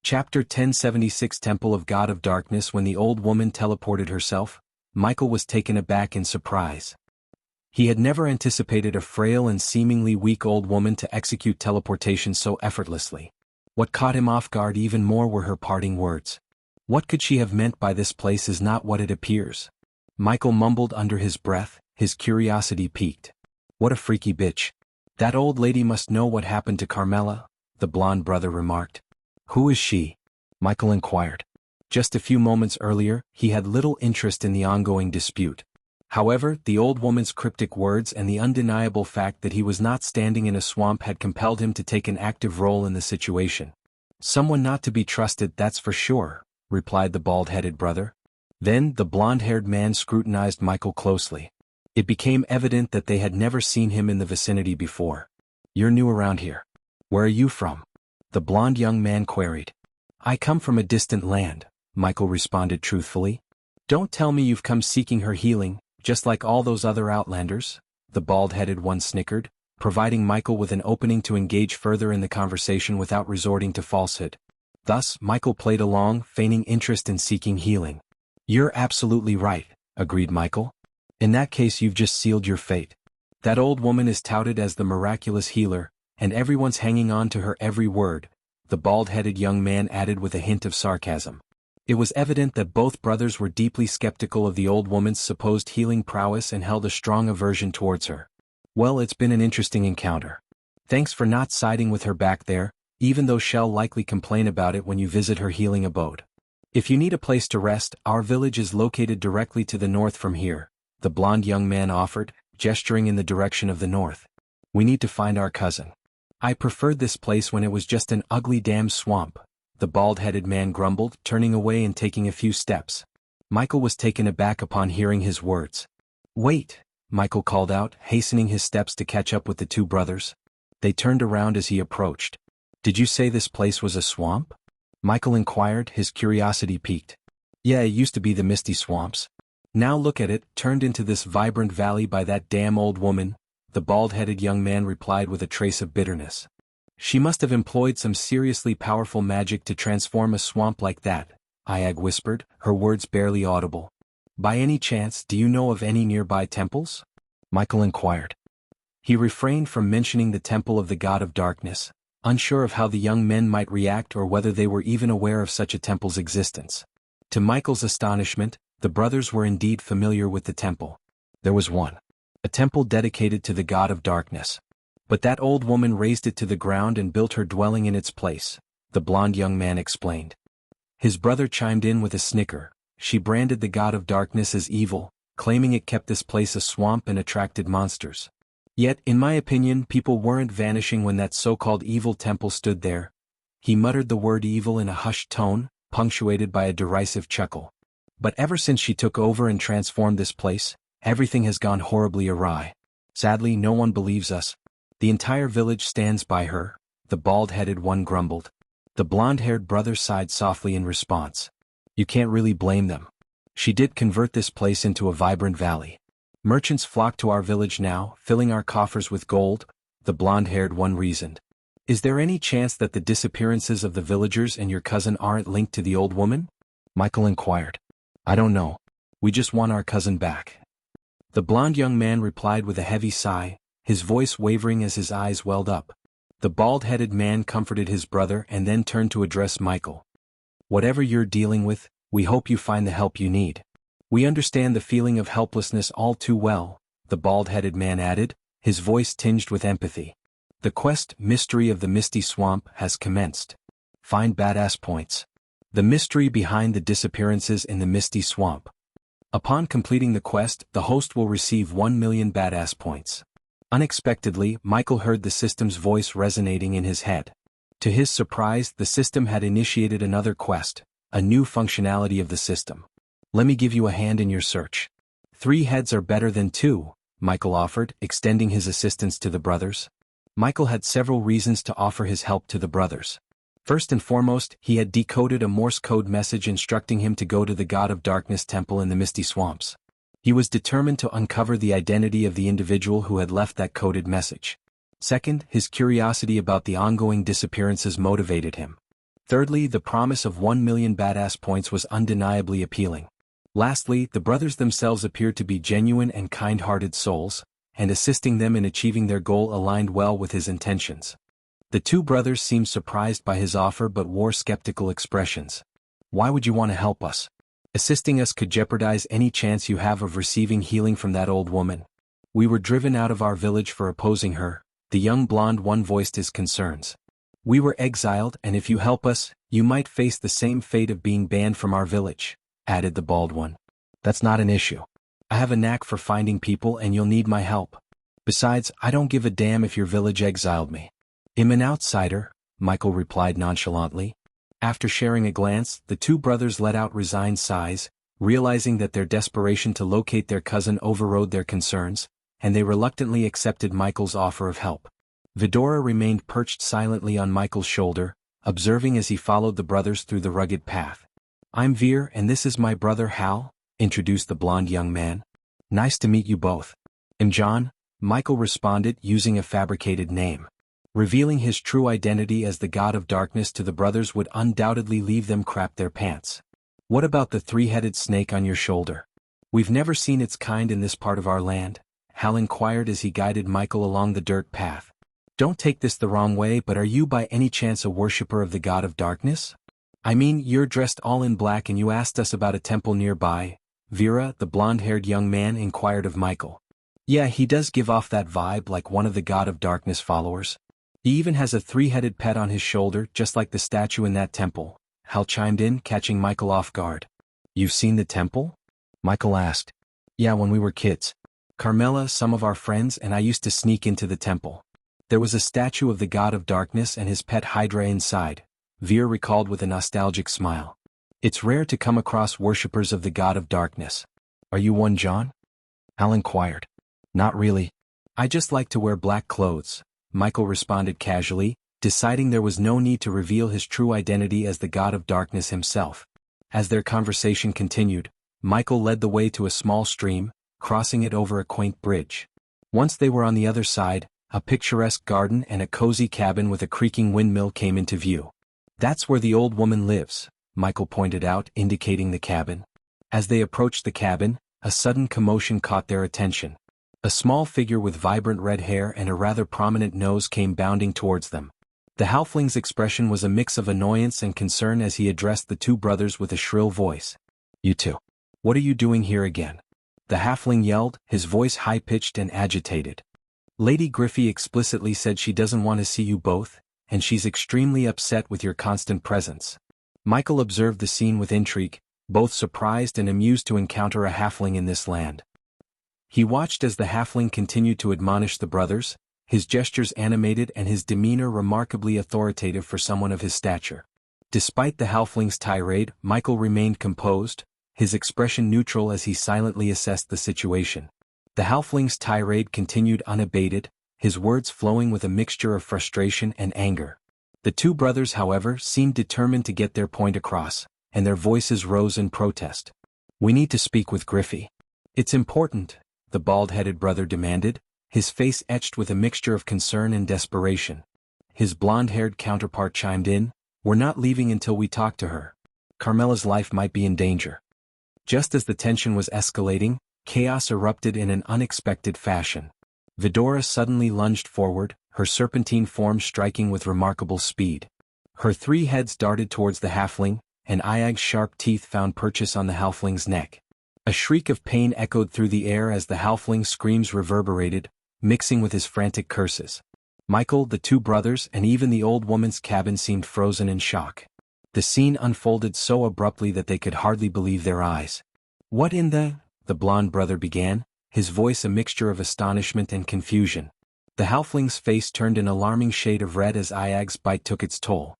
Chapter 1076 Temple of God of Darkness. When the old woman teleported herself, Michael was taken aback in surprise. He had never anticipated a frail and seemingly weak old woman to execute teleportation so effortlessly. What caught him off guard even more were her parting words. What could she have meant by "this place is not what it appears"? Michael mumbled under his breath, his curiosity piqued. What a freaky bitch. That old lady must know what happened to Carmela, the blonde brother remarked. Who is she? Michael inquired. Just a few moments earlier, he had little interest in the ongoing dispute. However, the old woman's cryptic words and the undeniable fact that he was not standing in a swamp had compelled him to take an active role in the situation. Someone not to be trusted, that's for sure, replied the bald-headed brother. Then the blonde-haired man scrutinized Michael closely. It became evident that they had never seen him in the vicinity before. You're new around here. Where are you from? The blonde young man queried. I come from a distant land, Michael responded truthfully. Don't tell me you've come seeking her healing, just like all those other outlanders, the bald-headed one snickered, providing Michael with an opening to engage further in the conversation without resorting to falsehood. Thus, Michael played along, feigning interest in seeking healing. You're absolutely right, agreed Michael. In that case, you've just sealed your fate. That old woman is touted as the miraculous healer, and everyone's hanging on to her every word, the bald-headed young man added with a hint of sarcasm. It was evident that both brothers were deeply skeptical of the old woman's supposed healing prowess and held a strong aversion towards her. Well, it's been an interesting encounter. Thanks for not siding with her back there, even though she'll likely complain about it when you visit her healing abode. If you need a place to rest, our village is located directly to the north from here, the blond young man offered, gesturing in the direction of the north. We need to find our cousin. I preferred this place when it was just an ugly damn swamp, the bald-headed man grumbled, turning away and taking a few steps. Michael was taken aback upon hearing his words. Wait, Michael called out, hastening his steps to catch up with the two brothers. They turned around as he approached. Did you say this place was a swamp? Michael inquired, his curiosity piqued. Yeah, it used to be the Misty Swamps. Now look at it, turned into this vibrant valley by that damn old woman, the bald-headed young man replied with a trace of bitterness. She must have employed some seriously powerful magic to transform a swamp like that, Iag whispered, her words barely audible. By any chance, do you know of any nearby temples? Michael inquired. He refrained from mentioning the temple of the God of Darkness, unsure of how the young men might react or whether they were even aware of such a temple's existence. To Michael's astonishment, the brothers were indeed familiar with the temple. There was one. A temple dedicated to the God of Darkness. But that old woman razed it to the ground and built her dwelling in its place, the blond young man explained. His brother chimed in with a snicker. She branded the God of Darkness as evil, claiming it kept this place a swamp and attracted monsters. Yet, in my opinion, people weren't vanishing when that so-called evil temple stood there. He muttered the word evil in a hushed tone, punctuated by a derisive chuckle. But ever since she took over and transformed this place, everything has gone horribly awry. Sadly, no one believes us. The entire village stands by her, the bald-headed one grumbled. The blonde-haired brother sighed softly in response. You can't really blame them. She did convert this place into a vibrant valley. Merchants flock to our village now, filling our coffers with gold, the blonde-haired one reasoned. Is there any chance that the disappearances of the villagers and your cousin aren't linked to the old woman? Michael inquired. I don't know. We just want our cousin back. The blond young man replied with a heavy sigh, his voice wavering as his eyes welled up. The bald-headed man comforted his brother and then turned to address Michael. Whatever you're dealing with, we hope you find the help you need. We understand the feeling of helplessness all too well, the bald-headed man added, his voice tinged with empathy. The quest, Mystery of the Misty Swamp, has commenced. Find badass points. The mystery behind the disappearances in the Misty Swamp. Upon completing the quest, the host will receive 1 million badass points. Unexpectedly, Michael heard the system's voice resonating in his head. To his surprise, the system had initiated another quest, a new functionality of the system. Let me give you a hand in your search. 3 heads are better than 2, Michael offered, extending his assistance to the brothers. Michael had several reasons to offer his help to the brothers. First and foremost, he had decoded a Morse code message instructing him to go to the God of Darkness temple in the Misty Swamps. He was determined to uncover the identity of the individual who had left that coded message. Second, his curiosity about the ongoing disappearances motivated him. Thirdly, the promise of 1 million badass points was undeniably appealing. Lastly, the brothers themselves appeared to be genuine and kind-hearted souls, and assisting them in achieving their goal aligned well with his intentions. The two brothers seemed surprised by his offer but wore skeptical expressions. Why would you want to help us? Assisting us could jeopardize any chance you have of receiving healing from that old woman. We were driven out of our village for opposing her, the young blonde one voiced his concerns. We were exiled, and if you help us, you might face the same fate of being banned from our village, added the bald one. That's not an issue. I have a knack for finding people and you'll need my help. Besides, I don't give a damn if your village exiled me. I'm an outsider, Michael replied nonchalantly. After sharing a glance, the two brothers let out resigned sighs, realizing that their desperation to locate their cousin overrode their concerns, and they reluctantly accepted Michael's offer of help. Vidora remained perched silently on Michael's shoulder, observing as he followed the brothers through the rugged path. I'm Veer and this is my brother Hal, introduced the blond young man. Nice to meet you both. I'm John, Michael responded using a fabricated name. Revealing his true identity as the god of darkness to the brothers would undoubtedly leave them crap their pants. What about the three-headed snake on your shoulder? We've never seen its kind in this part of our land, Hal inquired as he guided Michael along the dirt path. Don't take this the wrong way, but are you by any chance a worshipper of the god of darkness? I mean, you're dressed all in black and you asked us about a temple nearby, Vera, the blonde-haired young man, inquired of Michael. Yeah, he does give off that vibe like one of the god of darkness followers. He even has a three-headed pet on his shoulder just like the statue in that temple, Hal chimed in, catching Michael off guard. You've seen the temple? Michael asked. Yeah, when we were kids. Carmela, some of our friends, and I used to sneak into the temple. There was a statue of the god of darkness and his pet Hydra inside, Veer recalled with a nostalgic smile. It's rare to come across worshippers of the god of darkness. Are you one, John? Hal inquired. Not really. I just like to wear black clothes, Michael responded casually, deciding there was no need to reveal his true identity as the god of darkness himself. As their conversation continued, Michael led the way to a small stream, crossing it over a quaint bridge. Once they were on the other side, a picturesque garden and a cozy cabin with a creaking windmill came into view. That's where the old woman lives, Michael pointed out, indicating the cabin. As they approached the cabin, a sudden commotion caught their attention. A small figure with vibrant red hair and a rather prominent nose came bounding towards them. The halfling's expression was a mix of annoyance and concern as he addressed the two brothers with a shrill voice. You two. What are you doing here again? The halfling yelled, his voice high-pitched and agitated. Lady Griffey explicitly said she doesn't want to see you both, and she's extremely upset with your constant presence. Michael observed the scene with intrigue, both surprised and amused to encounter a halfling in this land. He watched as the halfling continued to admonish the brothers, his gestures animated and his demeanor remarkably authoritative for someone of his stature. Despite the halfling's tirade, Michael remained composed, his expression neutral as he silently assessed the situation. The halfling's tirade continued unabated, his words flowing with a mixture of frustration and anger. The two brothers, however, seemed determined to get their point across, and their voices rose in protest. We need to speak with Griffey. It's important, the bald-headed brother demanded, his face etched with a mixture of concern and desperation. His blonde-haired counterpart chimed in, We're not leaving until we talk to her. Carmela's life might be in danger. Just as the tension was escalating, chaos erupted in an unexpected fashion. Vidora suddenly lunged forward, her serpentine form striking with remarkable speed. Her three heads darted towards the halfling, and Iag's sharp teeth found purchase on the halfling's neck. A shriek of pain echoed through the air as the halfling's screams reverberated, mixing with his frantic curses. Michael, the two brothers, and even the old woman's cabin seemed frozen in shock. The scene unfolded so abruptly that they could hardly believe their eyes. What in the blonde brother began, his voice a mixture of astonishment and confusion. The halfling's face turned an alarming shade of red as Iag's bite took its toll.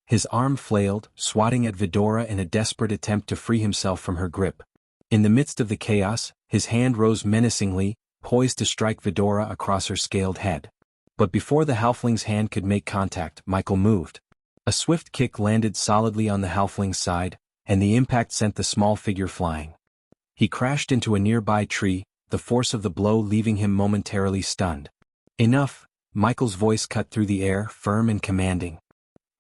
His arm flailed, swatting at Vidora in a desperate attempt to free himself from her grip. In the midst of the chaos, his hand rose menacingly, poised to strike Vidora across her scaled head. But before the halfling's hand could make contact, Michael moved. A swift kick landed solidly on the halfling's side, and the impact sent the small figure flying. He crashed into a nearby tree, the force of the blow leaving him momentarily stunned. Enough, Michael's voice cut through the air, firm and commanding.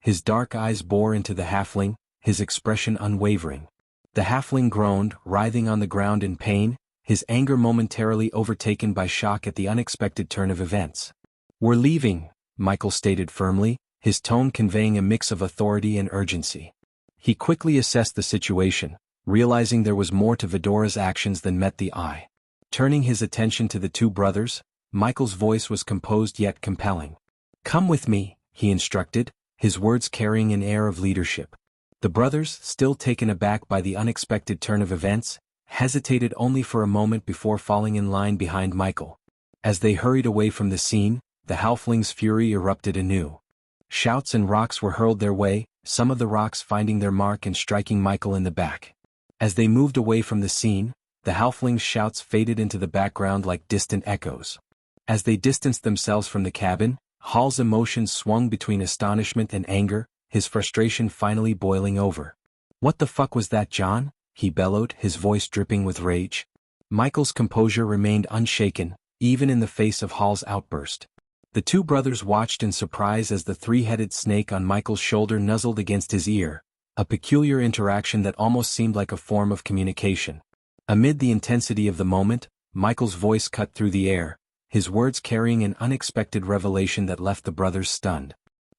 His dark eyes bore into the halfling, his expression unwavering. The halfling groaned, writhing on the ground in pain, his anger momentarily overtaken by shock at the unexpected turn of events. "We're leaving," Michael stated firmly, his tone conveying a mix of authority and urgency. He quickly assessed the situation, realizing there was more to Vidora's actions than met the eye. Turning his attention to the two brothers, Michael's voice was composed yet compelling. "Come with me," he instructed, his words carrying an air of leadership. The brothers, still taken aback by the unexpected turn of events, hesitated only for a moment before falling in line behind Michael. As they hurried away from the scene, the halfling's fury erupted anew. Shouts and rocks were hurled their way, some of the rocks finding their mark and striking Michael in the back. As they moved away from the scene, the halfling's shouts faded into the background like distant echoes. As they distanced themselves from the cabin, Hall's emotions swung between astonishment and anger, his frustration finally boiling over. "What the fuck was that, John?" he bellowed, his voice dripping with rage. Michael's composure remained unshaken, even in the face of Hall's outburst. The two brothers watched in surprise as the three-headed snake on Michael's shoulder nuzzled against his ear, a peculiar interaction that almost seemed like a form of communication. Amid the intensity of the moment, Michael's voice cut through the air, his words carrying an unexpected revelation that left the brothers stunned.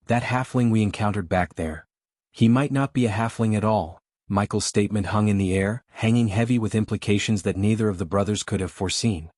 "That halfling we encountered back there. He might not be a halfling at all." Michael's statement hung in the air, hanging heavy with implications that neither of the brothers could have foreseen.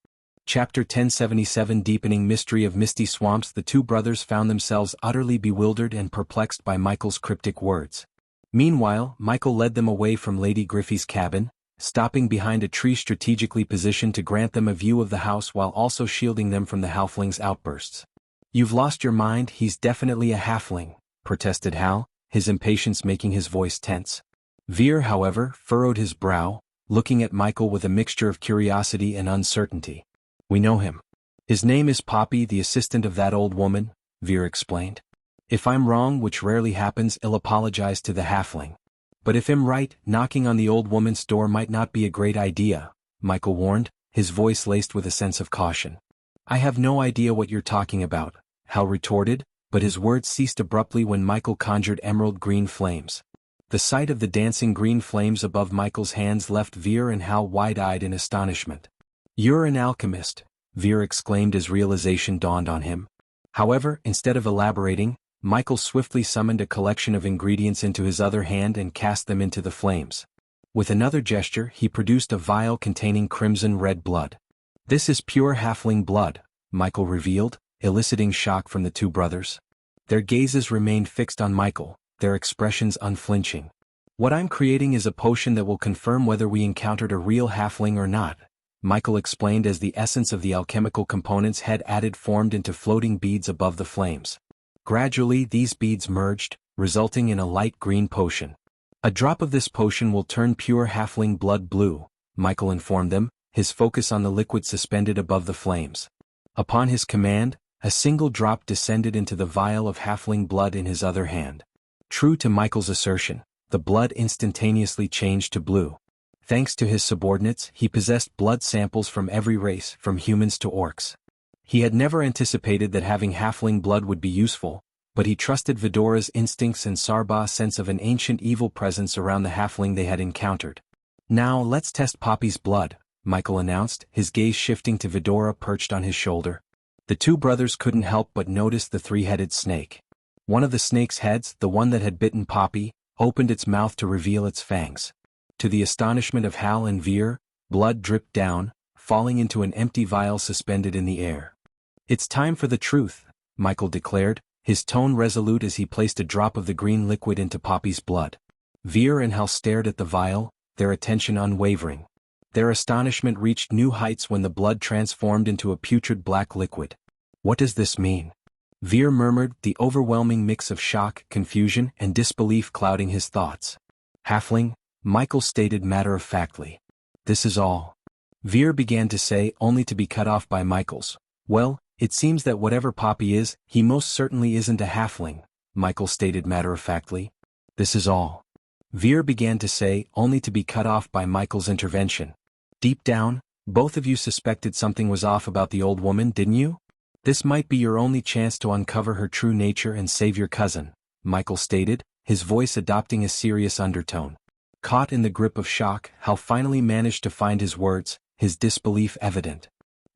Chapter 1077 Deepening Mystery of Misty Swamps. The two brothers found themselves utterly bewildered and perplexed by Michael's cryptic words. Meanwhile, Michael led them away from Lady Griffey's cabin, stopping behind a tree strategically positioned to grant them a view of the house while also shielding them from the halfling's outbursts. "You've lost your mind, he's definitely a halfling," protested Hal, his impatience making his voice tense. Veer, however, furrowed his brow, looking at Michael with a mixture of curiosity and uncertainty. "We know him. His name is Poppy, the assistant of that old woman," Veer explained. "If I'm wrong, which rarely happens, I'll apologize to the halfling. But if I'm right, knocking on the old woman's door might not be a great idea," Michael warned, his voice laced with a sense of caution. "I have no idea what you're talking about," Hal retorted, but his words ceased abruptly when Michael conjured emerald green flames. The sight of the dancing green flames above Michael's hands left Veer and Hal wide-eyed in astonishment. "You're an alchemist," Veer exclaimed as realization dawned on him. However, instead of elaborating, Michael swiftly summoned a collection of ingredients into his other hand and cast them into the flames. With another gesture, he produced a vial containing crimson-red blood. "This is pure halfling blood," Michael revealed, eliciting shock from the two brothers. Their gazes remained fixed on Michael, their expressions unflinching. "What I'm creating is a potion that will confirm whether we encountered a real halfling or not," Michael explained as the essence of the alchemical components had added formed into floating beads above the flames. Gradually these beads merged, resulting in a light green potion. "A drop of this potion will turn pure halfling blood blue," Michael informed them, his focus on the liquid suspended above the flames. Upon his command, a single drop descended into the vial of halfling blood in his other hand. True to Michael's assertion, the blood instantaneously changed to blue. Thanks to his subordinates, he possessed blood samples from every race, from humans to orcs. He had never anticipated that having halfling blood would be useful, but he trusted Vidora's instincts and Sarbah's sense of an ancient evil presence around the halfling they had encountered. "Now let's test Poppy's blood," Michael announced, his gaze shifting to Vidora perched on his shoulder. The two brothers couldn't help but notice the three-headed snake. One of the snake's heads, the one that had bitten Poppy, opened its mouth to reveal its fangs. To the astonishment of Hal and Veer, blood dripped down, falling into an empty vial suspended in the air. "It's time for the truth," Michael declared, his tone resolute as he placed a drop of the green liquid into Poppy's blood. Veer and Hal stared at the vial, their attention unwavering. Their astonishment reached new heights when the blood transformed into a putrid black liquid. "What does this mean?" Veer murmured, the overwhelming mix of shock, confusion, and disbelief clouding his thoughts. "Halfling," Michael stated matter-of-factly. "This is all." Veer began to say, only to be cut off by Michael's. "Well, it seems that whatever Poppy is, he most certainly isn't a halfling," Michael stated matter-of-factly. "This is all." Veer began to say, only to be cut off by Michael's intervention. "Deep down, both of you suspected something was off about the old woman, didn't you? This might be your only chance to uncover her true nature and save your cousin," Michael stated, his voice adopting a serious undertone. Caught in the grip of shock, Hal finally managed to find his words, his disbelief evident.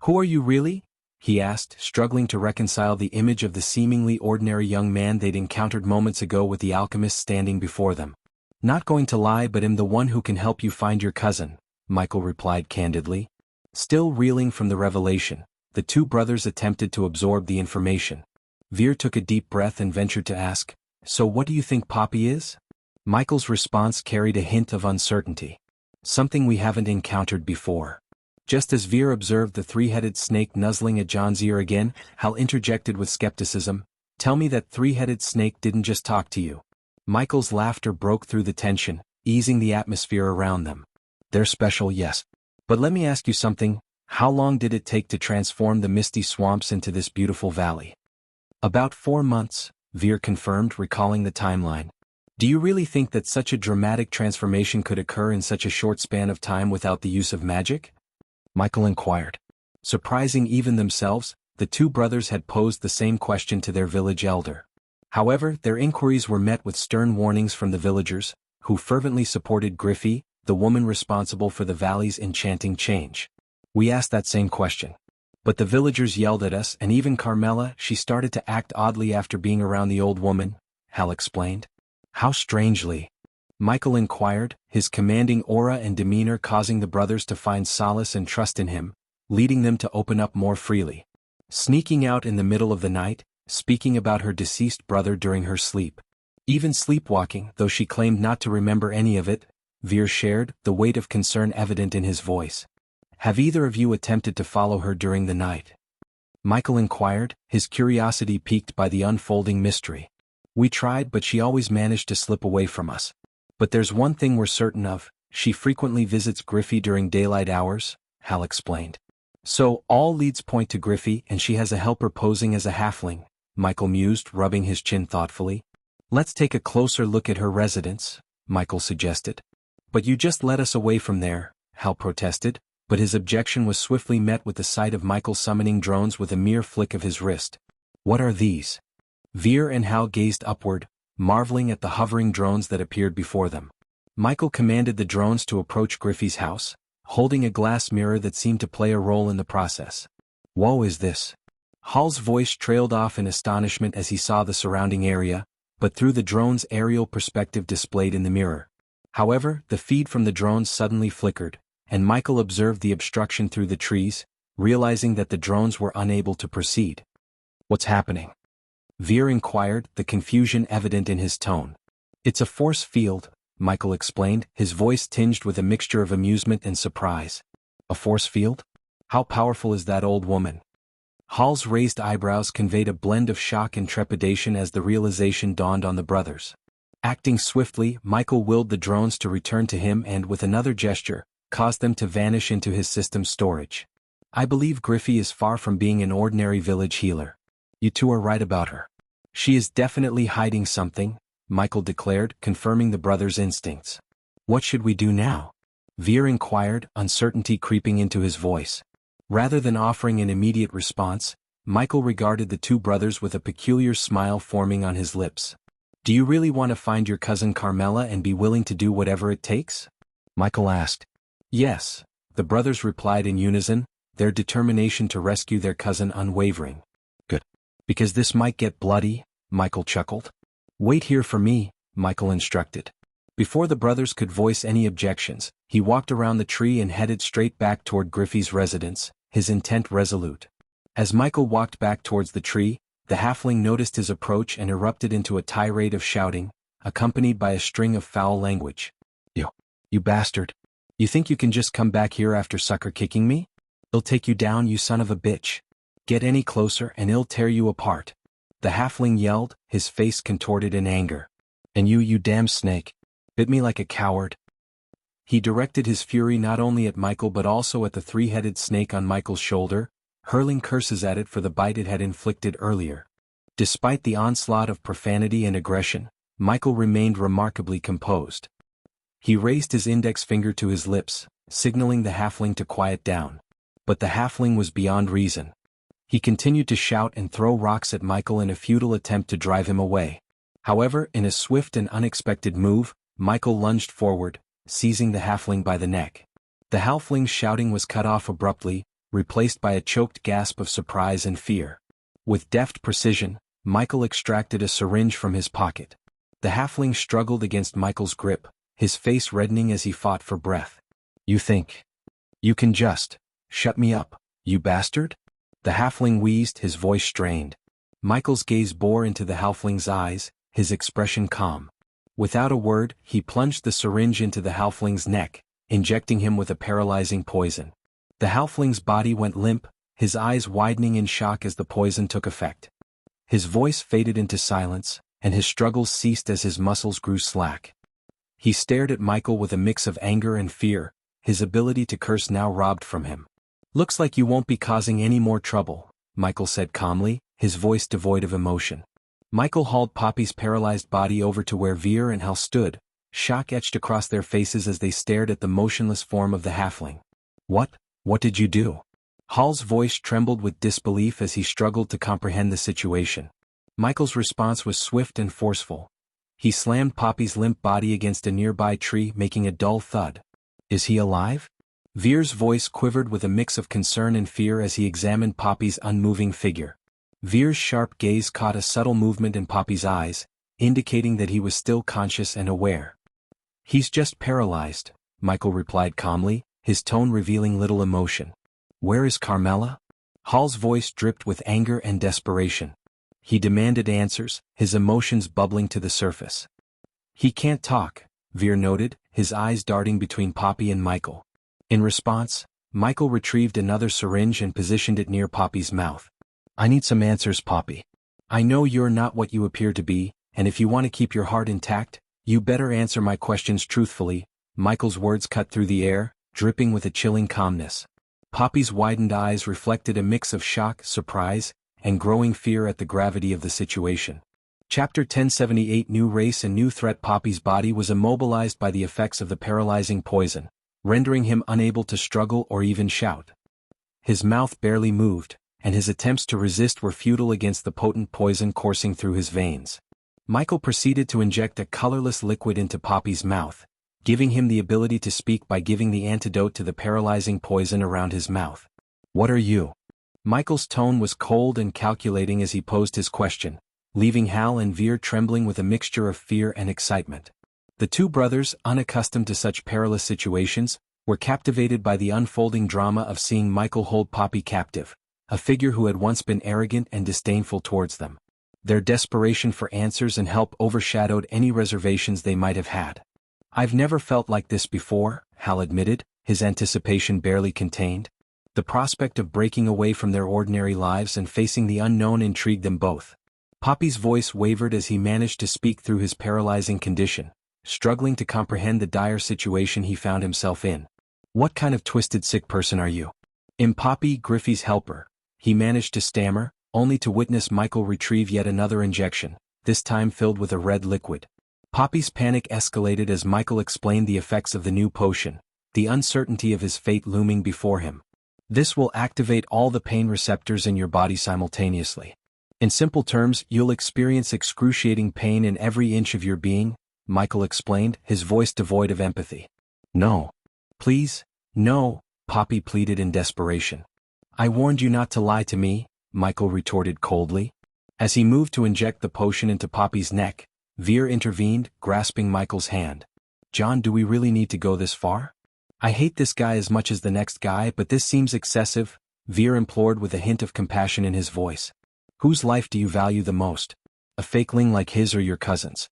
"Who are you really?" he asked, struggling to reconcile the image of the seemingly ordinary young man they'd encountered moments ago with the alchemist standing before them. "Not going to lie, but I'm the one who can help you find your cousin," Michael replied candidly. Still reeling from the revelation, the two brothers attempted to absorb the information. Veer took a deep breath and ventured to ask, "So what do you think Poppy is?" Michael's response carried a hint of uncertainty. "Something we haven't encountered before." Just as Veer observed the three-headed snake nuzzling at John's ear again, Hal interjected with skepticism, "Tell me that three-headed snake didn't just talk to you." Michael's laughter broke through the tension, easing the atmosphere around them. "They're special, yes. But let me ask you something, how long did it take to transform the misty swamps into this beautiful valley?" "About 4 months, Veer confirmed, recalling the timeline. "Do you really think that such a dramatic transformation could occur in such a short span of time without the use of magic?" Michael inquired. Surprising even themselves, the two brothers had posed the same question to their village elder. However, their inquiries were met with stern warnings from the villagers, who fervently supported Griffey, the woman responsible for the valley's enchanting change. "We asked that same question. But the villagers yelled at us, and even Carmela, she started to act oddly after being around the old woman," Hal explained. "How strangely?" Michael inquired, his commanding aura and demeanor causing the brothers to find solace and trust in him, leading them to open up more freely. Sneaking out in the middle of the night, speaking about her deceased brother during her sleep. Even sleepwalking, though she claimed not to remember any of it, Veer shared, the weight of concern evident in his voice. "Have either of you attempted to follow her during the night?" Michael inquired, his curiosity piqued by the unfolding mystery. "We tried, but she always managed to slip away from us. But there's one thing we're certain of, she frequently visits Griffey during daylight hours," Hal explained. "So, all leads point to Griffey, and she has a helper posing as a halfling," Michael mused, rubbing his chin thoughtfully. "Let's take a closer look at her residence," Michael suggested. "But you just led us away from there," Hal protested, but his objection was swiftly met with the sight of Michael summoning drones with a mere flick of his wrist. "What are these?" Veer and Hal gazed upward, marveling at the hovering drones that appeared before them. Michael commanded the drones to approach Griffey's house, holding a glass mirror that seemed to play a role in the process. "Whoa, is this?" Hal's voice trailed off in astonishment as he saw the surrounding area, but through the drone's aerial perspective displayed in the mirror. However, the feed from the drones suddenly flickered, and Michael observed the obstruction through the trees, realizing that the drones were unable to proceed. "What's happening?" Veer inquired, the confusion evident in his tone. "It's a force field," Michael explained, his voice tinged with a mixture of amusement and surprise. "A force field? How powerful is that old woman?" Hal's raised eyebrows conveyed a blend of shock and trepidation as the realization dawned on the brothers. Acting swiftly, Michael willed the drones to return to him and, with another gesture, caused them to vanish into his system's storage. "I believe Griffey is far from being an ordinary village healer. You two are right about her. She is definitely hiding something," Michael declared, confirming the brothers' instincts. "What should we do now?" Veer inquired, uncertainty creeping into his voice. Rather than offering an immediate response, Michael regarded the two brothers with a peculiar smile forming on his lips. "Do you really want to find your cousin Carmela and be willing to do whatever it takes?" Michael asked. "Yes," the brothers replied in unison, their determination to rescue their cousin unwavering. "Good. Because this might get bloody," Michael chuckled. "Wait here for me," Michael instructed. Before the brothers could voice any objections, he walked around the tree and headed straight back toward Griffey's residence, his intent resolute. As Michael walked back towards the tree, the halfling noticed his approach and erupted into a tirade of shouting, accompanied by a string of foul language. You bastard. You think you can just come back here after sucker kicking me? I'll take you down, you son of a bitch. Get any closer and I'll tear you apart." The halfling yelled, his face contorted in anger. "And you damn snake. Bit me like a coward." He directed his fury not only at Michael but also at the three-headed snake on Michael's shoulder, hurling curses at it for the bite it had inflicted earlier. Despite the onslaught of profanity and aggression, Michael remained remarkably composed. He raised his index finger to his lips, signaling the halfling to quiet down. But the halfling was beyond reason. He continued to shout and throw rocks at Michael in a futile attempt to drive him away. However, in a swift and unexpected move, Michael lunged forward, seizing the halfling by the neck. The halfling's shouting was cut off abruptly, replaced by a choked gasp of surprise and fear. With deft precision, Michael extracted a syringe from his pocket. The halfling struggled against Michael's grip, his face reddening as he fought for breath. "You think you can just shut me up, you bastard?" The halfling wheezed, his voice strained. Michael's gaze bore into the halfling's eyes, his expression calm. Without a word, he plunged the syringe into the halfling's neck, injecting him with a paralyzing poison. The halfling's body went limp, his eyes widening in shock as the poison took effect. His voice faded into silence, and his struggles ceased as his muscles grew slack. He stared at Michael with a mix of anger and fear, his ability to curse now robbed from him. "Looks like you won't be causing any more trouble," Michael said calmly, his voice devoid of emotion. Michael hauled Poppy's paralyzed body over to where Veer and Hal stood, shock etched across their faces as they stared at the motionless form of the halfling. What did you do?" Hal's voice trembled with disbelief as he struggled to comprehend the situation. Michael's response was swift and forceful. He slammed Poppy's limp body against a nearby tree, making a dull thud. "Is he alive?" Veer's voice quivered with a mix of concern and fear as he examined Poppy's unmoving figure. Veer's sharp gaze caught a subtle movement in Poppy's eyes, indicating that he was still conscious and aware. "He's just paralyzed," Michael replied calmly, his tone revealing little emotion. "Where is Carmela?" Hal's voice dripped with anger and desperation. He demanded answers, his emotions bubbling to the surface. "He can't talk," Veer noted, his eyes darting between Poppy and Michael. In response, Michael retrieved another syringe and positioned it near Poppy's mouth. "I need some answers, Poppy. I know you're not what you appear to be, and if you want to keep your heart intact, you better answer my questions truthfully." Michael's words cut through the air, dripping with a chilling calmness. Poppy's widened eyes reflected a mix of shock, surprise, and growing fear at the gravity of the situation. Chapter 1078 New Race and New Threat. Poppy's body was immobilized by the effects of the paralyzing poison, rendering him unable to struggle or even shout. His mouth barely moved, and his attempts to resist were futile against the potent poison coursing through his veins. Michael proceeded to inject a colorless liquid into Poppy's mouth, giving him the ability to speak by giving the antidote to the paralyzing poison around his mouth. "What are you?" Michael's tone was cold and calculating as he posed his question, leaving Hal and Veer trembling with a mixture of fear and excitement. The two brothers, unaccustomed to such perilous situations, were captivated by the unfolding drama of seeing Michael hold Poppy captive, a figure who had once been arrogant and disdainful towards them. Their desperation for answers and help overshadowed any reservations they might have had. "I've never felt like this before," Hal admitted, his anticipation barely contained. The prospect of breaking away from their ordinary lives and facing the unknown intrigued them both. Poppy's voice wavered as he managed to speak through his paralyzing condition, struggling to comprehend the dire situation he found himself in. "What kind of twisted sick person are you?" "I'm Poppy, Griffey's helper," he managed to stammer, only to witness Michael retrieve yet another injection, this time filled with a red liquid. Poppy's panic escalated as Michael explained the effects of the new potion, the uncertainty of his fate looming before him. "This will activate all the pain receptors in your body simultaneously. In simple terms, you'll experience excruciating pain in every inch of your being," Michael explained, his voice devoid of empathy. "No. Please, no," Poppy pleaded in desperation. "I warned you not to lie to me," Michael retorted coldly. As he moved to inject the potion into Poppy's neck, Veer intervened, grasping Michael's hand. "John, do we really need to go this far? I hate this guy as much as the next guy, but this seems excessive," Veer implored with a hint of compassion in his voice. "Whose life do you value the most? A fakeling like his or your cousin's?"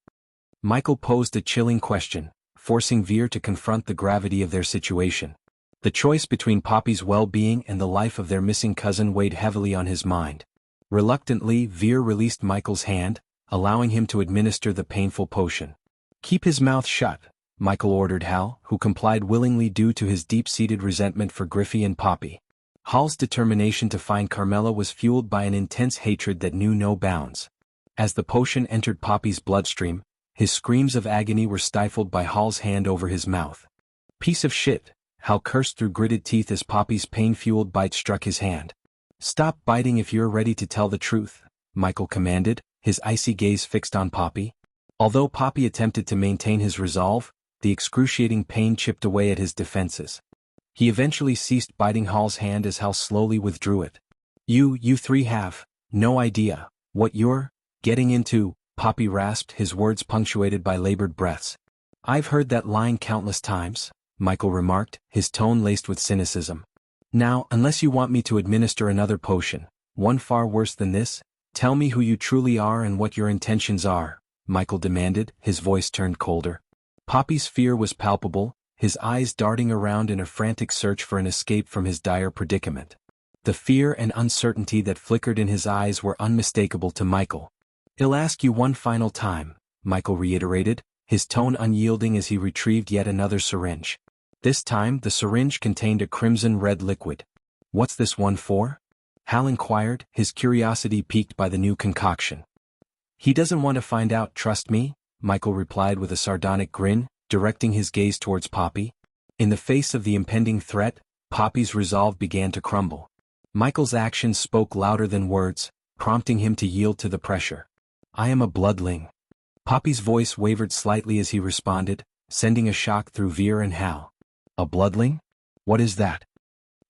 Michael posed a chilling question, forcing Veer to confront the gravity of their situation. The choice between Poppy's well-being and the life of their missing cousin weighed heavily on his mind. Reluctantly, Veer released Michael's hand, allowing him to administer the painful potion. "Keep his mouth shut," Michael ordered Hal, who complied willingly due to his deep-seated resentment for Griffey and Poppy. Hal's determination to find Carmela was fueled by an intense hatred that knew no bounds. As the potion entered Poppy's bloodstream, his screams of agony were stifled by Hal's hand over his mouth. "Piece of shit," Hal cursed through gritted teeth as Poppy's pain-fueled bite struck his hand. "Stop biting if you're ready to tell the truth," Michael commanded, his icy gaze fixed on Poppy. Although Poppy attempted to maintain his resolve, the excruciating pain chipped away at his defenses. He eventually ceased biting Hal's hand as Hal slowly withdrew it. You three have no idea what you're getting into," Poppy rasped, his words punctuated by labored breaths. "I've heard that line countless times," Michael remarked, his tone laced with cynicism. "Now, unless you want me to administer another potion, one far worse than this, tell me who you truly are and what your intentions are," Michael demanded, his voice turned colder. Poppy's fear was palpable, his eyes darting around in a frantic search for an escape from his dire predicament. The fear and uncertainty that flickered in his eyes were unmistakable to Michael. "I'll ask you one final time," Michael reiterated, his tone unyielding as he retrieved yet another syringe. This time the syringe contained a crimson-red liquid. "What's this one for?" Hal inquired, his curiosity piqued by the new concoction. "He doesn't want to find out, trust me," Michael replied with a sardonic grin, directing his gaze towards Poppy. In the face of the impending threat, Poppy's resolve began to crumble. Michael's actions spoke louder than words, prompting him to yield to the pressure. "I am a bloodling." Poppy's voice wavered slightly as he responded, sending a shock through Veer and Hal. "A bloodling? What is that?"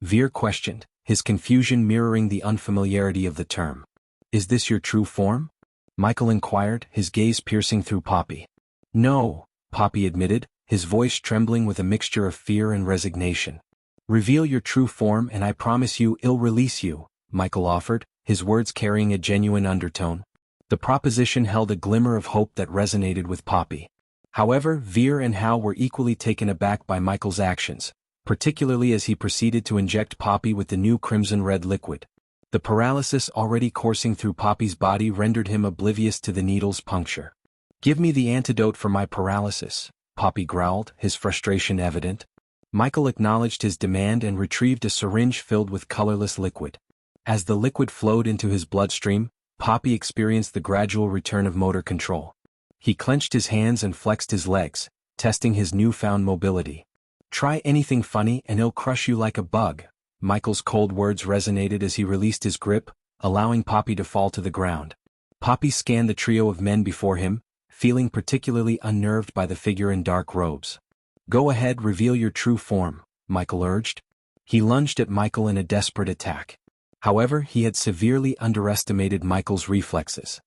Veer questioned, his confusion mirroring the unfamiliarity of the term. "Is this your true form?" Michael inquired, his gaze piercing through Poppy. "No," Poppy admitted, his voice trembling with a mixture of fear and resignation. "Reveal your true form and I promise you I'll release you," Michael offered, his words carrying a genuine undertone. The proposition held a glimmer of hope that resonated with Poppy. However, Veer and Hal were equally taken aback by Michael's actions, particularly as he proceeded to inject Poppy with the new crimson-red liquid. The paralysis already coursing through Poppy's body rendered him oblivious to the needle's puncture. "Give me the antidote for my paralysis," Poppy growled, his frustration evident. Michael acknowledged his demand and retrieved a syringe filled with colorless liquid. As the liquid flowed into his bloodstream, Poppy experienced the gradual return of motor control. He clenched his hands and flexed his legs, testing his newfound mobility. "Try anything funny and it'll crush you like a bug," Michael's cold words resonated as he released his grip, allowing Poppy to fall to the ground. Poppy scanned the trio of men before him, feeling particularly unnerved by the figure in dark robes. "Go ahead, reveal your true form," Michael urged. He lunged at Michael in a desperate attack. However, he had severely underestimated Michael's reflexes.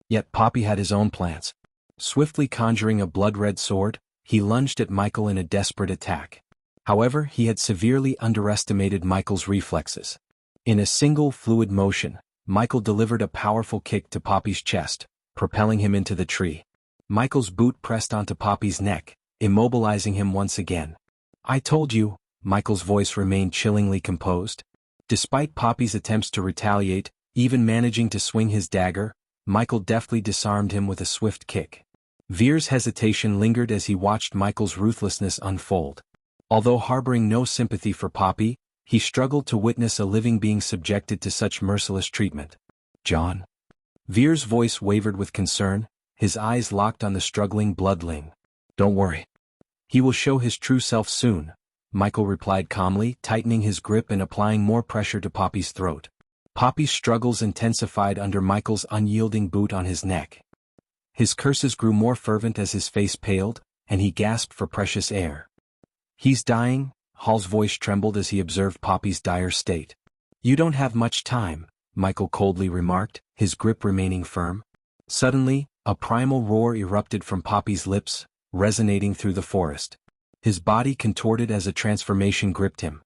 Yet Poppy had his own plans. Swiftly conjuring a blood-red sword, he lunged at Michael in a desperate attack. However, he had severely underestimated Michael's reflexes. In a single fluid motion, Michael delivered a powerful kick to Poppy's chest, propelling him into the tree. Michael's boot pressed onto Poppy's neck, immobilizing him once again. "I told you," Michael's voice remained chillingly composed. Despite Poppy's attempts to retaliate, even managing to swing his dagger, Michael deftly disarmed him with a swift kick. Veer's hesitation lingered as he watched Michael's ruthlessness unfold. Although harboring no sympathy for Poppy, he struggled to witness a living being subjected to such merciless treatment. "John?" Veer's voice wavered with concern, his eyes locked on the struggling bloodling. "Don't worry. He will show his true self soon," Michael replied calmly, tightening his grip and applying more pressure to Poppy's throat. Poppy's struggles intensified under Michael's unyielding boot on his neck. His curses grew more fervent as his face paled, and he gasped for precious air. "He's dying," Hal's voice trembled as he observed Poppy's dire state. "You don't have much time," Michael coldly remarked, his grip remaining firm. Suddenly, a primal roar erupted from Poppy's lips, resonating through the forest. His body contorted as a transformation gripped him.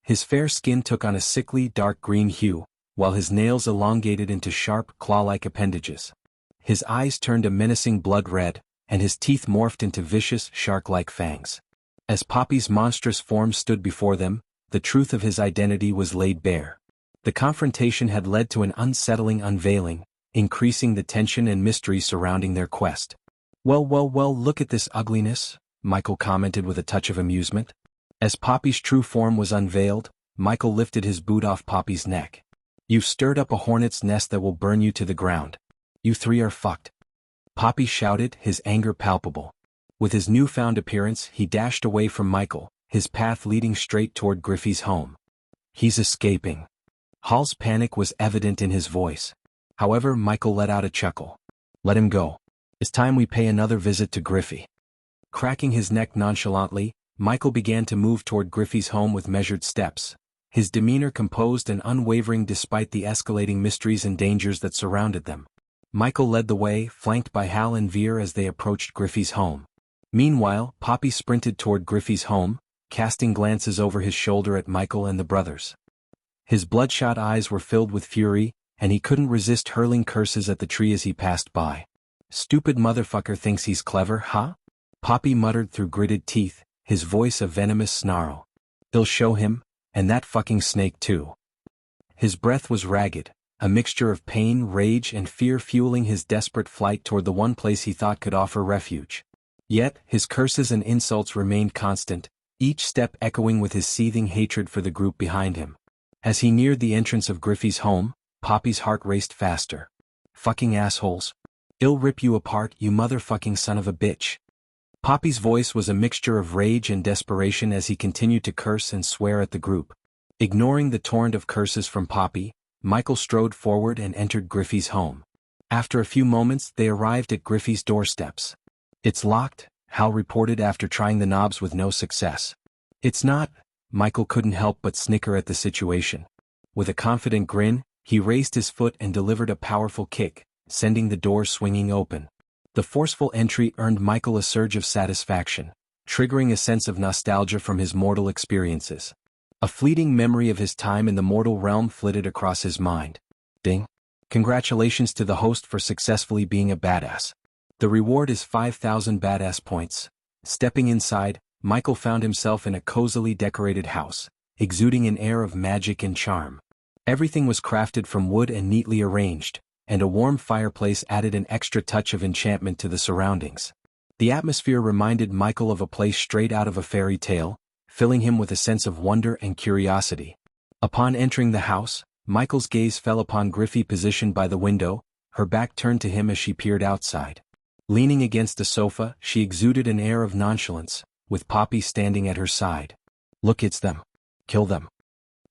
His fair skin took on a sickly dark green hue, while his nails elongated into sharp, claw-like appendages. His eyes turned a menacing blood red, and his teeth morphed into vicious, shark-like fangs. As Poppy's monstrous form stood before them, the truth of his identity was laid bare. The confrontation had led to an unsettling unveiling, increasing the tension and mystery surrounding their quest. Well, look at this ugliness," Michael commented with a touch of amusement. As Poppy's true form was unveiled, Michael lifted his boot off Poppy's neck. "You've stirred up a hornet's nest that will burn you to the ground. You three are fucked," Poppy shouted, his anger palpable. With his newfound appearance, he dashed away from Michael, his path leading straight toward Griffey's home. "He's escaping." Hal's panic was evident in his voice. However, Michael let out a chuckle. "Let him go. It's time we pay another visit to Griffey. Cracking his neck nonchalantly, Michael began to move toward Griffey's home with measured steps, his demeanor composed and unwavering despite the escalating mysteries and dangers that surrounded them. Michael led the way, flanked by Hal and Veer as they approached Griffey's home. Meanwhile, Poppy sprinted toward Griffey's home, casting glances over his shoulder at Michael and the brothers. His bloodshot eyes were filled with fury, and he couldn't resist hurling curses at the tree as he passed by. "Stupid motherfucker thinks he's clever, huh?" Poppy muttered through gritted teeth, his voice a venomous snarl. "They'll show him, and that fucking snake too." His breath was ragged, a mixture of pain, rage, and fear fueling his desperate flight toward the one place he thought could offer refuge. Yet, his curses and insults remained constant, each step echoing with his seething hatred for the group behind him. As he neared the entrance of Griffey's home, Poppy's heart raced faster. "Fucking assholes. I'll rip you apart, you motherfucking son of a bitch." Poppy's voice was a mixture of rage and desperation as he continued to curse and swear at the group. Ignoring the torrent of curses from Poppy, Michael strode forward and entered Griffey's home. After a few moments, they arrived at Griffey's doorsteps. "It's locked," Hal reported after trying the knobs with no success. "It's not." Michael couldn't help but snicker at the situation. With a confident grin, he raised his foot and delivered a powerful kick, sending the door swinging open. The forceful entry earned Michael a surge of satisfaction, triggering a sense of nostalgia from his mortal experiences. A fleeting memory of his time in the mortal realm flitted across his mind. Ding. Congratulations to the host for successfully being a badass. The reward is 5,000 badass points. Stepping inside, Michael found himself in a cozily decorated house, exuding an air of magic and charm. Everything was crafted from wood and neatly arranged, and a warm fireplace added an extra touch of enchantment to the surroundings. The atmosphere reminded Michael of a place straight out of a fairy tale, filling him with a sense of wonder and curiosity. Upon entering the house, Michael's gaze fell upon Griffey positioned by the window, her back turned to him as she peered outside. Leaning against a sofa, she exuded an air of nonchalance, with Poppy standing at her side. "Look, it's them. Kill them."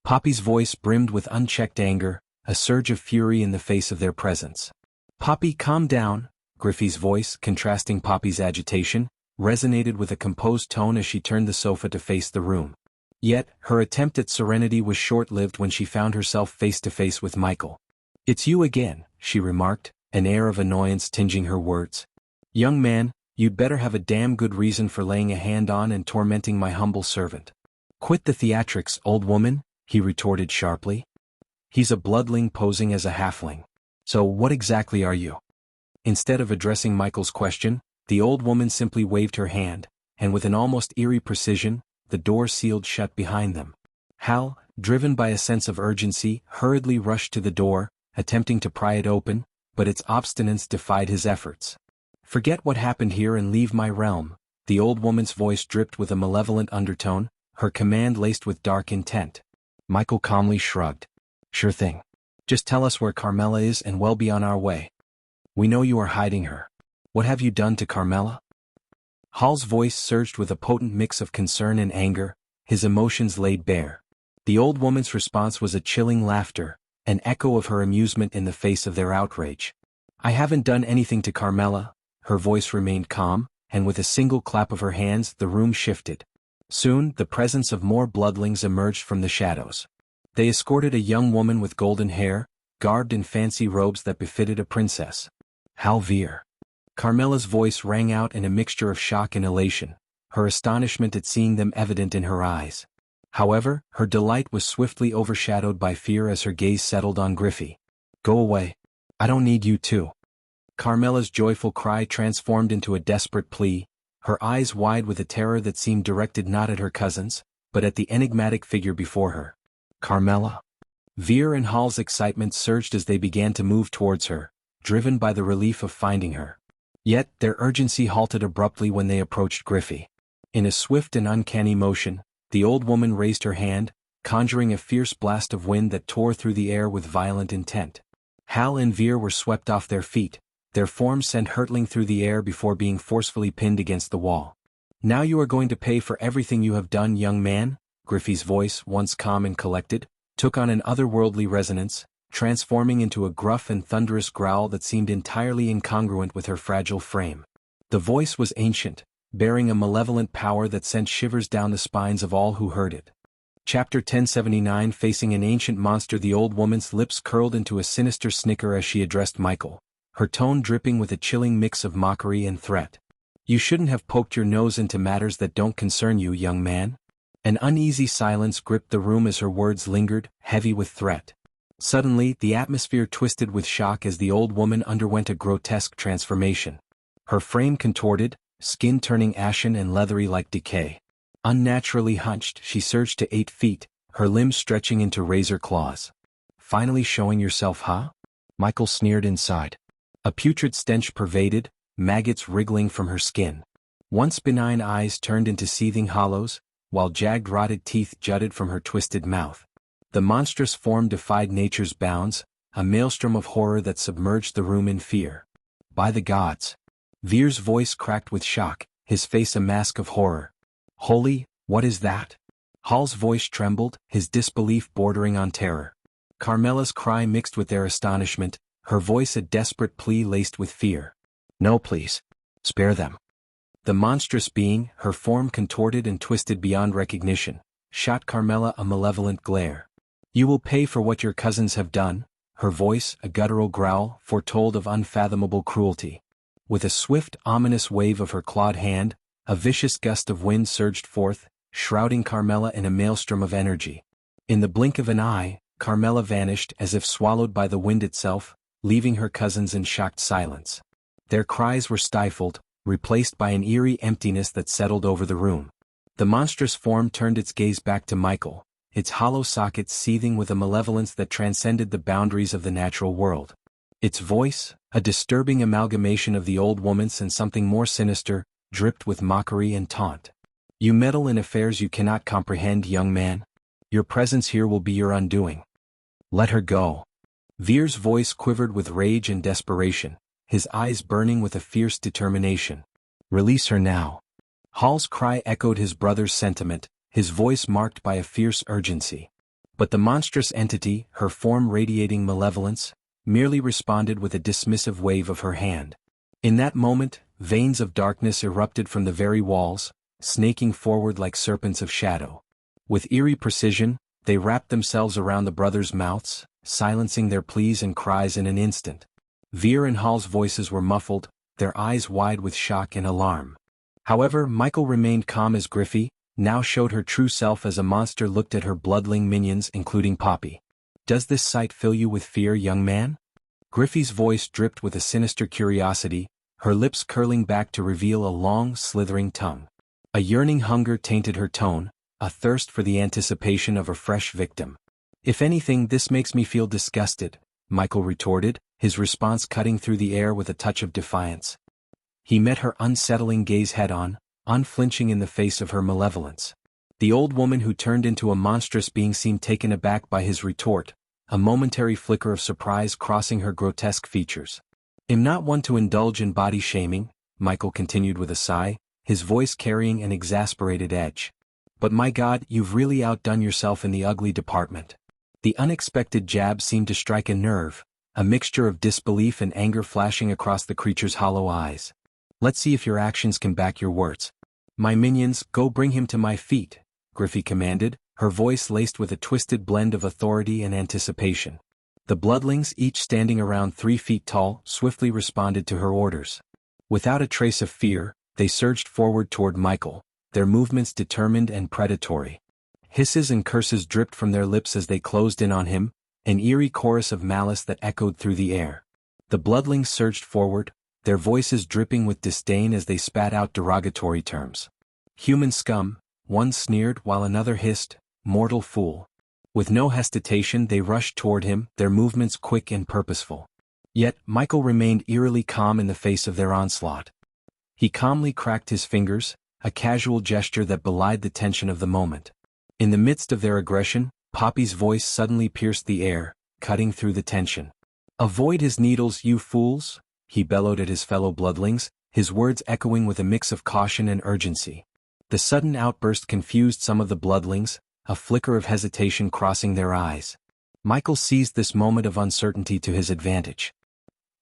Poppy's voice brimmed with unchecked anger, a surge of fury in the face of their presence. "Poppy, calm down." Griffey's voice, contrasting Poppy's agitation, resonated with a composed tone as she turned the sofa to face the room. Yet, her attempt at serenity was short-lived when she found herself face-to-face with Michael. "It's you again," she remarked, an air of annoyance tinging her words. "Young man, you'd better have a damn good reason for laying a hand on and tormenting my humble servant." "Quit the theatrics, old woman," he retorted sharply. "He's a bloodling posing as a halfling. So what exactly are you?" Instead of addressing Michael's question, the old woman simply waved her hand, and with an almost eerie precision, the door sealed shut behind them. Hal, driven by a sense of urgency, hurriedly rushed to the door, attempting to pry it open, but its obstinance defied his efforts. "Forget what happened here and leave my realm," the old woman's voice dripped with a malevolent undertone, her command laced with dark intent. Michael calmly shrugged. "Sure thing. Just tell us where Carmela is and we'll be on our way. We know you are hiding her. What have you done to Carmela?" Hal's voice surged with a potent mix of concern and anger, his emotions laid bare. The old woman's response was a chilling laughter, an echo of her amusement in the face of their outrage. "I haven't done anything to Carmela." Her voice remained calm, and with a single clap of her hands the room shifted. Soon, the presence of more bloodlings emerged from the shadows. They escorted a young woman with golden hair, garbed in fancy robes that befitted a princess. "Hal Veer." Carmela's voice rang out in a mixture of shock and elation, her astonishment at seeing them evident in her eyes. However, her delight was swiftly overshadowed by fear as her gaze settled on Griffey. "Go away. I don't need you too." Carmela's joyful cry transformed into a desperate plea, her eyes wide with a terror that seemed directed not at her cousins, but at the enigmatic figure before her. "Carmela?" Veer and Hal's excitement surged as they began to move towards her, driven by the relief of finding her. Yet, their urgency halted abruptly when they approached Griffey. In a swift and uncanny motion, the old woman raised her hand, conjuring a fierce blast of wind that tore through the air with violent intent. Hal and Veer were swept off their feet, their forms sent hurtling through the air before being forcefully pinned against the wall. "Now you are going to pay for everything you have done, young man." Griffey's voice, once calm and collected, took on an otherworldly resonance, transforming into a gruff and thunderous growl that seemed entirely incongruent with her fragile frame. The voice was ancient, bearing a malevolent power that sent shivers down the spines of all who heard it. Chapter 1079. Facing an ancient monster. The old woman's lips curled into a sinister snicker as she addressed Michael, her tone dripping with a chilling mix of mockery and threat. "You shouldn't have poked your nose into matters that don't concern you, young man." An uneasy silence gripped the room as her words lingered, heavy with threat. Suddenly, the atmosphere twisted with shock as the old woman underwent a grotesque transformation. Her frame contorted, skin turning ashen and leathery like decay. Unnaturally hunched, she surged to 8 feet, her limbs stretching into razor claws. "Finally showing yourself, huh?" Michael sneered inside. A putrid stench pervaded, maggots wriggling from her skin. Once benign eyes turned into seething hollows, while jagged rotted teeth jutted from her twisted mouth. The monstrous form defied nature's bounds, a maelstrom of horror that submerged the room in fear. "By the gods!" Veer's voice cracked with shock, his face a mask of horror. "Holy, what is that?" Hall's voice trembled, his disbelief bordering on terror. Carmela's cry mixed with their astonishment, her voice a desperate plea laced with fear. "No, please. Spare them." The monstrous being, her form contorted and twisted beyond recognition, shot Carmela a malevolent glare. "You will pay for what your cousins have done," her voice, a guttural growl, foretold of unfathomable cruelty. With a swift, ominous wave of her clawed hand, a vicious gust of wind surged forth, shrouding Carmela in a maelstrom of energy. In the blink of an eye, Carmela vanished as if swallowed by the wind itself, leaving her cousins in shocked silence. Their cries were stifled, replaced by an eerie emptiness that settled over the room. The monstrous form turned its gaze back to Michael, its hollow sockets seething with a malevolence that transcended the boundaries of the natural world. Its voice, a disturbing amalgamation of the old woman's and something more sinister, dripped with mockery and taunt. "You meddle in affairs you cannot comprehend, young man. Your presence here will be your undoing. Let her go." Veer's voice quivered with rage and desperation, his eyes burning with a fierce determination. "Release her now." Hall's cry echoed his brother's sentiment, his voice marked by a fierce urgency. But the monstrous entity, her form radiating malevolence, merely responded with a dismissive wave of her hand. In that moment, veins of darkness erupted from the very walls, snaking forward like serpents of shadow. With eerie precision, they wrapped themselves around the brothers' mouths, silencing their pleas and cries in an instant. Veer and Hall's voices were muffled, their eyes wide with shock and alarm. However, Michael remained calm as Griffey, now showed her true self as a monster, looked at her bloodling minions including Poppy. "Does this sight fill you with fear, young man?" Griffey's voice dripped with a sinister curiosity, her lips curling back to reveal a long, slithering tongue. A yearning hunger tainted her tone, a thirst for the anticipation of a fresh victim. "If anything, this makes me feel disgusted," Michael retorted, his response cutting through the air with a touch of defiance. He met her unsettling gaze head-on, unflinching in the face of her malevolence. The old woman who turned into a monstrous being seemed taken aback by his retort, a momentary flicker of surprise crossing her grotesque features. "I'm not one to indulge in body shaming," Michael continued with a sigh, his voice carrying an exasperated edge. "But my God, you've really outdone yourself in the ugly department." The unexpected jab seemed to strike a nerve, a mixture of disbelief and anger flashing across the creature's hollow eyes. "Let's see if your actions can back your words." "My minions, go bring him to my feet," Griffey commanded, her voice laced with a twisted blend of authority and anticipation. The bloodlings, each standing around 3 feet tall, swiftly responded to her orders. Without a trace of fear, they surged forward toward Michael, their movements determined and predatory. Hisses and curses dripped from their lips as they closed in on him, an eerie chorus of malice that echoed through the air. The bloodlings surged forward, their voices dripping with disdain as they spat out derogatory terms. "Human scum," one sneered while another hissed, "mortal fool." With no hesitation they rushed toward him, their movements quick and purposeful. Yet, Michael remained eerily calm in the face of their onslaught. He calmly cracked his fingers, a casual gesture that belied the tension of the moment. In the midst of their aggression, Poppy's voice suddenly pierced the air, cutting through the tension. "Avoid his needles, you fools," he bellowed at his fellow bloodlings, his words echoing with a mix of caution and urgency. The sudden outburst confused some of the bloodlings, a flicker of hesitation crossing their eyes. Michael seized this moment of uncertainty to his advantage.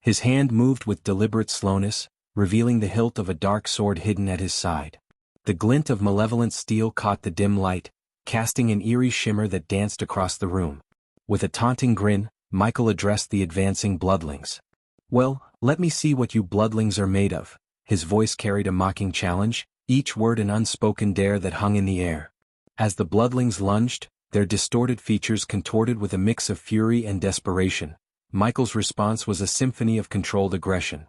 His hand moved with deliberate slowness, revealing the hilt of a dark sword hidden at his side. The glint of malevolent steel caught the dim light, casting an eerie shimmer that danced across the room. With a taunting grin, Michael addressed the advancing bloodlings. "Well, let me see what you bloodlings are made of." His voice carried a mocking challenge, each word an unspoken dare that hung in the air. As the bloodlings lunged, their distorted features contorted with a mix of fury and desperation, Michael's response was a symphony of controlled aggression.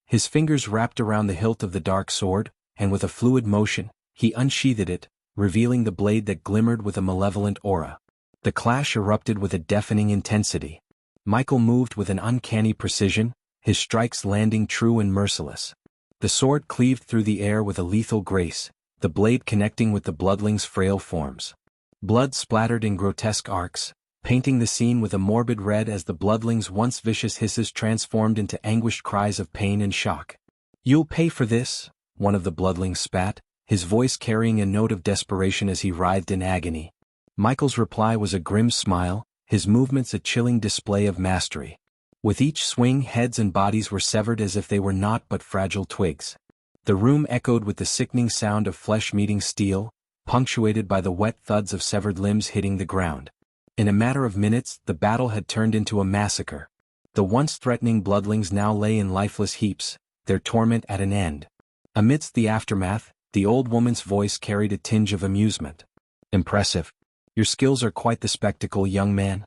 His fingers wrapped around the hilt of the dark sword, and with a fluid motion, he unsheathed it, revealing the blade that glimmered with a malevolent aura. The clash erupted with a deafening intensity. Michael moved with an uncanny precision, his strikes landing true and merciless. The sword cleaved through the air with a lethal grace, the blade connecting with the bloodling's frail forms. Blood splattered in grotesque arcs, painting the scene with a morbid red as the bloodling's once vicious hisses transformed into anguished cries of pain and shock. "You'll pay for this," one of the bloodlings spat, his voice carrying a note of desperation as he writhed in agony. Michael's reply was a grim smile, his movements a chilling display of mastery. With each swing, heads and bodies were severed as if they were naught but fragile twigs. The room echoed with the sickening sound of flesh meeting steel, punctuated by the wet thuds of severed limbs hitting the ground. In a matter of minutes, the battle had turned into a massacre. The once threatening bloodlings now lay in lifeless heaps, their torment at an end. Amidst the aftermath, the old woman's voice carried a tinge of amusement. "Impressive. Your skills are quite the spectacle, young man."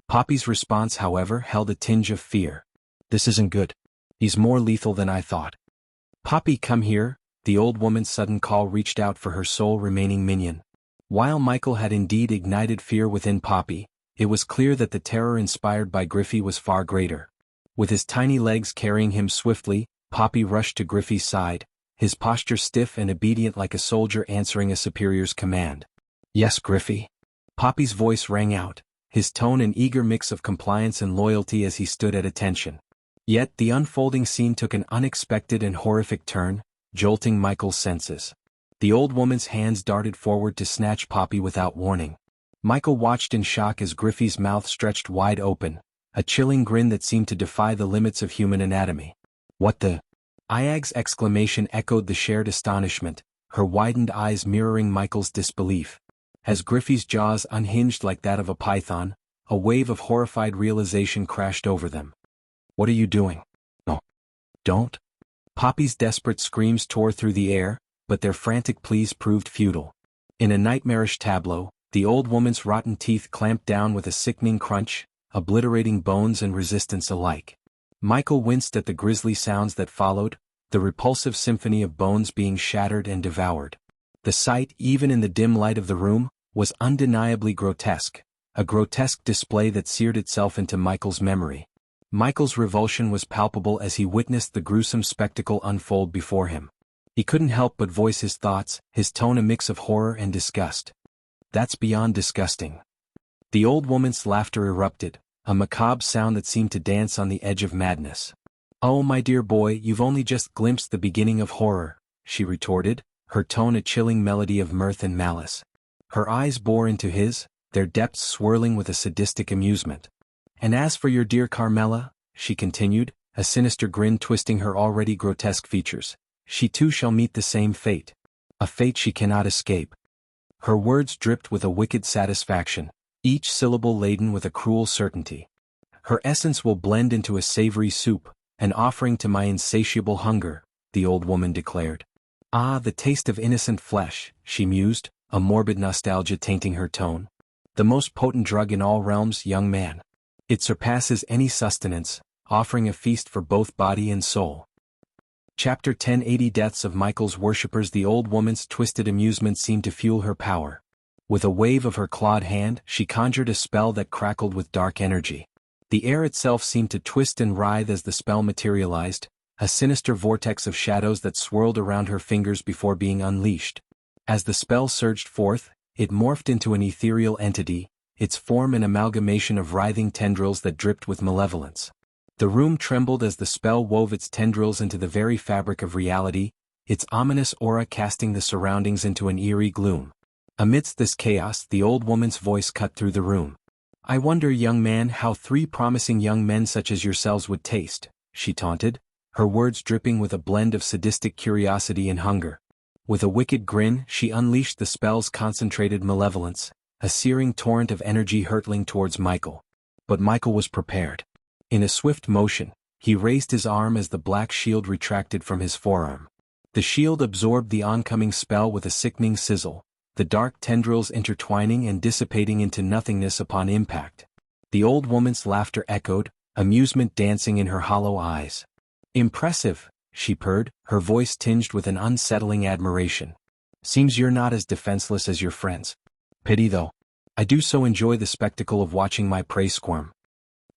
Poppy's response, however, held a tinge of fear. "This isn't good. He's more lethal than I thought." "Poppy, come here." The old woman's sudden call reached out for her sole remaining minion. While Michael had indeed ignited fear within Poppy, it was clear that the terror inspired by Griffey was far greater. With his tiny legs carrying him swiftly, Poppy rushed to Griffey's side, his posture stiff and obedient like a soldier answering a superior's command. "Yes, Griffey." Poppy's voice rang out, his tone an eager mix of compliance and loyalty as he stood at attention. Yet the unfolding scene took an unexpected and horrific turn, jolting Michael's senses. The old woman's hands darted forward to snatch Poppy without warning. Michael watched in shock as Griffey's mouth stretched wide open, a chilling grin that seemed to defy the limits of human anatomy. "What the?" Iag's exclamation echoed the shared astonishment, her widened eyes mirroring Michael's disbelief. As Griffey's jaws unhinged like that of a python, a wave of horrified realization crashed over them. "What are you doing?" "No. Don't." Poppy's desperate screams tore through the air, but their frantic pleas proved futile. In a nightmarish tableau, the old woman's rotten teeth clamped down with a sickening crunch, obliterating bones and resistance alike. Michael winced at the grisly sounds that followed, the repulsive symphony of bones being shattered and devoured. The sight, even in the dim light of the room, was undeniably grotesque, a grotesque display that seared itself into Michael's memory. Michael's revulsion was palpable as he witnessed the gruesome spectacle unfold before him. He couldn't help but voice his thoughts, his tone a mix of horror and disgust. "That's beyond disgusting." The old woman's laughter erupted, a macabre sound that seemed to dance on the edge of madness. "Oh, my dear boy, you've only just glimpsed the beginning of horror," she retorted, her tone a chilling melody of mirth and malice. Her eyes bore into his, their depths swirling with a sadistic amusement. "And as for your dear Carmela," she continued, a sinister grin twisting her already grotesque features, "she too shall meet the same fate. A fate she cannot escape." Her words dripped with a wicked satisfaction, each syllable laden with a cruel certainty. "Her essence will blend into a savory soup, an offering to my insatiable hunger," the old woman declared. "Ah, the taste of innocent flesh," she mused, a morbid nostalgia tainting her tone. "The most potent drug in all realms, young man. It surpasses any sustenance, offering a feast for both body and soul." Chapter 1080 Deaths of Michael's worshippers. The old woman's twisted amusement seemed to fuel her power. With a wave of her clawed hand, she conjured a spell that crackled with dark energy. The air itself seemed to twist and writhe as the spell materialized, a sinister vortex of shadows that swirled around her fingers before being unleashed. As the spell surged forth, it morphed into an ethereal entity, its form an amalgamation of writhing tendrils that dripped with malevolence. The room trembled as the spell wove its tendrils into the very fabric of reality, its ominous aura casting the surroundings into an eerie gloom. Amidst this chaos, the old woman's voice cut through the room. I wonder, young man, how 3 promising young men such as yourselves would taste, she taunted, her words dripping with a blend of sadistic curiosity and hunger. With a wicked grin, she unleashed the spell's concentrated malevolence, a searing torrent of energy hurtling towards Michael. But Michael was prepared. In a swift motion, he raised his arm as the black shield retracted from his forearm. The shield absorbed the oncoming spell with a sickening sizzle, the dark tendrils intertwining and dissipating into nothingness upon impact. The old woman's laughter echoed, amusement dancing in her hollow eyes. Impressive, she purred, her voice tinged with an unsettling admiration. Seems you're not as defenseless as your friends. Pity though. I do so enjoy the spectacle of watching my prey squirm.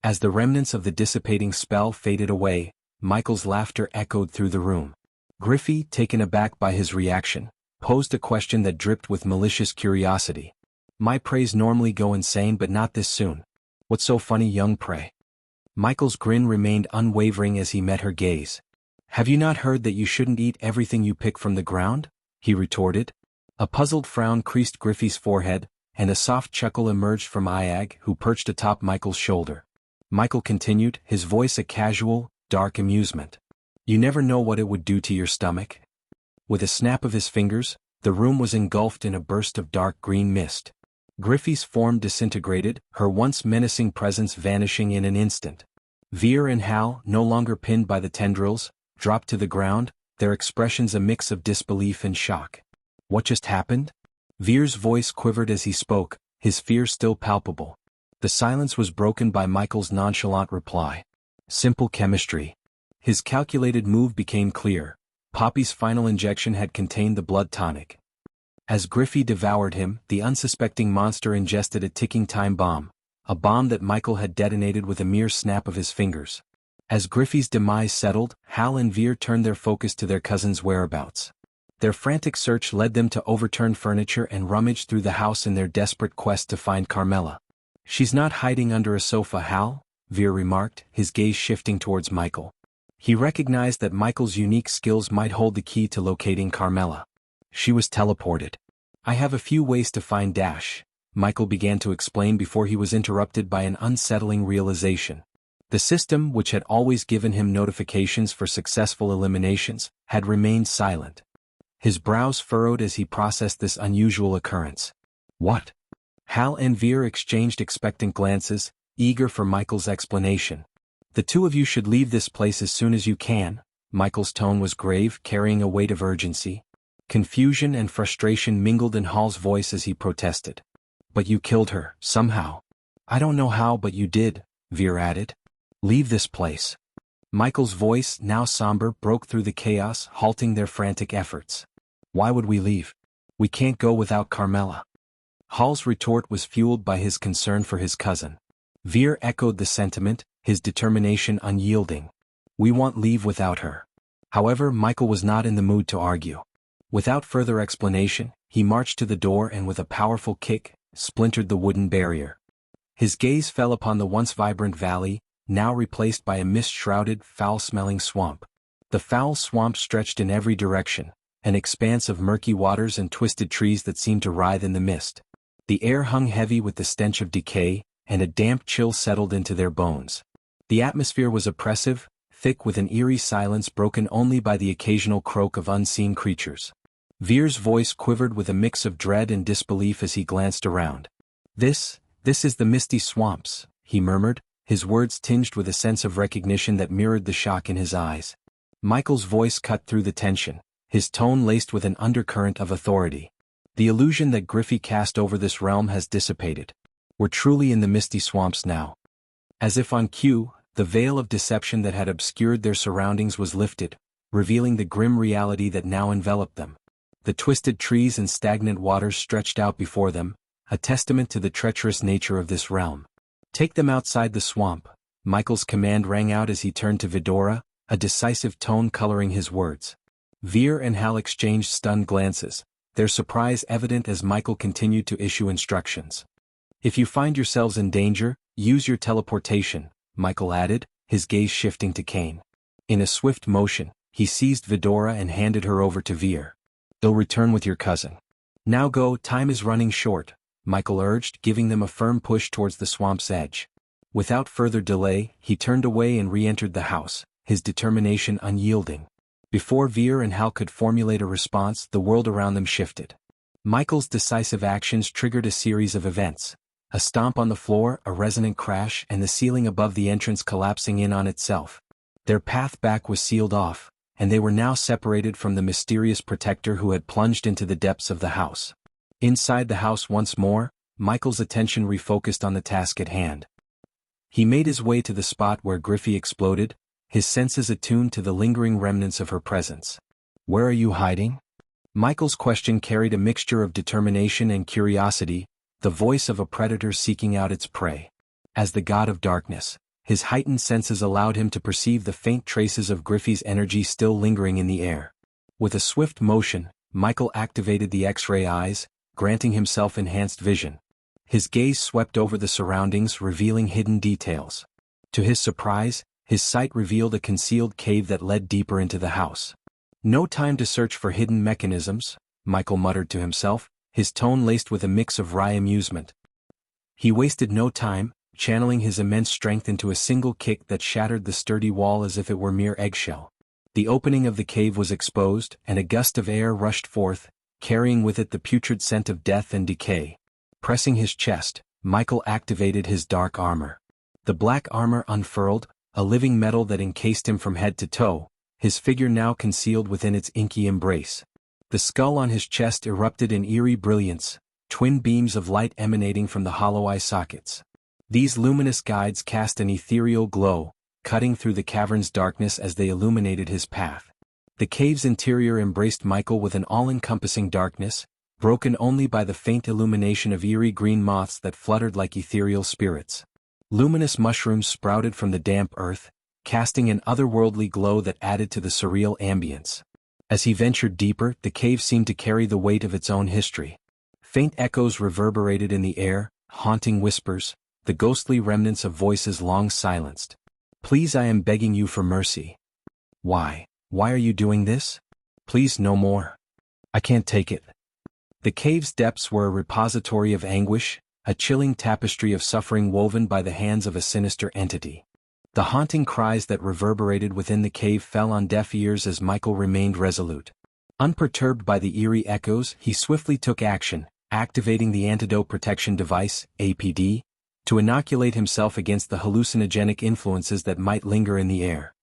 As the remnants of the dissipating spell faded away, Michael's laughter echoed through the room. Griffey, taken aback by his reaction, posed a question that dripped with malicious curiosity. My preys normally go insane, but not this soon. What's so funny, young prey? Michael's grin remained unwavering as he met her gaze. Have you not heard that you shouldn't eat everything you pick from the ground? He retorted. A puzzled frown creased Griffey's forehead, and a soft chuckle emerged from Iag, who perched atop Michael's shoulder. Michael continued, his voice a casual, dark amusement. You never know what it would do to your stomach. With a snap of his fingers, the room was engulfed in a burst of dark green mist. Griffey's form disintegrated, her once menacing presence vanishing in an instant. Veer and Hal, no longer pinned by the tendrils, dropped to the ground, their expressions a mix of disbelief and shock. What just happened? Veer's voice quivered as he spoke, his fear still palpable. The silence was broken by Michael's nonchalant reply. Simple chemistry. His calculated move became clear. Poppy's final injection had contained the blood tonic. As Griffey devoured him, the unsuspecting monster ingested a ticking time bomb, a bomb that Michael had detonated with a mere snap of his fingers. As Griffey's demise settled, Hal and Veer turned their focus to their cousin's whereabouts. Their frantic search led them to overturn furniture and rummage through the house in their desperate quest to find Carmela. She's not hiding under a sofa, Hal, Veer remarked, his gaze shifting towards Michael. He recognized that Michael's unique skills might hold the key to locating Carmela. She was teleported. I have a few ways to find Dash, Michael began to explain before he was interrupted by an unsettling realization. The system, which had always given him notifications for successful eliminations, had remained silent. His brows furrowed as he processed this unusual occurrence. What? Hal and Veer exchanged expectant glances, eager for Michael's explanation. The two of you should leave this place as soon as you can. Michael's tone was grave, carrying a weight of urgency. Confusion and frustration mingled in Hal's voice as he protested. But you killed her, somehow. I don't know how, but you did, Veer added. Leave this place. Michael's voice, now somber, broke through the chaos, halting their frantic efforts. Why would we leave? We can't go without Carmela. Hal's retort was fueled by his concern for his cousin. Veer echoed the sentiment, his determination unyielding. We won't leave without her. However, Michael was not in the mood to argue. Without further explanation, he marched to the door and with a powerful kick, splintered the wooden barrier. His gaze fell upon the once vibrant valley, now replaced by a mist-shrouded, foul-smelling swamp. The foul swamp stretched in every direction, an expanse of murky waters and twisted trees that seemed to writhe in the mist. The air hung heavy with the stench of decay, and a damp chill settled into their bones. The atmosphere was oppressive, thick with an eerie silence broken only by the occasional croak of unseen creatures. Veer's voice quivered with a mix of dread and disbelief as he glanced around. This is the misty swamps, he murmured, his words tinged with a sense of recognition that mirrored the shock in his eyes. Michael's voice cut through the tension, his tone laced with an undercurrent of authority. The illusion that Griffey cast over this realm has dissipated. We're truly in the misty swamps now. As if on cue, the veil of deception that had obscured their surroundings was lifted, revealing the grim reality that now enveloped them. The twisted trees and stagnant waters stretched out before them, a testament to the treacherous nature of this realm. Take them outside the swamp, Michael's command rang out as he turned to Vidora, a decisive tone coloring his words. Veer and Hal exchanged stunned glances, their surprise evident as Michael continued to issue instructions. If you find yourselves in danger, use your teleportation, Michael added, his gaze shifting to Kane. In a swift motion, he seized Vidora and handed her over to Veer. They'll return with your cousin. Now go, time is running short, Michael urged, giving them a firm push towards the swamp's edge. Without further delay, he turned away and re-entered the house, his determination unyielding. Before Veer and Hal could formulate a response, the world around them shifted. Michael's decisive actions triggered a series of events. A stomp on the floor, a resonant crash, and the ceiling above the entrance collapsing in on itself. Their path back was sealed off, and they were now separated from the mysterious protector who had plunged into the depths of the house. Inside the house once more, Michael's attention refocused on the task at hand. He made his way to the spot where Griffey exploded, his senses attuned to the lingering remnants of her presence. "Where are you hiding?" Michael's question carried a mixture of determination and curiosity, the voice of a predator seeking out its prey. As the god of darkness, his heightened senses allowed him to perceive the faint traces of Griffey's energy still lingering in the air. With a swift motion, Michael activated the X-ray eyes, granting himself enhanced vision. His gaze swept over the surroundings, revealing hidden details. To his surprise, his sight revealed a concealed cave that led deeper into the house. "No time to search for hidden mechanisms," Michael muttered to himself, his tone laced with a mix of wry amusement. He wasted no time, channeling his immense strength into a single kick that shattered the sturdy wall as if it were mere eggshell. The opening of the cave was exposed, and a gust of air rushed forth, carrying with it the putrid scent of death and decay. Pressing his chest, Michael activated his dark armor. The black armor unfurled, a living metal that encased him from head to toe, his figure now concealed within its inky embrace. The skull on his chest erupted in eerie brilliance, twin beams of light emanating from the hollow eye sockets. These luminous guides cast an ethereal glow, cutting through the cavern's darkness as they illuminated his path. The cave's interior embraced Michael with an all-encompassing darkness, broken only by the faint illumination of eerie green moths that fluttered like ethereal spirits. Luminous mushrooms sprouted from the damp earth, casting an otherworldly glow that added to the surreal ambience. As he ventured deeper, the cave seemed to carry the weight of its own history. Faint echoes reverberated in the air, haunting whispers, the ghostly remnants of voices long silenced. "Please, I am begging you for mercy." "Why? Why are you doing this?" "Please, no more. I can't take it." The cave's depths were a repository of anguish, a chilling tapestry of suffering woven by the hands of a sinister entity. The haunting cries that reverberated within the cave fell on deaf ears as Michael remained resolute. Unperturbed by the eerie echoes, he swiftly took action, activating the Antidote Protection Device, APD, to inoculate himself against the hallucinogenic influences that might linger in the air.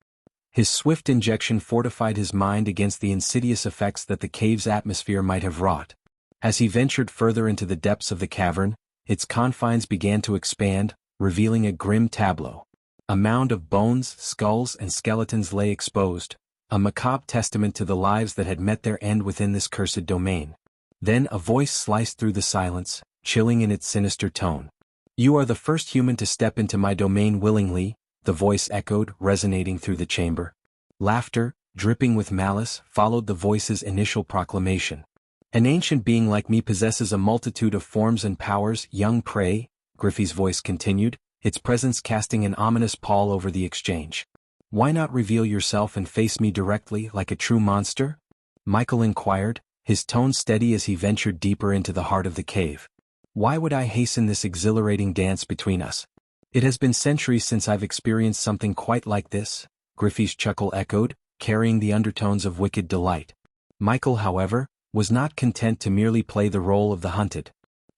His swift injection fortified his mind against the insidious effects that the cave's atmosphere might have wrought. As he ventured further into the depths of the cavern, its confines began to expand, revealing a grim tableau. A mound of bones, skulls, and skeletons lay exposed, a macabre testament to the lives that had met their end within this cursed domain. Then a voice sliced through the silence, chilling in its sinister tone. "You are the first human to step into my domain willingly," the voice echoed, resonating through the chamber. Laughter, dripping with malice, followed the voice's initial proclamation. "An ancient being like me possesses a multitude of forms and powers, young prey," Griffey's voice continued, its presence casting an ominous pall over the exchange. "Why not reveal yourself and face me directly like a true monster?" Michael inquired, his tone steady as he ventured deeper into the heart of the cave. "Why would I hasten this exhilarating dance between us? It has been centuries since I've experienced something quite like this," Griffey's chuckle echoed, carrying the undertones of wicked delight. Michael, however, was not content to merely play the role of the hunted.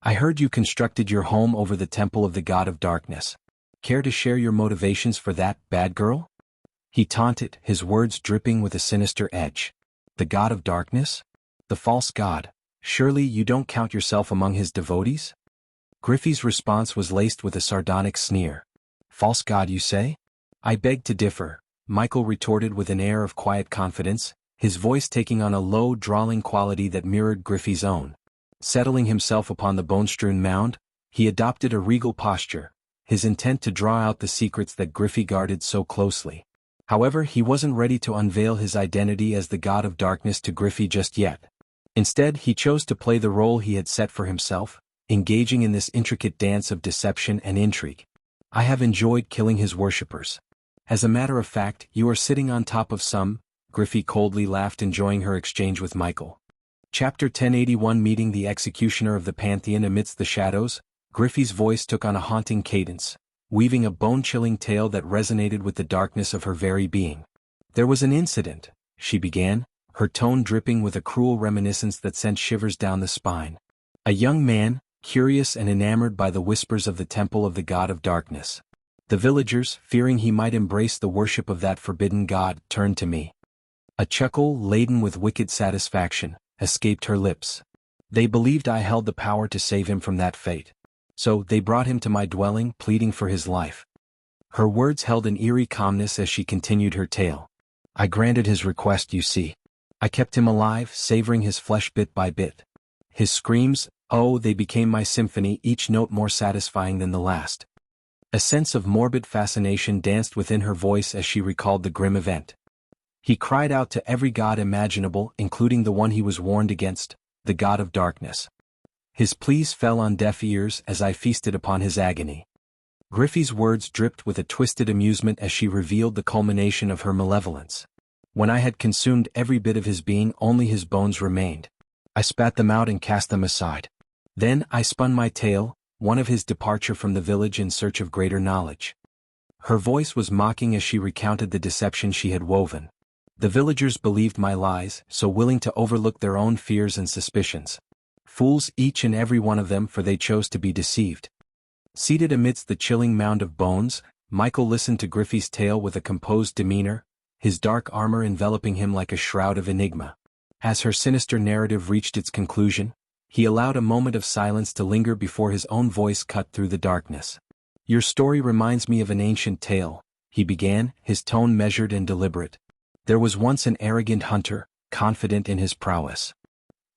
"I heard you constructed your home over the temple of the god of darkness. Care to share your motivations for that, bad girl?" He taunted, his words dripping with a sinister edge. "The god of darkness? The false god? Surely you don't count yourself among his devotees?" Griffey's response was laced with a sardonic sneer. "False god, you say? I beg to differ," Michael retorted with an air of quiet confidence, his voice taking on a low, drawling quality that mirrored Griffey's own. Settling himself upon the bone-strewn mound, he adopted a regal posture, his intent to draw out the secrets that Griffey guarded so closely. However, he wasn't ready to unveil his identity as the god of darkness to Griffey just yet. Instead, he chose to play the role he had set for himself, engaging in this intricate dance of deception and intrigue. "I have enjoyed killing his worshippers. As a matter of fact, you are sitting on top of some," Griffey coldly laughed, enjoying her exchange with Michael. Chapter 1081 Meeting the Executioner of the Pantheon amidst the shadows, Griffey's voice took on a haunting cadence, weaving a bone-chilling tale that resonated with the darkness of her very being. There was an incident, she began, her tone dripping with a cruel reminiscence that sent shivers down the spine. A young man, curious and enamored by the whispers of the temple of the god of darkness. The villagers, fearing he might embrace the worship of that forbidden god, turned to me. A chuckle laden with wicked satisfaction escaped her lips. They believed I held the power to save him from that fate. So they brought him to my dwelling, pleading for his life. Her words held an eerie calmness as she continued her tale. I granted his request, you see. I kept him alive, savoring his flesh bit by bit. His screams, oh, they became my symphony, each note more satisfying than the last. A sense of morbid fascination danced within her voice as she recalled the grim event. He cried out to every god imaginable, including the one he was warned against, the god of darkness. His pleas fell on deaf ears as I feasted upon his agony. Griffey's words dripped with a twisted amusement as she revealed the culmination of her malevolence. When I had consumed every bit of his being, only his bones remained. I spat them out and cast them aside. Then I spun my tale, one of his departure from the village in search of greater knowledge. Her voice was mocking as she recounted the deception she had woven. The villagers believed my lies, so willing to overlook their own fears and suspicions. Fools each and every one of them, for they chose to be deceived. Seated amidst the chilling mound of bones, Michael listened to Griffey's tale with a composed demeanor, his dark armor enveloping him like a shroud of enigma. As her sinister narrative reached its conclusion, he allowed a moment of silence to linger before his own voice cut through the darkness. Your story reminds me of an ancient tale, he began, his tone measured and deliberate. There was once an arrogant hunter, confident in his prowess.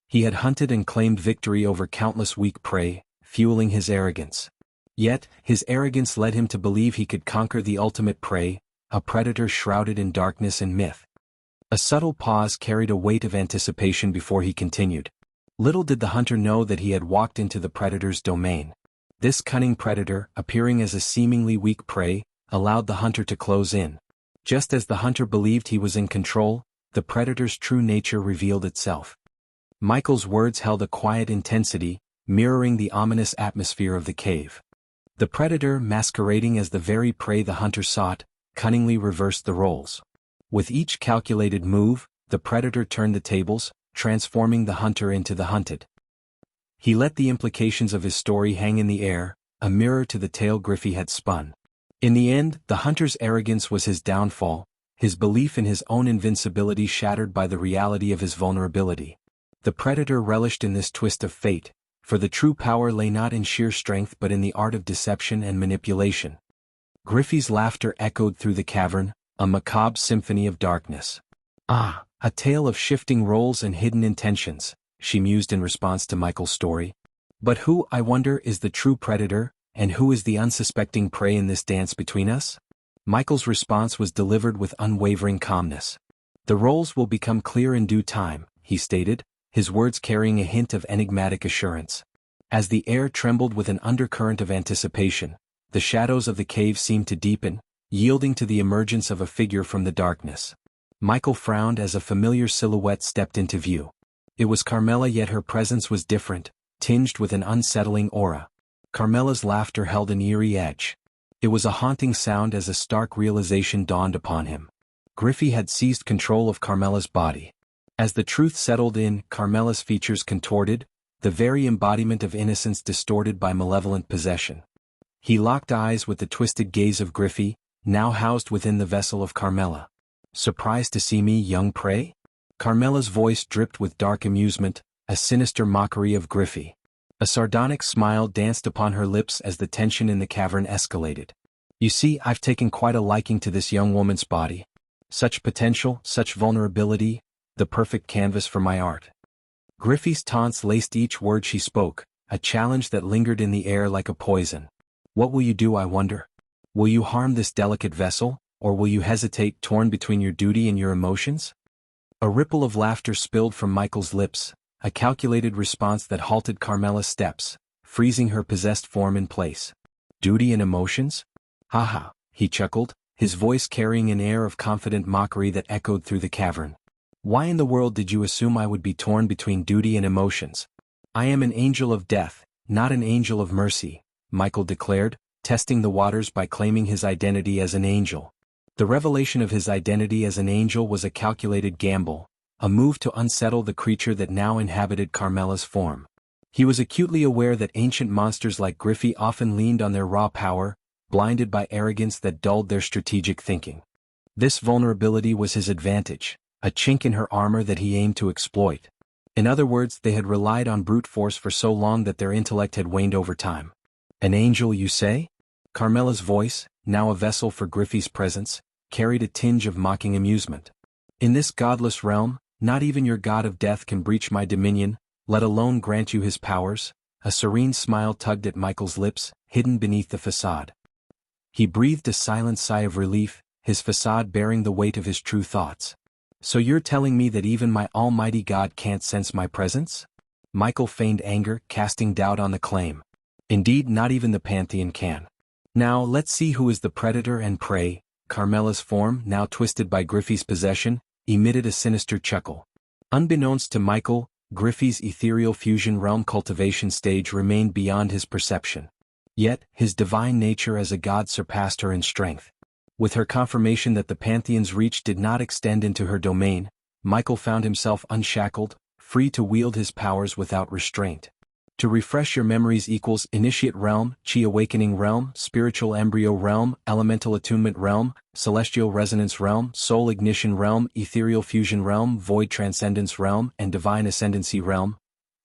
He had hunted and claimed victory over countless weak prey, fueling his arrogance. Yet, his arrogance led him to believe he could conquer the ultimate prey, a predator shrouded in darkness and myth. A subtle pause carried a weight of anticipation before he continued. Little did the hunter know that he had walked into the predator's domain. This cunning predator, appearing as a seemingly weak prey, allowed the hunter to close in. Just as the hunter believed he was in control, the predator's true nature revealed itself. Michael's words held a quiet intensity, mirroring the ominous atmosphere of the cave. The predator, masquerading as the very prey the hunter sought, cunningly reversed the roles. With each calculated move, the predator turned the tables, transforming the hunter into the hunted. He let the implications of his story hang in the air, a mirror to the tale Griffey had spun. In the end, the hunter's arrogance was his downfall, his belief in his own invincibility shattered by the reality of his vulnerability. The predator relished in this twist of fate, for the true power lay not in sheer strength but in the art of deception and manipulation. Griffey's laughter echoed through the cavern, a macabre symphony of darkness. Ah, a tale of shifting roles and hidden intentions, she mused in response to Michael's story. But who, I wonder, is the true predator, and who is the unsuspecting prey in this dance between us? Michael's response was delivered with unwavering calmness. The roles will become clear in due time, he stated, his words carrying a hint of enigmatic assurance. As the air trembled with an undercurrent of anticipation, the shadows of the cave seemed to deepen, yielding to the emergence of a figure from the darkness. Michael frowned as a familiar silhouette stepped into view. It was Carmela, yet her presence was different, tinged with an unsettling aura. Carmela's laughter held an eerie edge. It was a haunting sound as a stark realization dawned upon him. Griffey had seized control of Carmela's body. As the truth settled in, Carmela's features contorted, the very embodiment of innocence distorted by malevolent possession. He locked eyes with the twisted gaze of Griffey, now housed within the vessel of Carmela. Surprised to see me, young prey? Carmela's voice dripped with dark amusement, a sinister mockery of Griffey. A sardonic smile danced upon her lips as the tension in the cavern escalated. You see, I've taken quite a liking to this young woman's body. Such potential, such vulnerability, the perfect canvas for my art. Griffey's taunts laced each word she spoke, a challenge that lingered in the air like a poison. What will you do, I wonder? Will you harm this delicate vessel, or will you hesitate, torn between your duty and your emotions? A ripple of laughter spilled from Michael's lips, a calculated response that halted Carmela's steps, freezing her possessed form in place. Duty and emotions? Ha ha, he chuckled, his voice carrying an air of confident mockery that echoed through the cavern. Why in the world did you assume I would be torn between duty and emotions? I am an angel of death, not an angel of mercy, Michael declared, testing the waters by claiming his identity as an angel. The revelation of his identity as an angel was a calculated gamble, a move to unsettle the creature that now inhabited Carmela's form. He was acutely aware that ancient monsters like Griffey often leaned on their raw power, blinded by arrogance that dulled their strategic thinking. This vulnerability was his advantage, a chink in her armor that he aimed to exploit. In other words, they had relied on brute force for so long that their intellect had waned over time. An angel, you say? Carmela's voice, now a vessel for Griffey's presence, carried a tinge of mocking amusement. In this godless realm, not even your god of death can breach my dominion, let alone grant you his powers. A serene smile tugged at Michael's lips, hidden beneath the facade. He breathed a silent sigh of relief, his facade bearing the weight of his true thoughts. So you're telling me that even my almighty God can't sense my presence? Michael feigned anger, casting doubt on the claim. Indeed, not even the Pantheon can. Now let's see who is the predator and prey. Carmela's form, now twisted by Griffey's possession, emitted a sinister chuckle. Unbeknownst to Michael, Griffey's ethereal fusion realm cultivation stage remained beyond his perception. Yet, his divine nature as a god surpassed her in strength. With her confirmation that the Pantheon's reach did not extend into her domain, Michael found himself unshackled, free to wield his powers without restraint. To refresh your memories equals Initiate Realm, Chi Awakening Realm, Spiritual Embryo Realm, Elemental Attunement Realm, Celestial Resonance Realm, Soul Ignition Realm, Ethereal Fusion Realm, Void Transcendence Realm, and Divine Ascendancy Realm.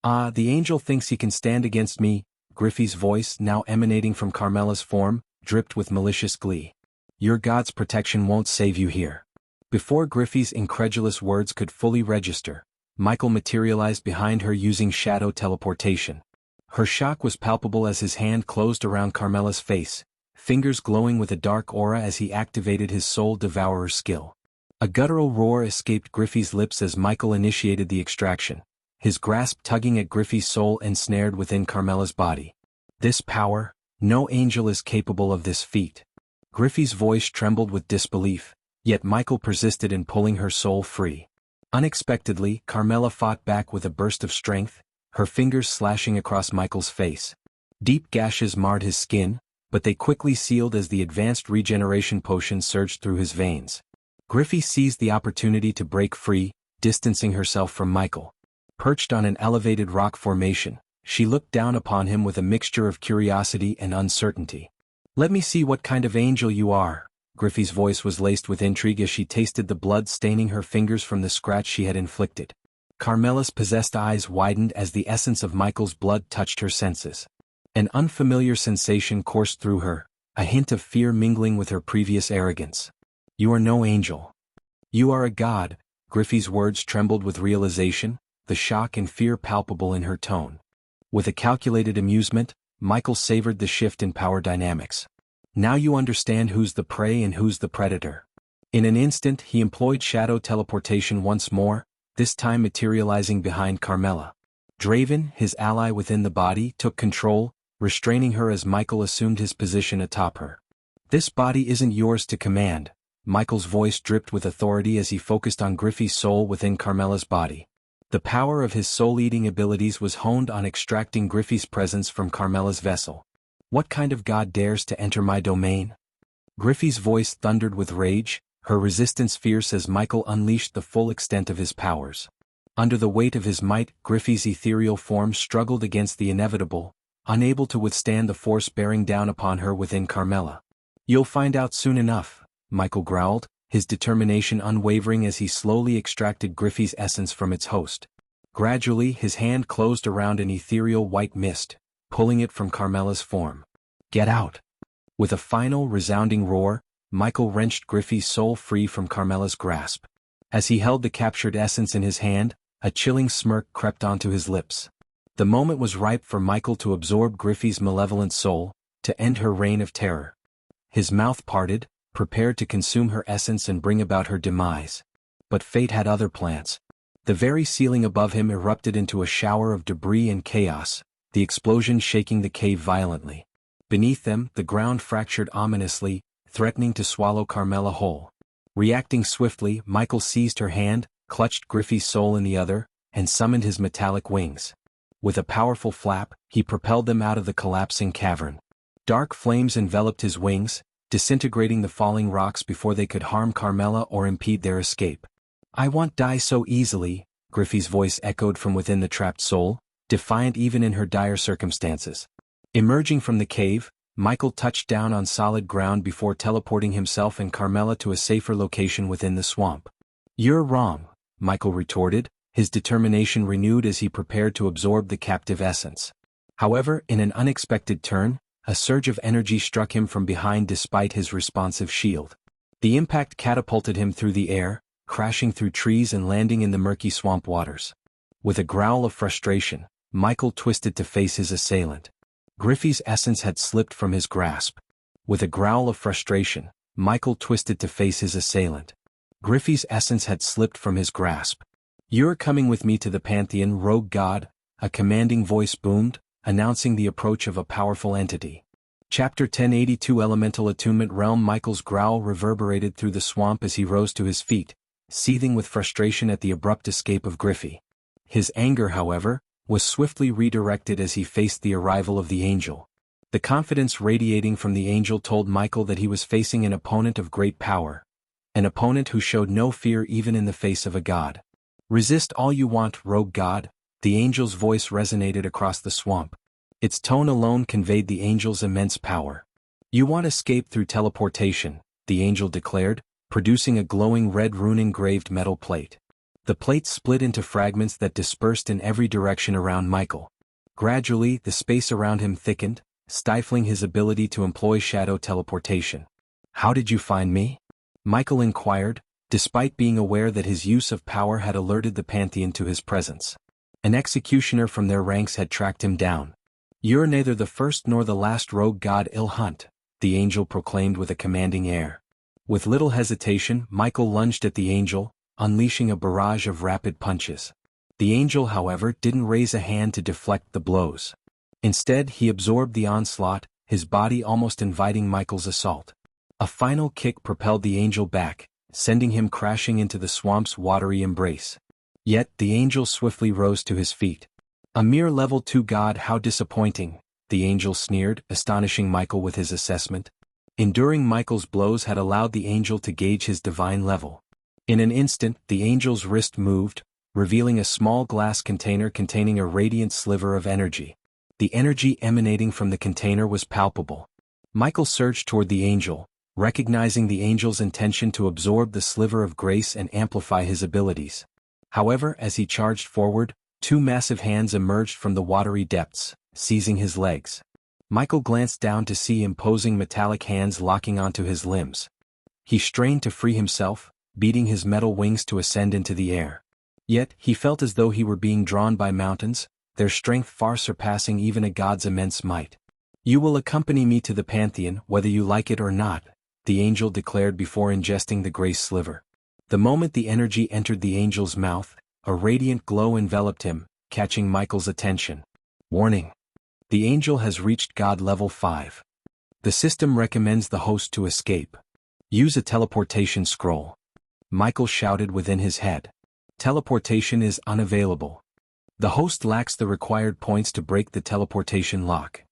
Ah, the angel thinks he can stand against me, Griffey's voice, now emanating from Carmela's form, dripped with malicious glee. Your god's protection won't save you here. Before Griffey's incredulous words could fully register, Michael materialized behind her using shadow teleportation. Her shock was palpable as his hand closed around Carmela's face, fingers glowing with a dark aura as he activated his soul devourer skill. A guttural roar escaped Griffey's lips as Michael initiated the extraction, his grasp tugging at Griffey's soul ensnared within Carmela's body. This power, no angel is capable of this feat. Griffey's voice trembled with disbelief, yet Michael persisted in pulling her soul free. Unexpectedly, Carmela fought back with a burst of strength, her fingers slashing across Michael's face. Deep gashes marred his skin, but they quickly sealed as the advanced regeneration potion surged through his veins. Griffey seized the opportunity to break free, distancing herself from Michael. Perched on an elevated rock formation, she looked down upon him with a mixture of curiosity and uncertainty. Let me see what kind of angel you are. Griffey's voice was laced with intrigue as she tasted the blood staining her fingers from the scratch she had inflicted. Carmela's possessed eyes widened as the essence of Michael's blood touched her senses. An unfamiliar sensation coursed through her, a hint of fear mingling with her previous arrogance. You are no angel. You are a god. Griffey's words trembled with realization, the shock and fear palpable in her tone. With a calculated amusement, Michael savored the shift in power dynamics. Now you understand who's the prey and who's the predator. In an instant he employed shadow teleportation once more, this time materializing behind Carmela. Draven, his ally within the body, took control, restraining her as Michael assumed his position atop her. This body isn't yours to command. Michael's voice dripped with authority as he focused on Griffey's soul within Carmela's body. The power of his soul-eating abilities was honed on extracting Griffey's presence from Carmela's vessel. What kind of god dares to enter my domain? Griffey's voice thundered with rage, her resistance fierce as Michael unleashed the full extent of his powers. Under the weight of his might, Griffey's ethereal form struggled against the inevitable, unable to withstand the force bearing down upon her within Carmela. You'll find out soon enough, Michael growled, his determination unwavering as he slowly extracted Griffey's essence from its host. Gradually his hand closed around an ethereal white mist, pulling it from Carmela's form. Get out! With a final resounding roar, Michael wrenched Griffey's soul free from Carmela's grasp. As he held the captured essence in his hand, a chilling smirk crept onto his lips. The moment was ripe for Michael to absorb Griffey's malevolent soul, to end her reign of terror. His mouth parted, prepared to consume her essence and bring about her demise. But fate had other plans. The very ceiling above him erupted into a shower of debris and chaos, the explosion shaking the cave violently. Beneath them, the ground fractured ominously, threatening to swallow Carmela whole. Reacting swiftly, Michael seized her hand, clutched Griffey's soul in the other, and summoned his metallic wings. With a powerful flap, he propelled them out of the collapsing cavern. Dark flames enveloped his wings, disintegrating the falling rocks before they could harm Carmela or impede their escape. "I won't die so easily," Griffey's voice echoed from within the trapped soul, defiant even in her dire circumstances. Emerging from the cave, Michael touched down on solid ground before teleporting himself and Carmela to a safer location within the swamp. "You're wrong," Michael retorted, his determination renewed as he prepared to absorb the captive essence. However, in an unexpected turn, a surge of energy struck him from behind despite his responsive shield. The impact catapulted him through the air, crashing through trees and landing in the murky swamp waters. With a growl of frustration, Michael twisted to face his assailant. Griffey's essence had slipped from his grasp. With a growl of frustration, Michael twisted to face his assailant. Griffey's essence had slipped from his grasp. "You're coming with me to the Pantheon, rogue god," a commanding voice boomed, announcing the approach of a powerful entity. Chapter 1082 Elemental Attunement Realm. Michael's growl reverberated through the swamp as he rose to his feet, seething with frustration at the abrupt escape of Griffey. His anger, however, was swiftly redirected as he faced the arrival of the angel. The confidence radiating from the angel told Michael that he was facing an opponent of great power. An opponent who showed no fear even in the face of a god. "Resist all you want, rogue god," the angel's voice resonated across the swamp. Its tone alone conveyed the angel's immense power. "You want escape through teleportation," the angel declared, producing a glowing red rune-engraved metal plate. The plate split into fragments that dispersed in every direction around Michael. Gradually, the space around him thickened, stifling his ability to employ shadow teleportation. "How did you find me?" Michael inquired, despite being aware that his use of power had alerted the Pantheon to his presence. An executioner from their ranks had tracked him down. "You're neither the first nor the last rogue god I'll hunt," the angel proclaimed with a commanding air. With little hesitation, Michael lunged at the angel, unleashing a barrage of rapid punches. The angel, however, didn't raise a hand to deflect the blows. Instead, he absorbed the onslaught, his body almost inviting Michael's assault. A final kick propelled the angel back, sending him crashing into the swamp's watery embrace. Yet, the angel swiftly rose to his feet. "A mere level 2 god, how disappointing," the angel sneered, astonishing Michael with his assessment. Enduring Michael's blows had allowed the angel to gauge his divine level. In an instant, the angel's wrist moved, revealing a small glass container containing a radiant sliver of energy. The energy emanating from the container was palpable. Michael surged toward the angel, recognizing the angel's intention to absorb the sliver of grace and amplify his abilities. However, as he charged forward, 2 massive hands emerged from the watery depths, seizing his legs. Michael glanced down to see imposing metallic hands locking onto his limbs. He strained to free himself, beating his metal wings to ascend into the air. Yet, he felt as though he were being drawn by mountains, their strength far surpassing even a god's immense might. "You will accompany me to the Pantheon, whether you like it or not," the angel declared before ingesting the grace sliver. The moment the energy entered the angel's mouth, a radiant glow enveloped him, catching Michael's attention. "Warning. The angel has reached God level 5. The system recommends the host to escape. Use a teleportation scroll." Michael shouted within his head. "Teleportation is unavailable. The host lacks the required points to break the teleportation lock."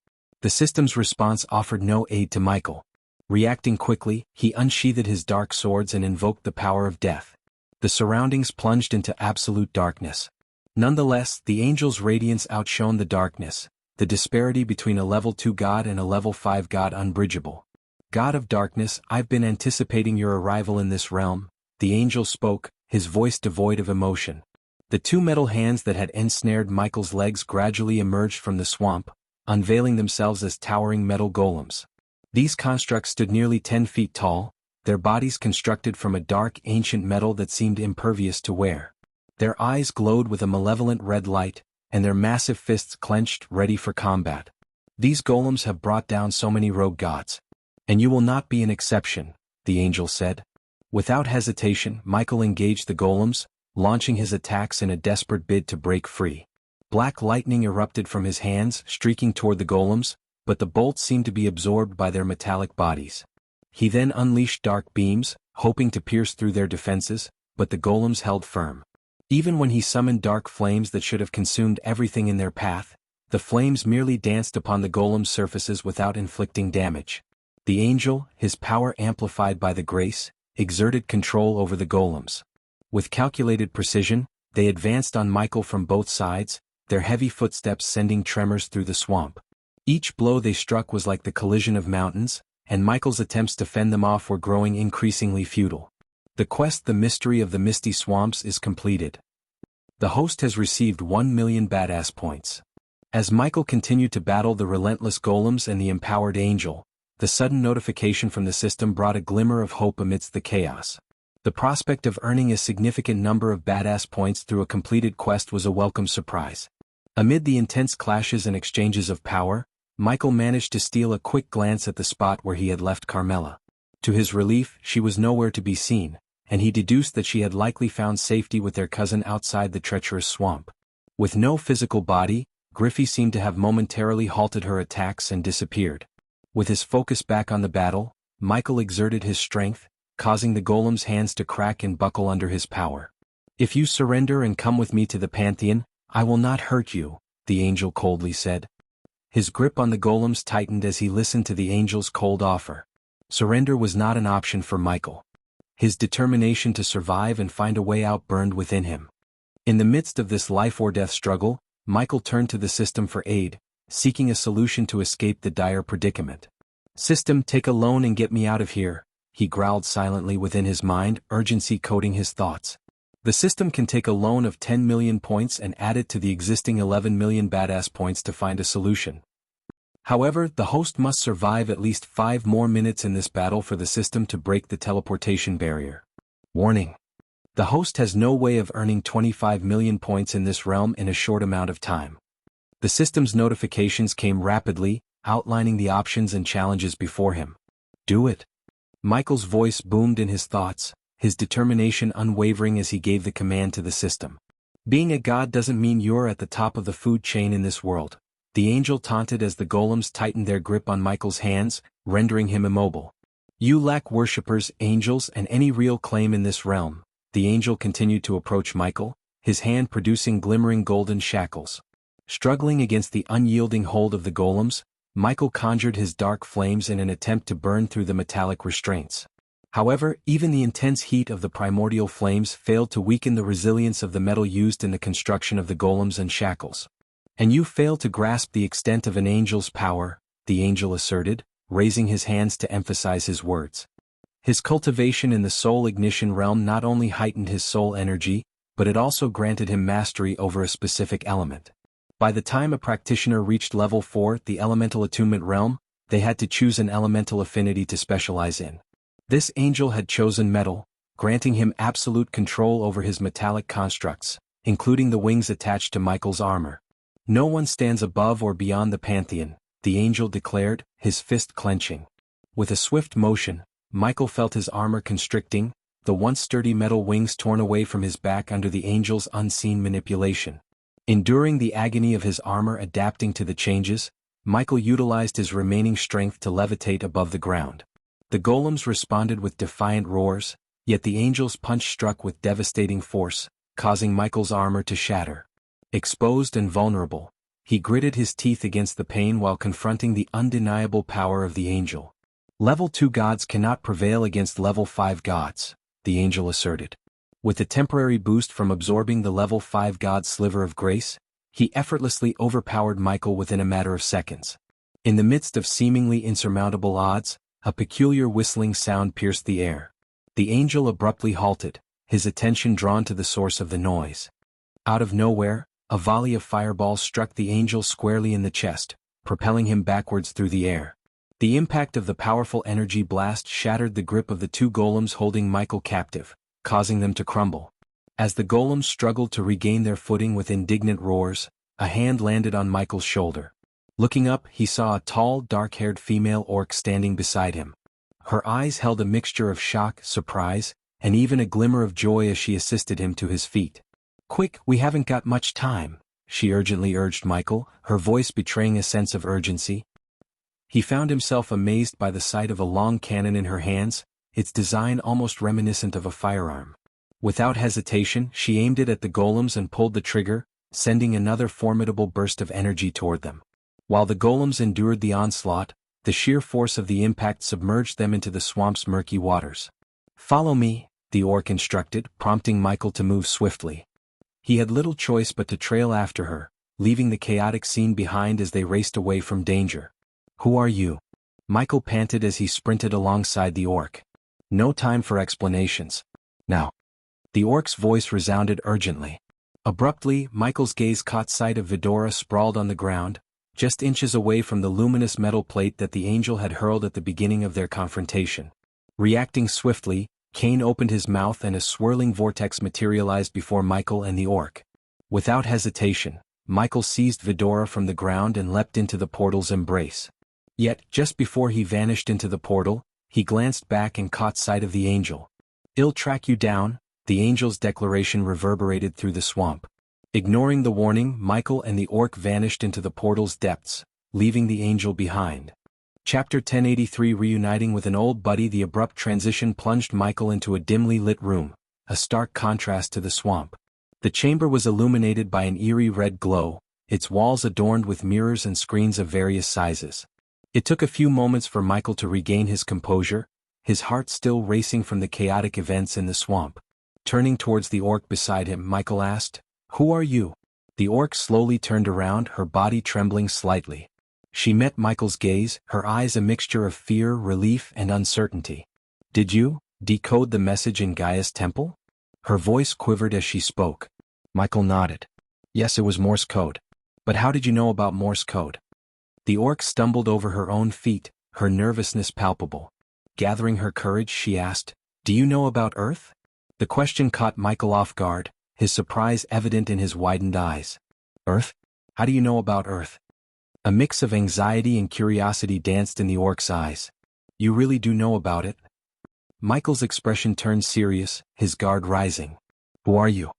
The system's response offered no aid to Michael. Reacting quickly, he unsheathed his dark swords and invoked the power of death. The surroundings plunged into absolute darkness. Nonetheless, the angel's radiance outshone the darkness, the disparity between a level 2 god and a level 5 god unbridgeable. "God of darkness, I've been anticipating your arrival in this realm," the angel spoke, his voice devoid of emotion. The 2 metal hands that had ensnared Michael's legs gradually emerged from the swamp, unveiling themselves as towering metal golems. These constructs stood nearly 10 feet tall, their bodies constructed from a dark ancient metal that seemed impervious to wear. Their eyes glowed with a malevolent red light, and their massive fists clenched ready for combat. "These golems have brought down so many rogue gods. And you will not be an exception," the angel said. Without hesitation, Michael engaged the golems, launching his attacks in a desperate bid to break free. Black lightning erupted from his hands, streaking toward the golems, but the bolts seemed to be absorbed by their metallic bodies. He then unleashed dark beams, hoping to pierce through their defenses, but the golems held firm. Even when he summoned dark flames that should have consumed everything in their path, the flames merely danced upon the golem's surfaces without inflicting damage. The angel, his power amplified by the grace, exerted control over the golems. With calculated precision, they advanced on Michael from both sides, their heavy footsteps sending tremors through the swamp. Each blow they struck was like the collision of mountains, and Michael's attempts to fend them off were growing increasingly futile. The quest The Mystery of the Misty Swamps is completed. The host has received 1,000,000 badass points. As Michael continued to battle the relentless golems and the empowered angel, the sudden notification from the system brought a glimmer of hope amidst the chaos. The prospect of earning a significant number of badass points through a completed quest was a welcome surprise. Amid the intense clashes and exchanges of power, Michael managed to steal a quick glance at the spot where he had left Carmela. To his relief, she was nowhere to be seen, and he deduced that she had likely found safety with their cousin outside the treacherous swamp. With no physical body, Griffey seemed to have momentarily halted her attacks and disappeared. With his focus back on the battle, Michael exerted his strength, causing the golem's hands to crack and buckle under his power. "If you surrender and come with me to the Pantheon, I will not hurt you," the angel coldly said. His grip on the golems tightened as he listened to the angel's cold offer. Surrender was not an option for Michael. His determination to survive and find a way out burned within him. In the midst of this life-or-death struggle, Michael turned to the system for aid, seeking a solution to escape the dire predicament. "System, take a loan and get me out of here," he growled silently within his mind, urgency coating his thoughts. The system can take a loan of 10,000,000 points and add it to the existing 11,000,000 badass points to find a solution. However, the host must survive at least 5 more minutes in this battle for the system to break the teleportation barrier. Warning: the host has no way of earning 25,000,000 points in this realm in a short amount of time. The system's notifications came rapidly, outlining the options and challenges before him. "Do it." Michael's voice boomed in his thoughts, his determination unwavering as he gave the command to the system. "Being a god doesn't mean you're at the top of the food chain in this world," the angel taunted as the golems tightened their grip on Michael's hands, rendering him immobile. "You lack worshippers, angels, and any real claim in this realm." The angel continued to approach Michael, his hand producing glimmering golden shackles. Struggling against the unyielding hold of the golems, Michael conjured his dark flames in an attempt to burn through the metallic restraints. However, even the intense heat of the primordial flames failed to weaken the resilience of the metal used in the construction of the golems and shackles. "And you fail to grasp the extent of an angel's power," the angel asserted, raising his hands to emphasize his words. His cultivation in the soul ignition realm not only heightened his soul energy, but it also granted him mastery over a specific element. By the time a practitioner reached level 4, the elemental attunement realm, they had to choose an elemental affinity to specialize in. This angel had chosen metal, granting him absolute control over his metallic constructs, including the wings attached to Michael's armor. "No one stands above or beyond the Pantheon," the angel declared, his fist clenching. With a swift motion, Michael felt his armor constricting, the once sturdy metal wings torn away from his back under the angel's unseen manipulation. Enduring the agony of his armor adapting to the changes, Michael utilized his remaining strength to levitate above the ground. The golems responded with defiant roars, yet the angel's punch struck with devastating force, causing Michael's armor to shatter. Exposed and vulnerable, he gritted his teeth against the pain while confronting the undeniable power of the angel. "Level 2 gods cannot prevail against level 5 gods," the angel asserted. With a temporary boost from absorbing the level 5 god's sliver of grace, he effortlessly overpowered Michael within a matter of seconds. In the midst of seemingly insurmountable odds, a peculiar whistling sound pierced the air. The angel abruptly halted, his attention drawn to the source of the noise. Out of nowhere, a volley of fireballs struck the angel squarely in the chest, propelling him backwards through the air. The impact of the powerful energy blast shattered the grip of the 2 golems holding Michael captive, causing them to crumble. As the golems struggled to regain their footing with indignant roars, a hand landed on Michael's shoulder. Looking up, he saw a tall, dark-haired female orc standing beside him. Her eyes held a mixture of shock, surprise, and even a glimmer of joy as she assisted him to his feet. "Quick, we haven't got much time," she urgently urged Michael, her voice betraying a sense of urgency. He found himself amazed by the sight of a long cannon in her hands, its design almost reminiscent of a firearm. Without hesitation, she aimed it at the golems and pulled the trigger, sending another formidable burst of energy toward them. While the golems endured the onslaught, the sheer force of the impact submerged them into the swamp's murky waters. "Follow me," the orc instructed, prompting Michael to move swiftly. He had little choice but to trail after her, leaving the chaotic scene behind as they raced away from danger. "Who are you?" Michael panted as he sprinted alongside the orc. "No time for explanations. Now." The orc's voice resounded urgently. Abruptly, Michael's gaze caught sight of Vidora sprawled on the ground, just inches away from the luminous metal plate that the angel had hurled at the beginning of their confrontation. Reacting swiftly, Cain opened his mouth and a swirling vortex materialized before Michael and the orc. Without hesitation, Michael seized Vidora from the ground and leapt into the portal's embrace. Yet, just before he vanished into the portal, he glanced back and caught sight of the angel. "I'll track you down," the angel's declaration reverberated through the swamp. Ignoring the warning, Michael and the orc vanished into the portal's depths, leaving the angel behind. Chapter 1083 Reuniting with an old buddy. The abrupt transition plunged Michael into a dimly lit room, a stark contrast to the swamp. The chamber was illuminated by an eerie red glow, its walls adorned with mirrors and screens of various sizes. It took a few moments for Michael to regain his composure, his heart still racing from the chaotic events in the swamp. Turning towards the orc beside him, Michael asked, "Who are you?" The orc slowly turned around, her body trembling slightly. She met Michael's gaze, her eyes a mixture of fear, relief, and uncertainty. "Did you decode the message in Gaia's temple?" Her voice quivered as she spoke. Michael nodded. "Yes, it was Morse code. But how did you know about Morse code?" The orc stumbled over her own feet, her nervousness palpable. Gathering her courage, she asked, "Do you know about Earth?" The question caught Michael off guard, his surprise evident in his widened eyes. "Earth? How do you know about Earth?" A mix of anxiety and curiosity danced in the orc's eyes. "You really do know about it?" Michael's expression turned serious, his guard rising. "Who are you?"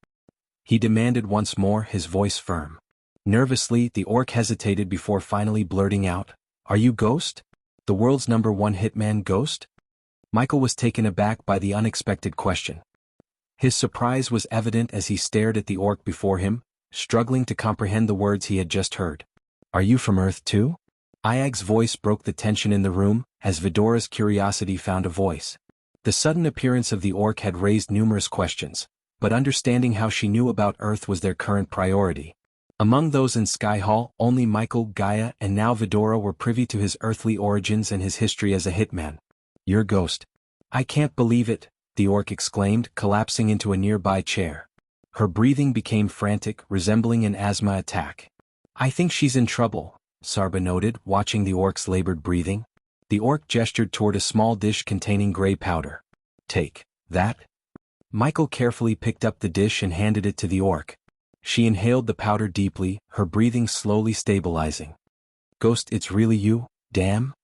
he demanded once more, his voice firm. Nervously, the orc hesitated before finally blurting out, "Are you Ghost? The world's #1 hitman Ghost?" Michael was taken aback by the unexpected question. His surprise was evident as he stared at the orc before him, struggling to comprehend the words he had just heard. "Are you from Earth too?" Iag's voice broke the tension in the room, as Vidora's curiosity found a voice. The sudden appearance of the orc had raised numerous questions, but understanding how she knew about Earth was their current priority. Among those in Sky Hall, only Michael, Gaia, and now Vidora were privy to his earthly origins and his history as a hitman. "You're Ghost." "I can't believe it," the orc exclaimed, collapsing into a nearby chair. Her breathing became frantic, resembling an asthma attack. "I think she's in trouble," Sarba noted, watching the orc's labored breathing. The orc gestured toward a small dish containing gray powder. "Take that." Michael carefully picked up the dish and handed it to the orc. She inhaled the powder deeply, her breathing slowly stabilizing. "Ghost, it's really you, damn?"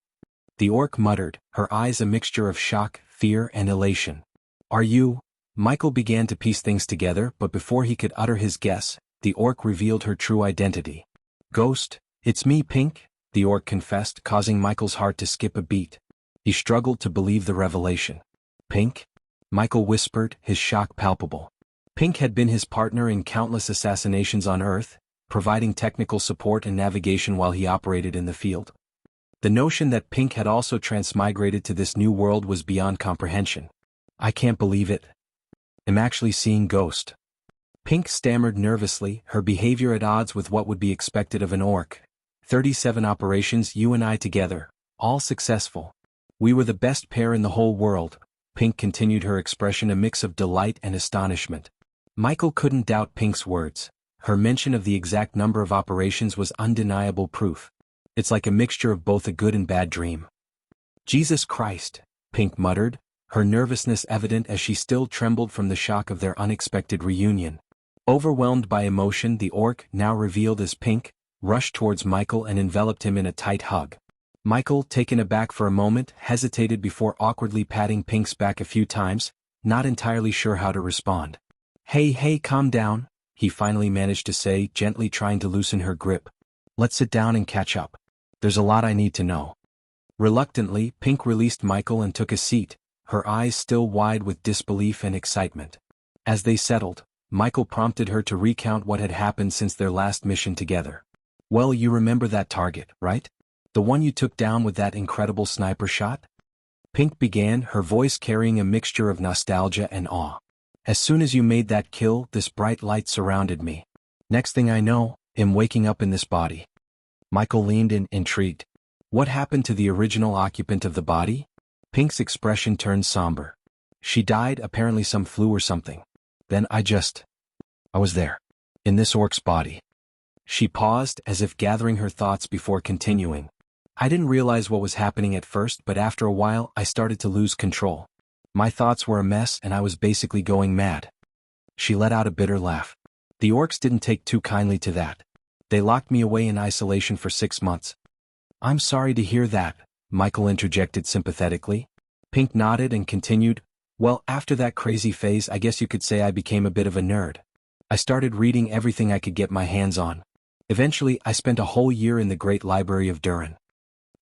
The orc muttered, her eyes a mixture of shock, fear, and elation. "Are you?" Michael began to piece things together, but before he could utter his guess, the orc revealed her true identity. "Ghost, it's me, Pink," the orc confessed, causing Michael's heart to skip a beat. He struggled to believe the revelation. "Pink?" Michael whispered, his shock palpable. Pink had been his partner in countless assassinations on Earth, providing technical support and navigation while he operated in the field. The notion that Pink had also transmigrated to this new world was beyond comprehension. "I can't believe it. I'm actually seeing Ghost." Pink stammered nervously, her behavior at odds with what would be expected of an orc. 37 operations, you and I together, all successful. We were the best pair in the whole world, Pink continued, her expression a mix of delight and astonishment. Michael couldn't doubt Pink's words. Her mention of the exact number of operations was undeniable proof. "It's like a mixture of both a good and bad dream." "Jesus Christ," Pink muttered, her nervousness evident as she still trembled from the shock of their unexpected reunion. Overwhelmed by emotion, the orc, now revealed as Pink, rushed towards Michael and enveloped him in a tight hug. Michael, taken aback for a moment, hesitated before awkwardly patting Pink's back a few times, not entirely sure how to respond. Hey, calm down," he finally managed to say, gently trying to loosen her grip. "Let's sit down and catch up. There's a lot I need to know." Reluctantly, Pink released Michael and took a seat, her eyes still wide with disbelief and excitement. As they settled, Michael prompted her to recount what had happened since their last mission together. Well, you remember that target, right? The one you took down with that incredible sniper shot? Pink began, her voice carrying a mixture of nostalgia and awe. As soon as you made that kill, this bright light surrounded me. Next thing I know, I'm waking up in this body. Michael leaned in, intrigued. What happened to the original occupant of the body? Pink's expression turned somber. She died, apparently some flu or something. Then I was there. In this orc's body. She paused, as if gathering her thoughts before continuing. I didn't realize what was happening at first, but after a while I started to lose control. My thoughts were a mess and I was basically going mad. She let out a bitter laugh. The orcs didn't take too kindly to that. They locked me away in isolation for 6 months. I'm sorry to hear that, Michael interjected sympathetically. Pink nodded and continued, well, after that crazy phase I guess you could say I became a bit of a nerd. I started reading everything I could get my hands on. Eventually I spent a whole year in the Great Library of Durin.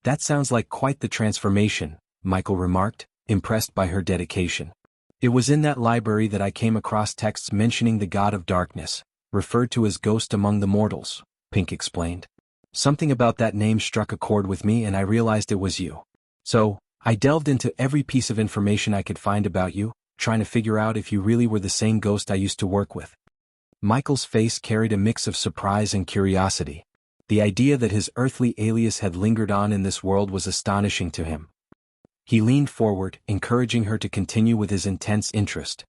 That sounds like quite the transformation, Michael remarked, impressed by her dedication. It was in that library that I came across texts mentioning the god of darkness, referred to as Ghost among the mortals, Pink explained. Something about that name struck a chord with me and I realized it was you. So, I delved into every piece of information I could find about you, trying to figure out if you really were the same ghost I used to work with. Michael's face carried a mix of surprise and curiosity. The idea that his earthly alias had lingered on in this world was astonishing to him. He leaned forward, encouraging her to continue with his intense interest.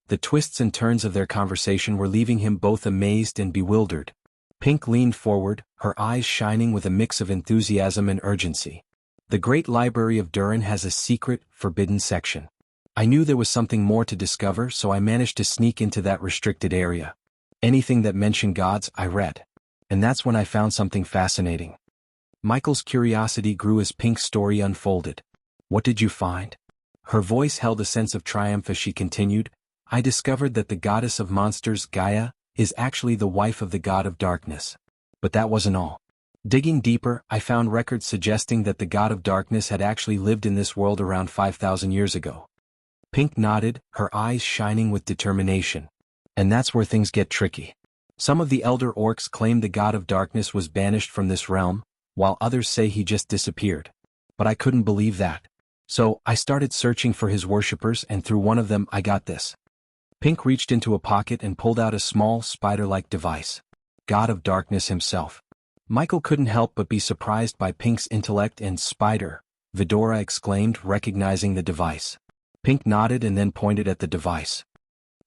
The twists and turns of their conversation were leaving him both amazed and bewildered. Pink leaned forward, her eyes shining with a mix of enthusiasm and urgency. The Great Library of Durin has a secret, forbidden section. I knew there was something more to discover, so I managed to sneak into that restricted area. Anything that mentioned gods, I read. And that's when I found something fascinating. Michael's curiosity grew as Pink's story unfolded. What did you find? Her voice held a sense of triumph as she continued. I discovered that the goddess of monsters, Gaia, is actually the wife of the god of darkness. But that wasn't all. Digging deeper, I found records suggesting that the god of darkness had actually lived in this world around 5,000 years ago. Pink nodded, her eyes shining with determination. And that's where things get tricky. Some of the elder orcs claim the god of darkness was banished from this realm, while others say he just disappeared. But I couldn't believe that. So, I started searching for his worshippers and through one of them I got this. Pink reached into a pocket and pulled out a small, spider-like device. God of darkness himself. Michael couldn't help but be surprised by Pink's intellect and spider, Vidora exclaimed, recognizing the device. Pink nodded and then pointed at the device.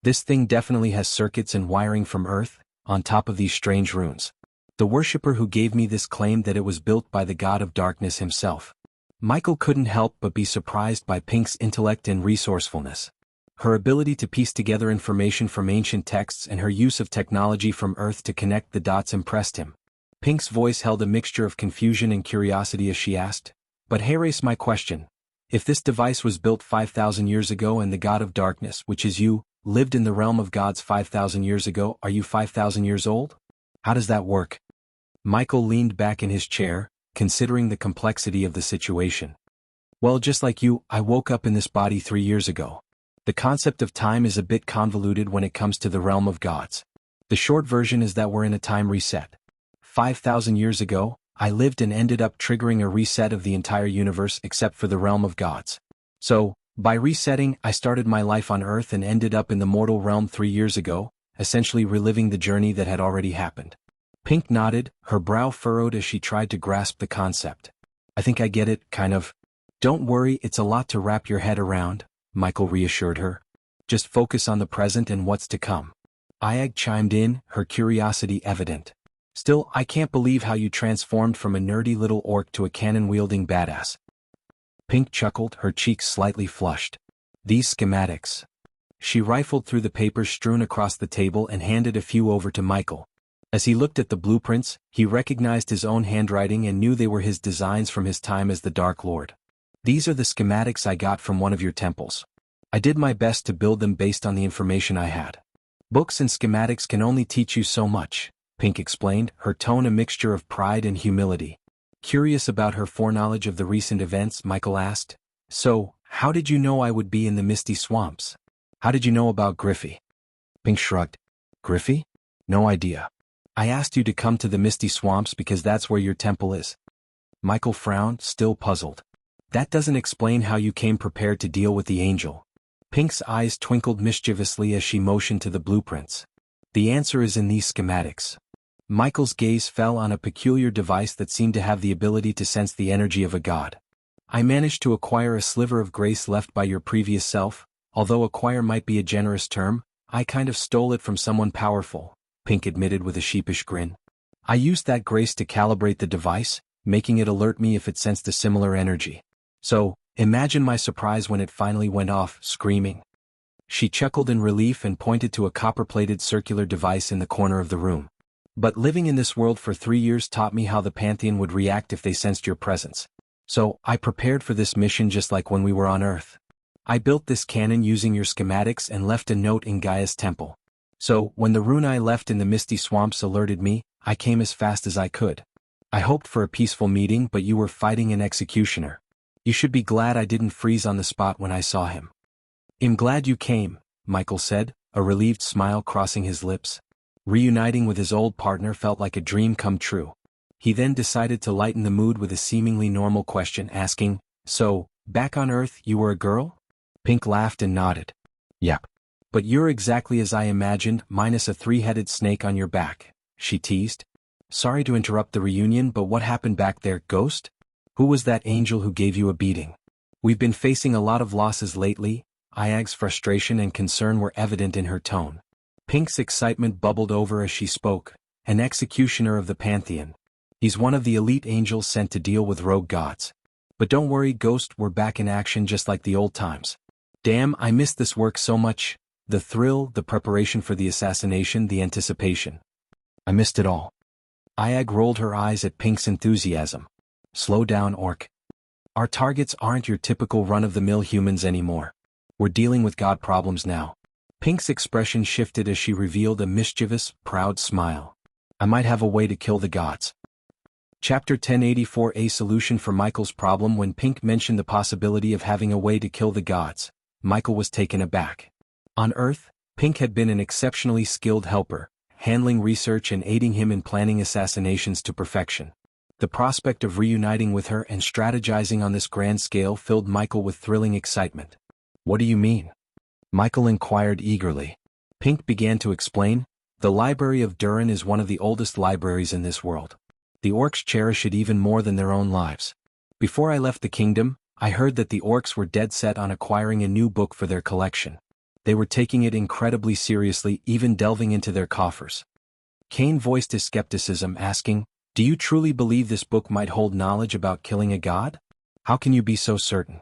This thing definitely has circuits and wiring from Earth, on top of these strange runes. The worshipper who gave me this claimed that it was built by the god of darkness himself. Michael couldn't help but be surprised by Pink's intellect and resourcefulness. Her ability to piece together information from ancient texts and her use of technology from Earth to connect the dots impressed him. Pink's voice held a mixture of confusion and curiosity as she asked, but here's my question. If this device was built 5,000 years ago and the god of darkness, which is you, lived in the realm of gods 5,000 years ago, are you 5,000 years old? How does that work? Michael leaned back in his chair, considering the complexity of the situation. Well, just like you, I woke up in this body 3 years ago. The concept of time is a bit convoluted when it comes to the realm of gods. The short version is that we're in a time reset. 5,000 years ago, I lived and ended up triggering a reset of the entire universe except for the realm of gods. So, by resetting, I started my life on Earth and ended up in the mortal realm 3 years ago, essentially reliving the journey that had already happened. Pink nodded, her brow furrowed as she tried to grasp the concept. I think I get it, kind of. Don't worry, it's a lot to wrap your head around, Michael reassured her. Just focus on the present and what's to come. Ayag chimed in, her curiosity evident. Still, I can't believe how you transformed from a nerdy little orc to a cannon-wielding badass. Pink chuckled, her cheeks slightly flushed. These schematics. She rifled through the papers strewn across the table and handed a few over to Michael. As he looked at the blueprints, he recognized his own handwriting and knew they were his designs from his time as the Dark Lord. These are the schematics I got from one of your temples. I did my best to build them based on the information I had. Books and schematics can only teach you so much, Pink explained, her tone a mixture of pride and humility. Curious about her foreknowledge of the recent events, Michael asked, So, how did you know I would be in the misty swamps? How did you know about Griffey? Pink shrugged. Griffey? No idea. I asked you to come to the Misty Swamps because that's where your temple is. Michael frowned, still puzzled. That doesn't explain how you came prepared to deal with the angel. Pink's eyes twinkled mischievously as she motioned to the blueprints. The answer is in these schematics. Michael's gaze fell on a peculiar device that seemed to have the ability to sense the energy of a god. I managed to acquire a sliver of grace left by your previous self, although acquire might be a generous term. I kind of stole it from someone powerful, Pink admitted with a sheepish grin. I used that grace to calibrate the device, making it alert me if it sensed a similar energy. So, imagine my surprise when it finally went off, screaming. She chuckled in relief and pointed to a copper-plated circular device in the corner of the room. But living in this world for 3 years taught me how the Pantheon would react if they sensed your presence. So, I prepared for this mission just like when we were on Earth. I built this cannon using your schematics and left a note in Gaia's temple. So, when the rune I left in the Misty Swamps alerted me, I came as fast as I could. I hoped for a peaceful meeting, but you were fighting an executioner. You should be glad I didn't freeze on the spot when I saw him. I'm glad you came, Michael said, a relieved smile crossing his lips. Reuniting with his old partner felt like a dream come true. He then decided to lighten the mood with a seemingly normal question, asking, So, back on Earth you were a girl? Pink laughed and nodded. Yep. But you're exactly as I imagined, minus a 3-headed snake on your back, she teased. Sorry to interrupt the reunion, but what happened back there, Ghost? Who was that angel who gave you a beating? We've been facing a lot of losses lately. Iag's frustration and concern were evident in her tone. Pink's excitement bubbled over as she spoke. An executioner of the Pantheon. He's one of the elite angels sent to deal with rogue gods. But don't worry, Ghost, we're back in action just like the old times. Damn, I missed this work so much. The thrill, the preparation for the assassination, the anticipation. I missed it all. Iag rolled her eyes at Pink's enthusiasm. Slow down, Orc. Our targets aren't your typical run-of-the-mill humans anymore. We're dealing with god problems now. Pink's expression shifted as she revealed a mischievous, proud smile. I might have a way to kill the gods. Chapter 1084. A solution for Michael's problem. When Pink mentioned the possibility of having a way to kill the gods, Michael was taken aback. On Earth, Pink had been an exceptionally skilled helper, handling research and aiding him in planning assassinations to perfection. The prospect of reuniting with her and strategizing on this grand scale filled Michael with thrilling excitement. What do you mean? Michael inquired eagerly. Pink began to explain. The Library of Durin is one of the oldest libraries in this world. The orcs cherish it even more than their own lives. Before I left the kingdom, I heard that the orcs were dead set on acquiring a new book for their collection. They were taking it incredibly seriously, even delving into their coffers. Kane voiced his skepticism, asking, Do you truly believe this book might hold knowledge about killing a god? How can you be so certain?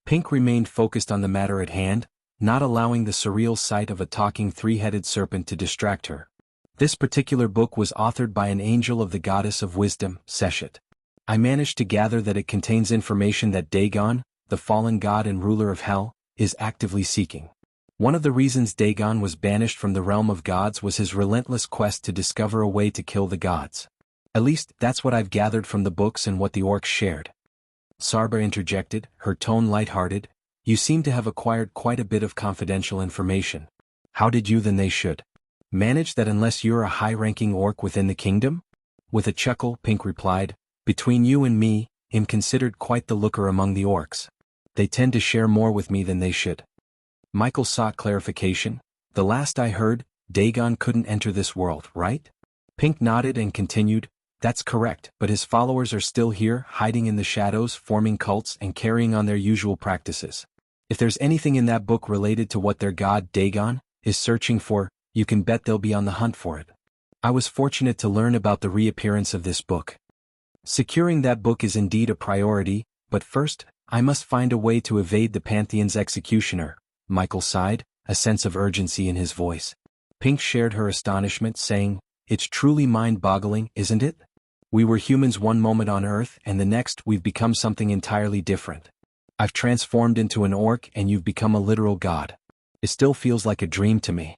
Pink remained focused on the matter at hand, not allowing the surreal sight of a talking 3-headed serpent to distract her. This particular book was authored by an angel of the goddess of wisdom, Seshet. I managed to gather that it contains information that Dagon, the fallen god and ruler of hell, is actively seeking. One of the reasons Dagon was banished from the realm of gods was his relentless quest to discover a way to kill the gods. At least, that's what I've gathered from the books and what the orcs shared. Sarba interjected, her tone lighthearted. You seem to have acquired quite a bit of confidential information. How did you, then they should, manage that unless you're a high-ranking orc within the kingdom? With a chuckle, Pink replied, Between you and me, I'm considered quite the looker among the orcs. They tend to share more with me than they should. Michael sought clarification. The last I heard, Dagon couldn't enter this world, right? Pink nodded and continued, That's correct, but his followers are still here, hiding in the shadows, forming cults and carrying on their usual practices. If there's anything in that book related to what their god, Dagon, is searching for, you can bet they'll be on the hunt for it. I was fortunate to learn about the reappearance of this book. Securing that book is indeed a priority, but first, I must find a way to evade the Pantheon's executioner. Michael sighed, a sense of urgency in his voice. Pink shared her astonishment, saying, It's truly mind-boggling, isn't it? We were humans one moment on Earth and the next we've become something entirely different. I've transformed into an orc and you've become a literal god. It still feels like a dream to me.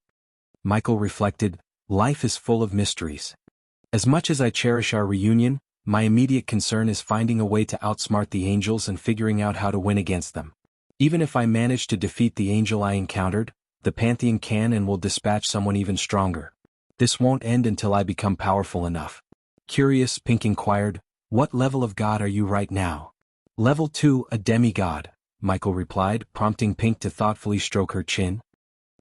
Michael reflected, Life is full of mysteries. As much as I cherish our reunion, my immediate concern is finding a way to outsmart the angels and figuring out how to win against them. Even if I manage to defeat the angel I encountered, the Pantheon can and will dispatch someone even stronger. This won't end until I become powerful enough. Curious, Pink inquired, what level of god are you right now? Level 2, a demigod, Michael replied, prompting Pink to thoughtfully stroke her chin.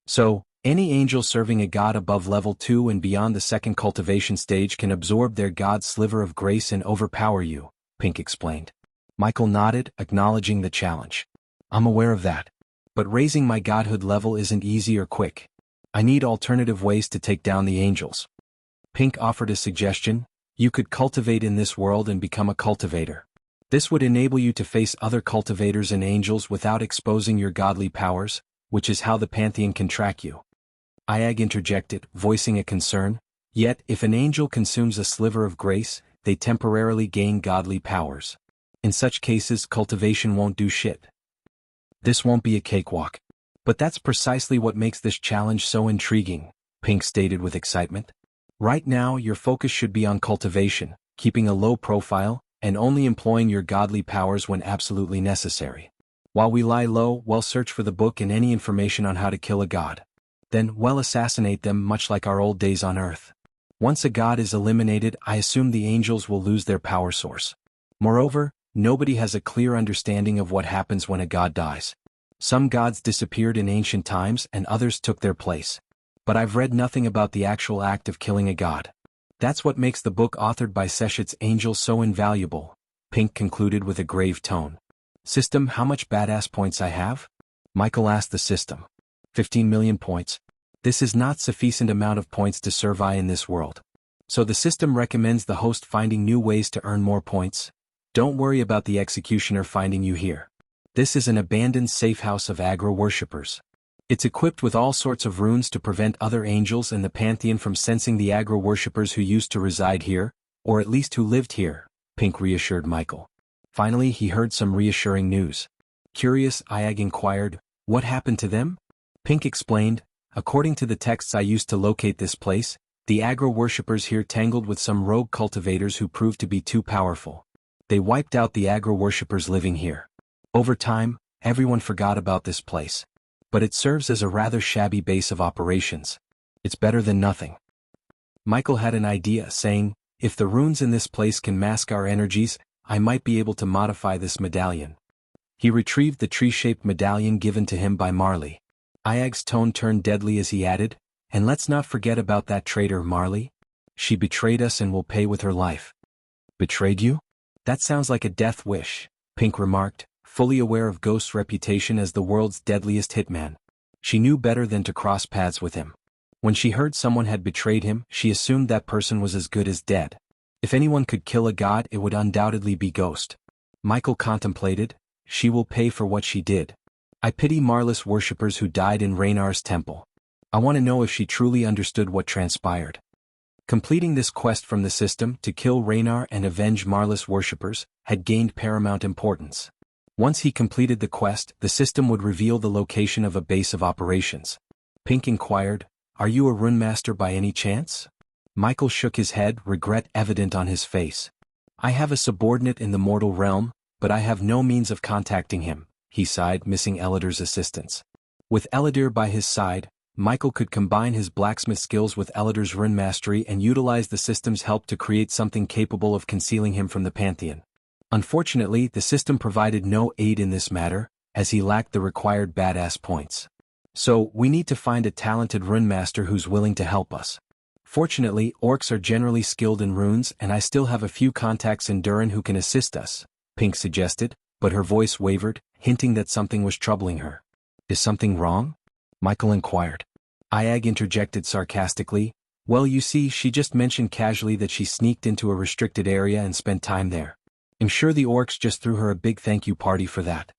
So, any angel serving a god above level 2 and beyond the second cultivation stage can absorb their god's sliver of grace and overpower you, Pink explained. Michael nodded, acknowledging the challenge. I'm aware of that. But raising my godhood level isn't easy or quick. I need alternative ways to take down the angels. Pink offered a suggestion. You could cultivate in this world and become a cultivator. This would enable you to face other cultivators and angels without exposing your godly powers, which is how the Pantheon can track you. Iag interjected, voicing a concern. Yet, if an angel consumes a sliver of grace, they temporarily gain godly powers. In such cases, cultivation won't do shit. This won't be a cakewalk. But that's precisely what makes this challenge so intriguing, Pink stated with excitement. Right now, your focus should be on cultivation, keeping a low profile, and only employing your godly powers when absolutely necessary. While we lie low, we'll search for the book and any information on how to kill a god. Then, we'll assassinate them much like our old days on Earth. Once a god is eliminated, I assume the angels will lose their power source. Moreover, nobody has a clear understanding of what happens when a god dies. Some gods disappeared in ancient times and others took their place. But I've read nothing about the actual act of killing a god. That's what makes the book authored by Seshit's angel so invaluable, Pink concluded with a grave tone. System, how much badass points I have? Michael asked the system. 15 million points. This is not sufficient amount of points to survive in this world. So the system recommends the host finding new ways to earn more points. Don't worry about the executioner finding you here. This is an abandoned safe house of aggro worshippers. It's equipped with all sorts of runes to prevent other angels and the Pantheon from sensing the aggro worshippers who used to reside here, or at least who lived here, Pink reassured Michael. Finally, he heard some reassuring news. Curious, Iag inquired, what happened to them? Pink explained, according to the texts I used to locate this place, the aggro worshippers here tangled with some rogue cultivators who proved to be too powerful. They wiped out the aggro worshippers living here. Over time, everyone forgot about this place. But it serves as a rather shabby base of operations. It's better than nothing. Michael had an idea, saying, if the runes in this place can mask our energies, I might be able to modify this medallion. He retrieved the tree-shaped medallion given to him by Marley. Iag's tone turned deadly as he added, and let's not forget about that traitor Marley. She betrayed us and will pay with her life. Betrayed you? That sounds like a death wish, Pink remarked, fully aware of Ghost's reputation as the world's deadliest hitman. She knew better than to cross paths with him. When she heard someone had betrayed him, she assumed that person was as good as dead. If anyone could kill a god, it would undoubtedly be Ghost. Michael contemplated, she will pay for what she did. I pity Marless worshippers who died in Raynar's temple. I want to know if she truly understood what transpired. Completing this quest from the system to kill Raynar and avenge Marless worshippers had gained paramount importance. Once he completed the quest, the system would reveal the location of a base of operations. Pink inquired, are you a runemaster by any chance? Michael shook his head, regret evident on his face. I have a subordinate in the mortal realm, but I have no means of contacting him, he sighed, missing Elidir's assistance. With Elidir by his side, Michael could combine his blacksmith skills with Elidir's rune mastery and utilize the system's help to create something capable of concealing him from the Pantheon. Unfortunately, the system provided no aid in this matter, as he lacked the required badass points. So, we need to find a talented rune master who's willing to help us. Fortunately, orcs are generally skilled in runes and I still have a few contacts in Durin who can assist us, Pink suggested, but her voice wavered, hinting that something was troubling her. Is something wrong? Michael inquired. Iag interjected sarcastically, well, you see, she just mentioned casually that she sneaked into a restricted area and spent time there. I'm sure the orcs just threw her a big thank you party for that.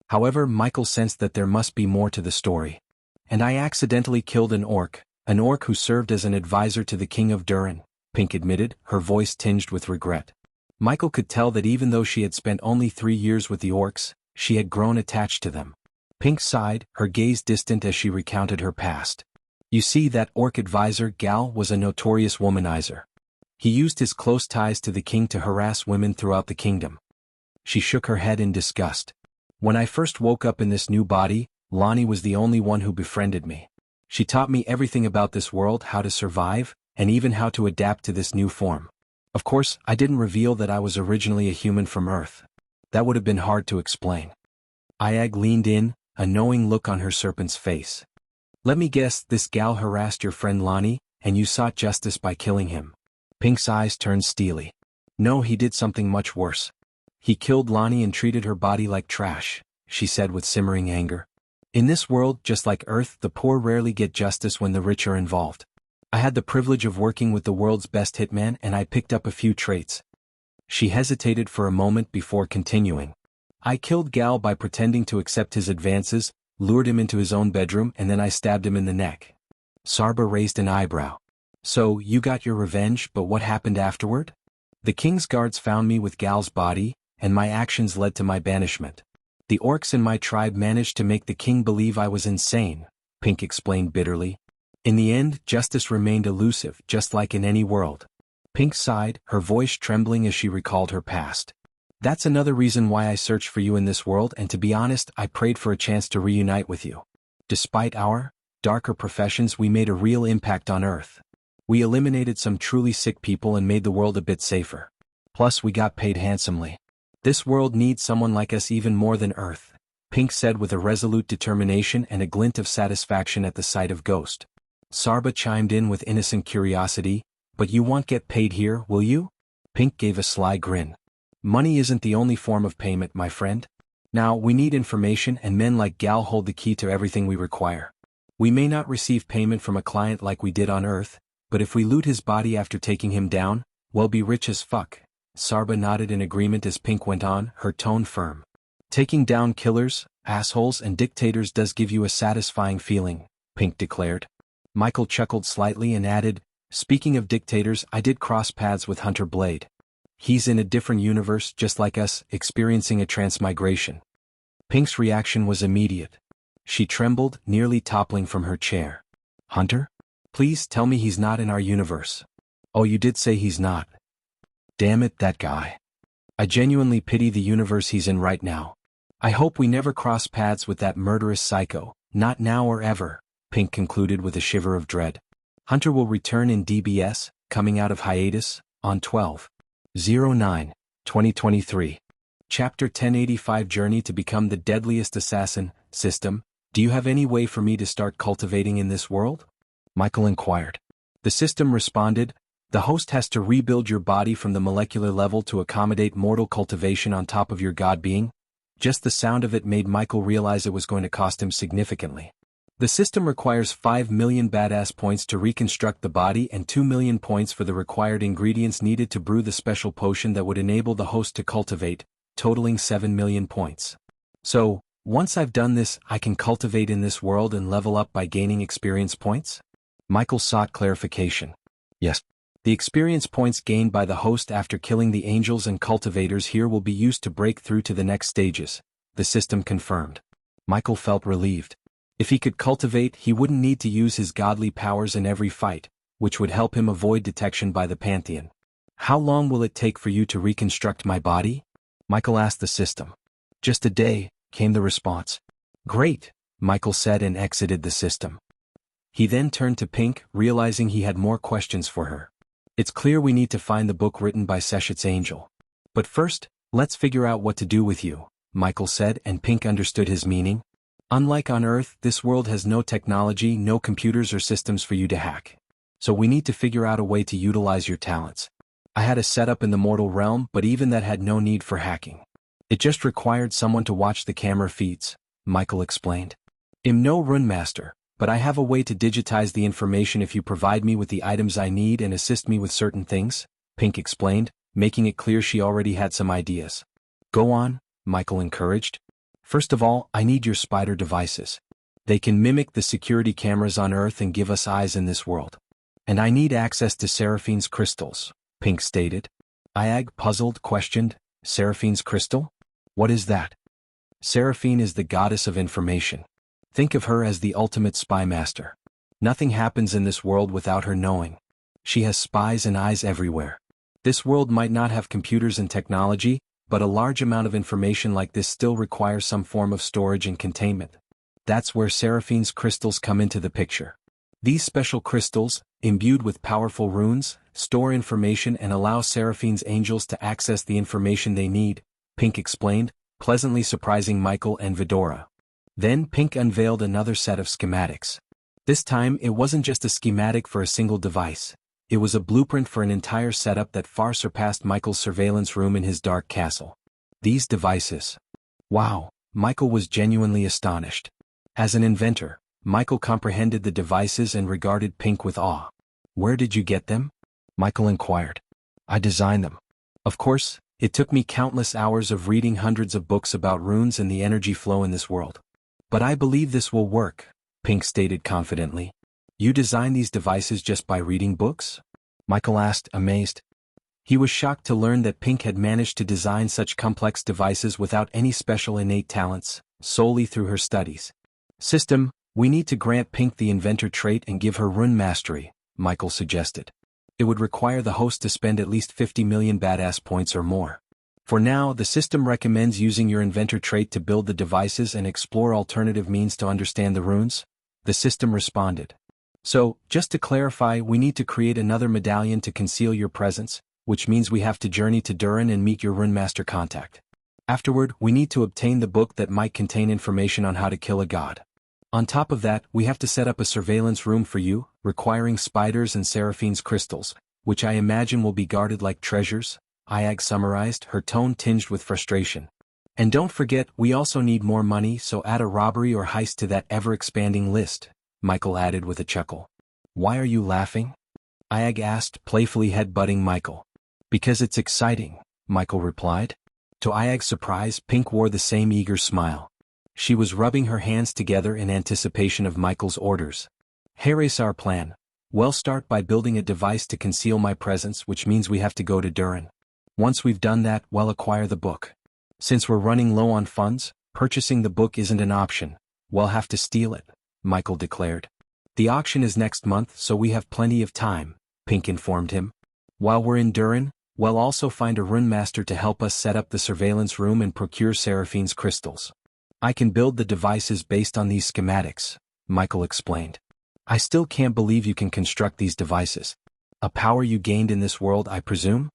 However, Michael sensed that there must be more to the story. And I accidentally killed an orc who served as an advisor to the king of Durin, Pink admitted, her voice tinged with regret. Michael could tell that even though she had spent only 3 years with the orcs, she had grown attached to them. Pink sighed, her gaze distant as she recounted her past. You see, that orc advisor Gal was a notorious womanizer. He used his close ties to the king to harass women throughout the kingdom. She shook her head in disgust. When I first woke up in this new body, Lonnie was the only one who befriended me. She taught me everything about this world, how to survive, and even how to adapt to this new form. Of course, I didn't reveal that I was originally a human from Earth. That would have been hard to explain. Iag leaned in, a knowing look on her serpent's face. Let me guess, this gal harassed your friend Lonnie, and you sought justice by killing him. Pink's eyes turned steely. No, he did something much worse. He killed Lonnie and treated her body like trash, she said with simmering anger. In this world, just like Earth, the poor rarely get justice when the rich are involved. I had the privilege of working with the world's best hitman, and I picked up a few traits. She hesitated for a moment before continuing. I killed Gal by pretending to accept his advances, lured him into his own bedroom, and then I stabbed him in the neck. Sarba raised an eyebrow. So, you got your revenge, but what happened afterward? The king's guards found me with Gal's body, and my actions led to my banishment. The orcs in my tribe managed to make the king believe I was insane, Pink explained bitterly. In the end, justice remained elusive, just like in any world. Pink sighed, her voice trembling as she recalled her past. That's another reason why I searched for you in this world, and to be honest, I prayed for a chance to reunite with you. Despite our darker professions, we made a real impact on Earth. We eliminated some truly sick people and made the world a bit safer. Plus, we got paid handsomely. This world needs someone like us even more than Earth, Pink said with a resolute determination and a glint of satisfaction at the sight of Ghost. Sarba chimed in with innocent curiosity, but you won't get paid here, will you? Pink gave a sly grin. Money isn't the only form of payment, my friend. Now, we need information, and men like Gal hold the key to everything we require. We may not receive payment from a client like we did on Earth, but if we loot his body after taking him down, we'll be rich as fuck. Sarba nodded in agreement as Pink went on, her tone firm. Taking down killers, assholes, and dictators does give you a satisfying feeling, Pink declared. Michael chuckled slightly and added, speaking of dictators, I did cross paths with Hunter Blade. He's in a different universe, just like us, experiencing a transmigration. Pink's reaction was immediate. She trembled, nearly toppling from her chair. Hunter? Please tell me he's not in our universe. Oh, you did say he's not. Damn it, that guy. I genuinely pity the universe he's in right now. I hope we never cross paths with that murderous psycho, not now or ever, Pink concluded with a shiver of dread. Hunter will return in DBS, coming out of hiatus, on 12/09/2023. Chapter 1085 Journey to Become the Deadliest Assassin. System, do you have any way for me to start cultivating in this world? Michael inquired. The system responded, the host has to rebuild your body from the molecular level to accommodate mortal cultivation on top of your god being. Just the sound of it made Michael realize it was going to cost him significantly. The system requires 5 million badass points to reconstruct the body and 2 million points for the required ingredients needed to brew the special potion that would enable the host to cultivate, totaling 7 million points. So, once I've done this, I can cultivate in this world and level up by gaining experience points? Michael sought clarification. Yes. The experience points gained by the host after killing the angels and cultivators here will be used to break through to the next stages, the system confirmed. Michael felt relieved. If he could cultivate, he wouldn't need to use his godly powers in every fight, which would help him avoid detection by the Pantheon. How long will it take for you to reconstruct my body? Michael asked the system. Just a day, came the response. Great, Michael said and exited the system. He then turned to Pink, realizing he had more questions for her. It's clear we need to find the book written by Seshit's angel. But first, let's figure out what to do with you, Michael said, and Pink understood his meaning. Unlike on Earth, this world has no technology, no computers or systems for you to hack. So we need to figure out a way to utilize your talents. I had a setup in the mortal realm, but even that had no need for hacking. It just required someone to watch the camera feeds, Michael explained. I'm no runemaster, but I have a way to digitize the information if you provide me with the items I need and assist me with certain things, Pink explained, making it clear she already had some ideas. Go on, Michael encouraged. First of all, I need your spider devices. They can mimic the security cameras on Earth and give us eyes in this world. And I need access to Seraphine's crystals, Pink stated. Iag, puzzled, questioned, Seraphine's crystal? What is that? Seraphine is the goddess of information. Think of her as the ultimate spy master. Nothing happens in this world without her knowing. She has spies and eyes everywhere. This world might not have computers and technology, but a large amount of information like this still requires some form of storage and containment. That's where Seraphine's crystals come into the picture. These special crystals, imbued with powerful runes, store information and allow Seraphine's angels to access the information they need, Pink explained, pleasantly surprising Michael and Vidora. Then Pink unveiled another set of schematics. This time it wasn't just a schematic for a single device. It was a blueprint for an entire setup that far surpassed Michael's surveillance room in his dark castle. These devices. Wow, Michael was genuinely astonished. As an inventor, Michael comprehended the devices and regarded Pink with awe. Where did you get them? Michael inquired. I designed them. Of course, it took me countless hours of reading hundreds of books about runes and the energy flow in this world. But I believe this will work, Pink stated confidently. You designed these devices just by reading books? Michael asked, amazed. He was shocked to learn that Pink had managed to design such complex devices without any special innate talents, solely through her studies. System, we need to grant Pink the inventor trait and give her rune mastery, Michael suggested. It would require the host to spend at least 50 million badass points or more. For now, the system recommends using your inventor trait to build the devices and explore alternative means to understand the runes, the system responded. So, just to clarify, we need to create another medallion to conceal your presence, which means we have to journey to Durin and meet your rune master contact. Afterward, we need to obtain the book that might contain information on how to kill a god. On top of that, we have to set up a surveillance room for you, requiring spiders and Seraphine's crystals, which I imagine will be guarded like treasures, Ayag summarized, her tone tinged with frustration. And don't forget, we also need more money, so add a robbery or heist to that ever-expanding list, Michael added with a chuckle. Why are you laughing? Ayag asked, playfully headbutting Michael. Because it's exciting, Michael replied. To Ayag's surprise, Pink wore the same eager smile. She was rubbing her hands together in anticipation of Michael's orders. Here's our plan. We'll start by building a device to conceal my presence, which means we have to go to Durin. Once we've done that, we'll acquire the book. Since we're running low on funds, purchasing the book isn't an option. We'll have to steal it, Michael declared. The auction is next month, so we have plenty of time, Pink informed him. While we're in Durin, we'll also find a rune master to help us set up the surveillance room and procure Seraphine's crystals. I can build the devices based on these schematics, Michael explained. I still can't believe you can construct these devices. A power you gained in this world, I presume?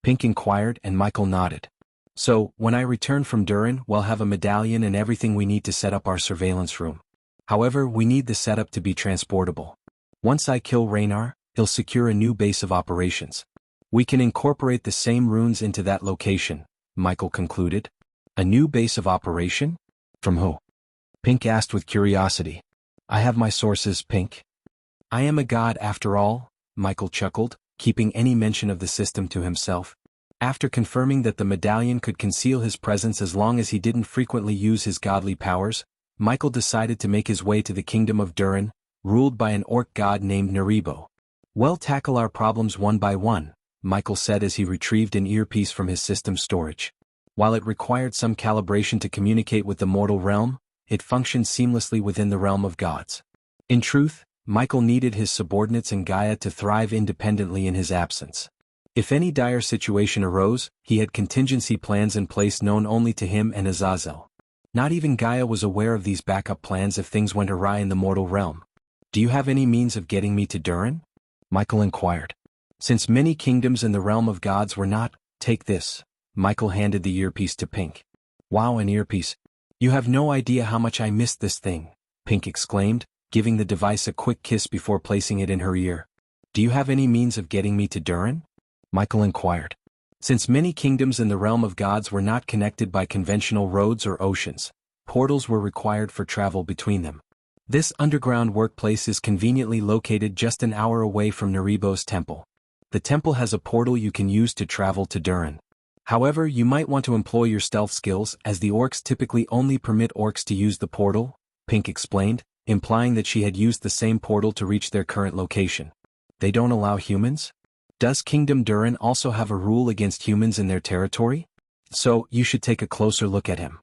Pink inquired, and Michael nodded. So, when I return from Durin, we'll have a medallion and everything we need to set up our surveillance room. However, we need the setup to be transportable. Once I kill Raynar, he'll secure a new base of operations. We can incorporate the same runes into that location, Michael concluded. A new base of operation? From who? Pink asked with curiosity. I have my sources, Pink. I am a god after all, Michael chuckled, keeping any mention of the system to himself. After confirming that the medallion could conceal his presence as long as he didn't frequently use his godly powers, Michael decided to make his way to the kingdom of Durin, ruled by an orc god named Naribo. We'll tackle our problems one by one, Michael said as he retrieved an earpiece from his system storage. While it required some calibration to communicate with the mortal realm, it functioned seamlessly within the realm of gods. In truth, Michael needed his subordinates and Gaia to thrive independently in his absence. If any dire situation arose, he had contingency plans in place known only to him and Azazel. Not even Gaia was aware of these backup plans if things went awry in the mortal realm. Do you have any means of getting me to Durin? Michael inquired. Since many kingdoms in the realm of gods were not, take this. Michael handed the earpiece to Pink. Wow, an earpiece. You have no idea how much I missed this thing, Pink exclaimed, giving the device a quick kiss before placing it in her ear. Do you have any means of getting me to Durin? Michael inquired. Since many kingdoms in the realm of gods were not connected by conventional roads or oceans, portals were required for travel between them. This underground workplace is conveniently located just an hour away from Naribo's temple. The temple has a portal you can use to travel to Durin. However, you might want to employ your stealth skills as the orcs typically only permit orcs to use the portal, Pink explained, implying that she had used the same portal to reach their current location. They don't allow humans? Does Kingdom Durin also have a rule against humans in their territory? So, you should take a closer look at him.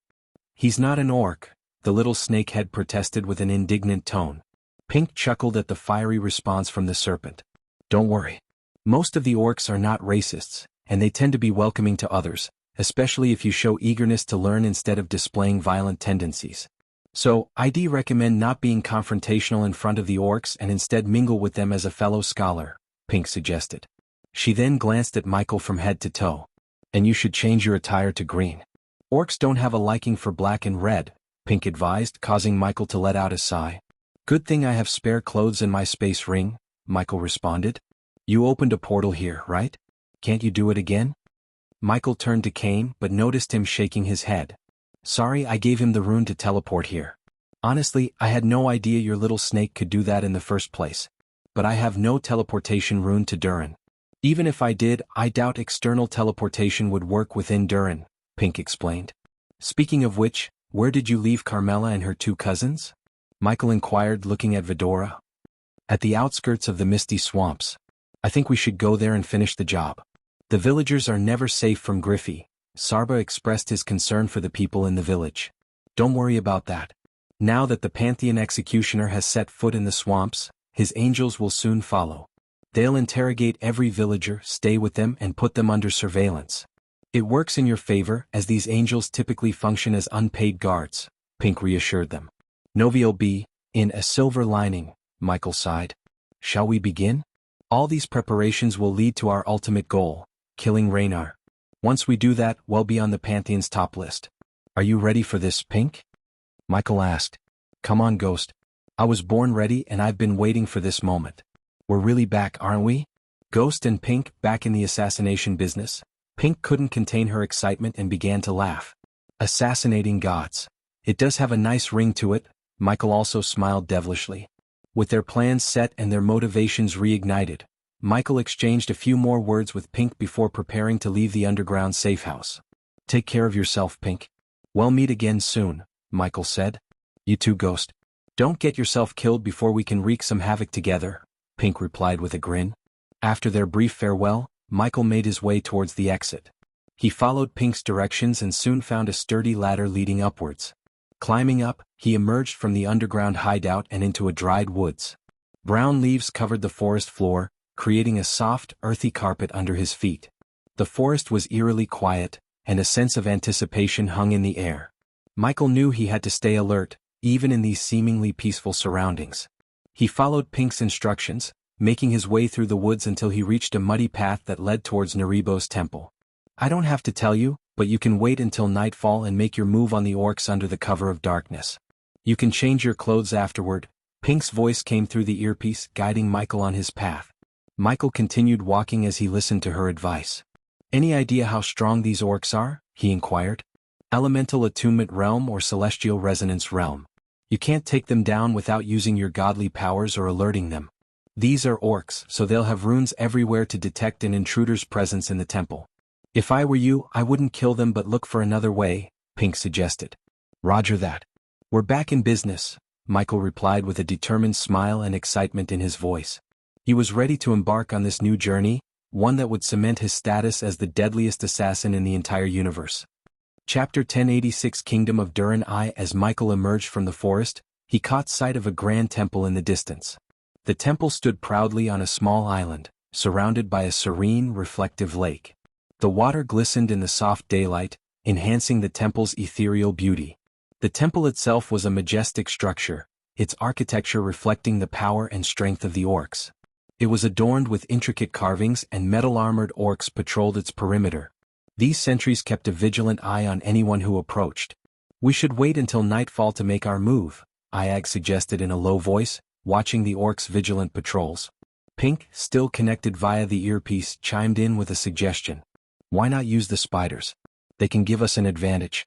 He's not an orc, the little snakehead protested with an indignant tone. Pink chuckled at the fiery response from the serpent. Don't worry. Most of the orcs are not racists, and they tend to be welcoming to others, especially if you show eagerness to learn instead of displaying violent tendencies. So, I'd recommend not being confrontational in front of the orcs and instead mingle with them as a fellow scholar, Pink suggested. She then glanced at Michael from head to toe. And you should change your attire to green. Orcs don't have a liking for black and red, Pink advised, causing Michael to let out a sigh. Good thing I have spare clothes in my space ring, Michael responded. You opened a portal here, right? Can't you do it again? Michael turned to Kane but noticed him shaking his head. Sorry, I gave him the rune to teleport here. Honestly, I had no idea your little snake could do that in the first place. But I have no teleportation rune to Durin. Even if I did, I doubt external teleportation would work within Durin, Pink explained. Speaking of which, where did you leave Carmela and her 2 cousins? Michael inquired, looking at Vidora. At the outskirts of the misty swamps. I think we should go there and finish the job. The villagers are never safe from Griffey. Sarba expressed his concern for the people in the village. Don't worry about that. Now that the Pantheon executioner has set foot in the swamps, his angels will soon follow. They'll interrogate every villager, stay with them and put them under surveillance. It works in your favor as these angels typically function as unpaid guards, Pink reassured them. Novio be, in a silver lining, Michael sighed. Shall we begin? All these preparations will lead to our ultimate goal, killing Raynar. Once we do that, we'll be on the Pantheon's top list. Are you ready for this, Pink? Michael asked. Come on, Ghost. I was born ready and I've been waiting for this moment. We're really back, aren't we? Ghost and Pink back in the assassination business. Pink couldn't contain her excitement and began to laugh. Assassinating gods. It does have a nice ring to it, Michael also smiled devilishly. With their plans set and their motivations reignited, Michael exchanged a few more words with Pink before preparing to leave the underground safe house. Take care of yourself, Pink. We'll meet again soon, Michael said. You too, Ghost. Don't get yourself killed before we can wreak some havoc together, Pink replied with a grin. After their brief farewell, Michael made his way towards the exit. He followed Pink's directions and soon found a sturdy ladder leading upwards. Climbing up, he emerged from the underground hideout and into a dried woods. Brown leaves covered the forest floor, creating a soft, earthy carpet under his feet. The forest was eerily quiet, and a sense of anticipation hung in the air. Michael knew he had to stay alert, even in these seemingly peaceful surroundings. He followed Pink's instructions, making his way through the woods until he reached a muddy path that led towards Naribo's temple. I don't have to tell you, but you can wait until nightfall and make your move on the orcs under the cover of darkness. You can change your clothes afterward. Pink's voice came through the earpiece, guiding Michael on his path. Michael continued walking as he listened to her advice. Any idea how strong these orcs are? He inquired. Elemental attunement realm or celestial resonance realm. You can't take them down without using your godly powers or alerting them. These are orcs, so they'll have runes everywhere to detect an intruder's presence in the temple. If I were you, I wouldn't kill them but look for another way, Pink suggested. Roger that. We're back in business, Michael replied with a determined smile and excitement in his voice. He was ready to embark on this new journey, one that would cement his status as the deadliest assassin in the entire universe. Chapter 1086 Kingdom of Durin I. As Michael emerged from the forest, he caught sight of a grand temple in the distance. The temple stood proudly on a small island, surrounded by a serene, reflective lake. The water glistened in the soft daylight, enhancing the temple's ethereal beauty. The temple itself was a majestic structure, its architecture reflecting the power and strength of the orcs. It was adorned with intricate carvings and metal-armored orcs patrolled its perimeter. These sentries kept a vigilant eye on anyone who approached. We should wait until nightfall to make our move, Iag suggested in a low voice, watching the orcs' vigilant patrols. Pink, still connected via the earpiece, chimed in with a suggestion. Why not use the spiders? They can give us an advantage.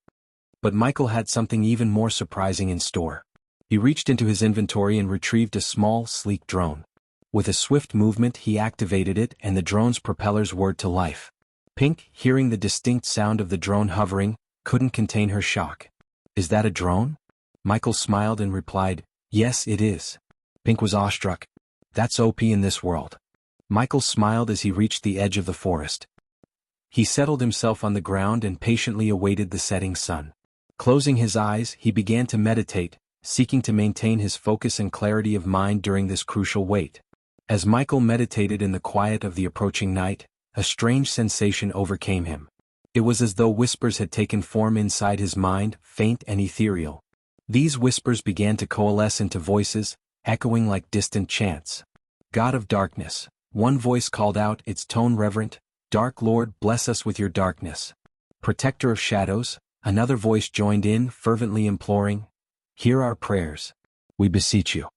But Michael had something even more surprising in store. He reached into his inventory and retrieved a small, sleek drone. With a swift movement he activated it and the drone's propellers whirred to life. Pink, hearing the distinct sound of the drone hovering, couldn't contain her shock. Is that a drone? Michael smiled and replied, Yes, it is. Pink was awestruck. That's OP in this world. Michael smiled as he reached the edge of the forest. He settled himself on the ground and patiently awaited the setting sun. Closing his eyes, he began to meditate, seeking to maintain his focus and clarity of mind during this crucial wait. As Michael meditated in the quiet of the approaching night, a strange sensation overcame him. It was as though whispers had taken form inside his mind, faint and ethereal. These whispers began to coalesce into voices, echoing like distant chants. God of darkness, one voice called out, its tone reverent. Dark Lord, bless us with your darkness. Protector of shadows, another voice joined in, fervently imploring, hear our prayers. We beseech you.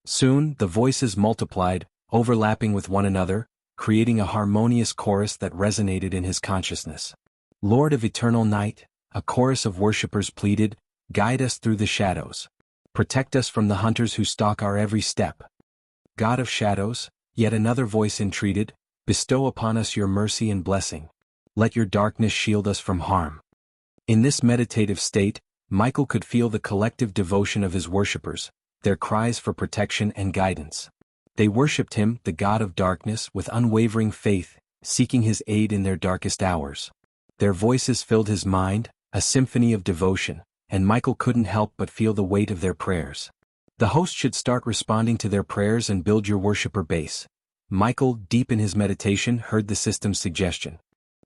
Soon, the voices multiplied, overlapping with one another, creating a harmonious chorus that resonated in his consciousness. Lord of eternal night, a chorus of worshippers pleaded, guide us through the shadows. Protect us from the hunters who stalk our every step. God of shadows, yet another voice entreated, bestow upon us your mercy and blessing. Let your darkness shield us from harm. In this meditative state, Michael could feel the collective devotion of his worshippers, their cries for protection and guidance. They worshipped him, the God of darkness, with unwavering faith, seeking his aid in their darkest hours. Their voices filled his mind, a symphony of devotion, and Michael couldn't help but feel the weight of their prayers. The host should start responding to their prayers and build your worshipper base. Michael, deep in his meditation, heard the system's suggestion.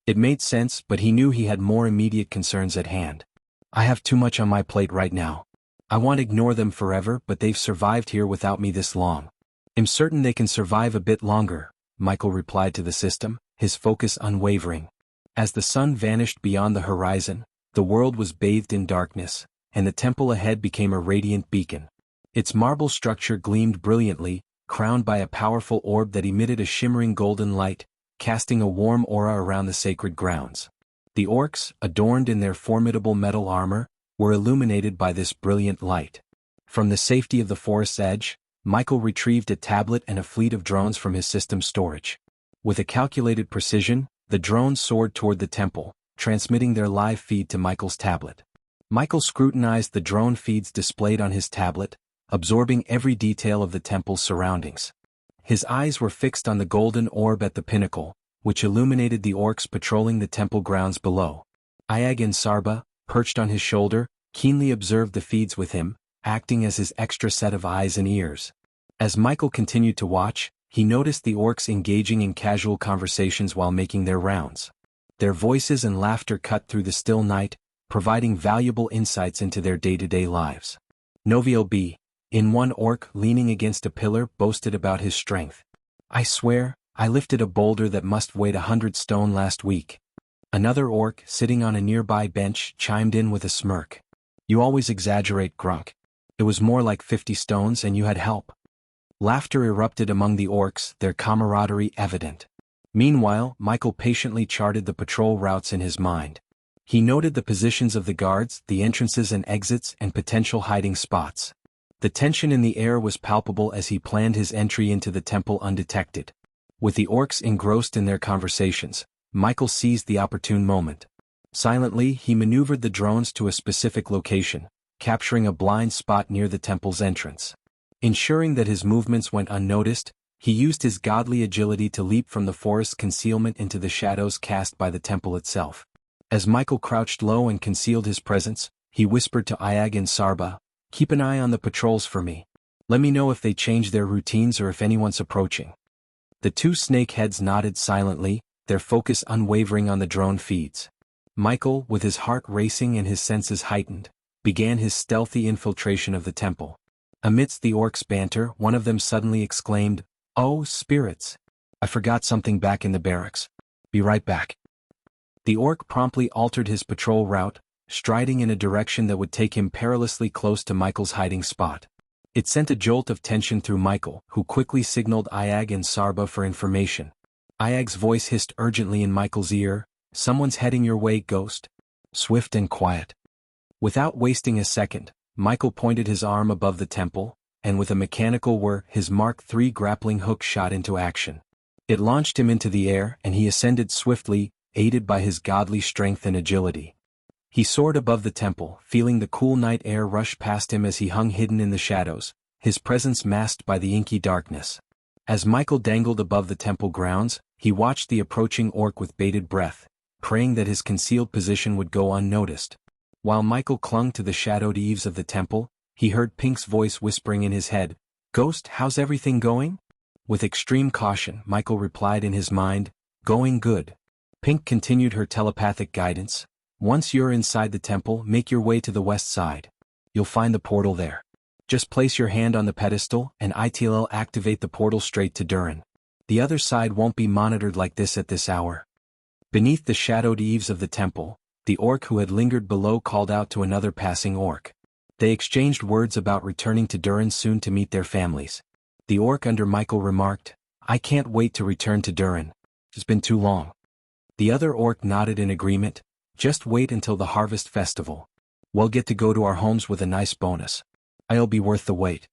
It made sense, but he knew he had more immediate concerns at hand. I have too much on my plate right now. I want to ignore them forever, but they've survived here without me this long. I'm certain they can survive a bit longer, Michael replied to the system, his focus unwavering. As the sun vanished beyond the horizon, the world was bathed in darkness, and the temple ahead became a radiant beacon. Its marble structure gleamed brilliantly, crowned by a powerful orb that emitted a shimmering golden light, casting a warm aura around the sacred grounds. The orcs, adorned in their formidable metal armor, were illuminated by this brilliant light. From the safety of the forest's edge, Michael retrieved a tablet and a fleet of drones from his system's storage. With a calculated precision, the drones soared toward the temple, transmitting their live feed to Michael's tablet. Michael scrutinized the drone feeds displayed on his tablet, absorbing every detail of the temple's surroundings. His eyes were fixed on the golden orb at the pinnacle, which illuminated the orcs patrolling the temple grounds below. Iag and Sarba, perched on his shoulder, keenly observed the feeds with him, acting as his extra set of eyes and ears. As Michael continued to watch, he noticed the orcs engaging in casual conversations while making their rounds. Their voices and laughter cut through the still night, providing valuable insights into their day-to-day lives. Novio B, in one orc leaning against a pillar, boasted about his strength. I swear, I lifted a boulder that must weigh 100 stone last week. Another orc, sitting on a nearby bench, chimed in with a smirk. You always exaggerate, Grunk. It was more like 50 stones and you had help. Laughter erupted among the orcs, their camaraderie evident. Meanwhile, Michael patiently charted the patrol routes in his mind. He noted the positions of the guards, the entrances and exits, and potential hiding spots. The tension in the air was palpable as he planned his entry into the temple undetected. With the orcs engrossed in their conversations, Michael seized the opportune moment. Silently, he maneuvered the drones to a specific location, capturing a blind spot near the temple's entrance. Ensuring that his movements went unnoticed, he used his godly agility to leap from the forest's concealment into the shadows cast by the temple itself. As Michael crouched low and concealed his presence, he whispered to Iag and Sarba, keep an eye on the patrols for me. Let me know if they change their routines or if anyone's approaching. The two snakeheads nodded silently, their focus unwavering on the drone feeds. Michael, with his heart racing and his senses heightened, began his stealthy infiltration of the temple. Amidst the orcs' banter, one of them suddenly exclaimed, "Oh, spirits! I forgot something back in the barracks. Be right back." The orc promptly altered his patrol route, striding in a direction that would take him perilously close to Michael's hiding spot. It sent a jolt of tension through Michael, who quickly signaled Iag and Sarba for information. Iag's voice hissed urgently in Michael's ear, "Someone's heading your way, Ghost. Swift and quiet." Without wasting a second, Michael pointed his arm above the temple, and with a mechanical whir, his Mark III grappling hook shot into action. It launched him into the air, and he ascended swiftly, aided by his godly strength and agility. He soared above the temple, feeling the cool night air rush past him as he hung hidden in the shadows, his presence masked by the inky darkness. As Michael dangled above the temple grounds, he watched the approaching orc with bated breath, praying that his concealed position would go unnoticed. While Michael clung to the shadowed eaves of the temple, he heard Pink's voice whispering in his head, "Ghost, how's everything going?" With extreme caution, Michael replied in his mind, "Going good." Pink continued her telepathic guidance, "Once you're inside the temple, make your way to the west side. You'll find the portal there. Just place your hand on the pedestal and it'll activate the portal straight to Durin. The other side won't be monitored like this at this hour. Beneath the shadowed eaves of the temple, the orc who had lingered below called out to another passing orc. They exchanged words about returning to Durin soon to meet their families. The orc under Michael remarked, "I can't wait to return to Durin. It's been too long." The other orc nodded in agreement. "Just wait until the harvest festival. We'll get to go to our homes with a nice bonus. It'll be worth the wait."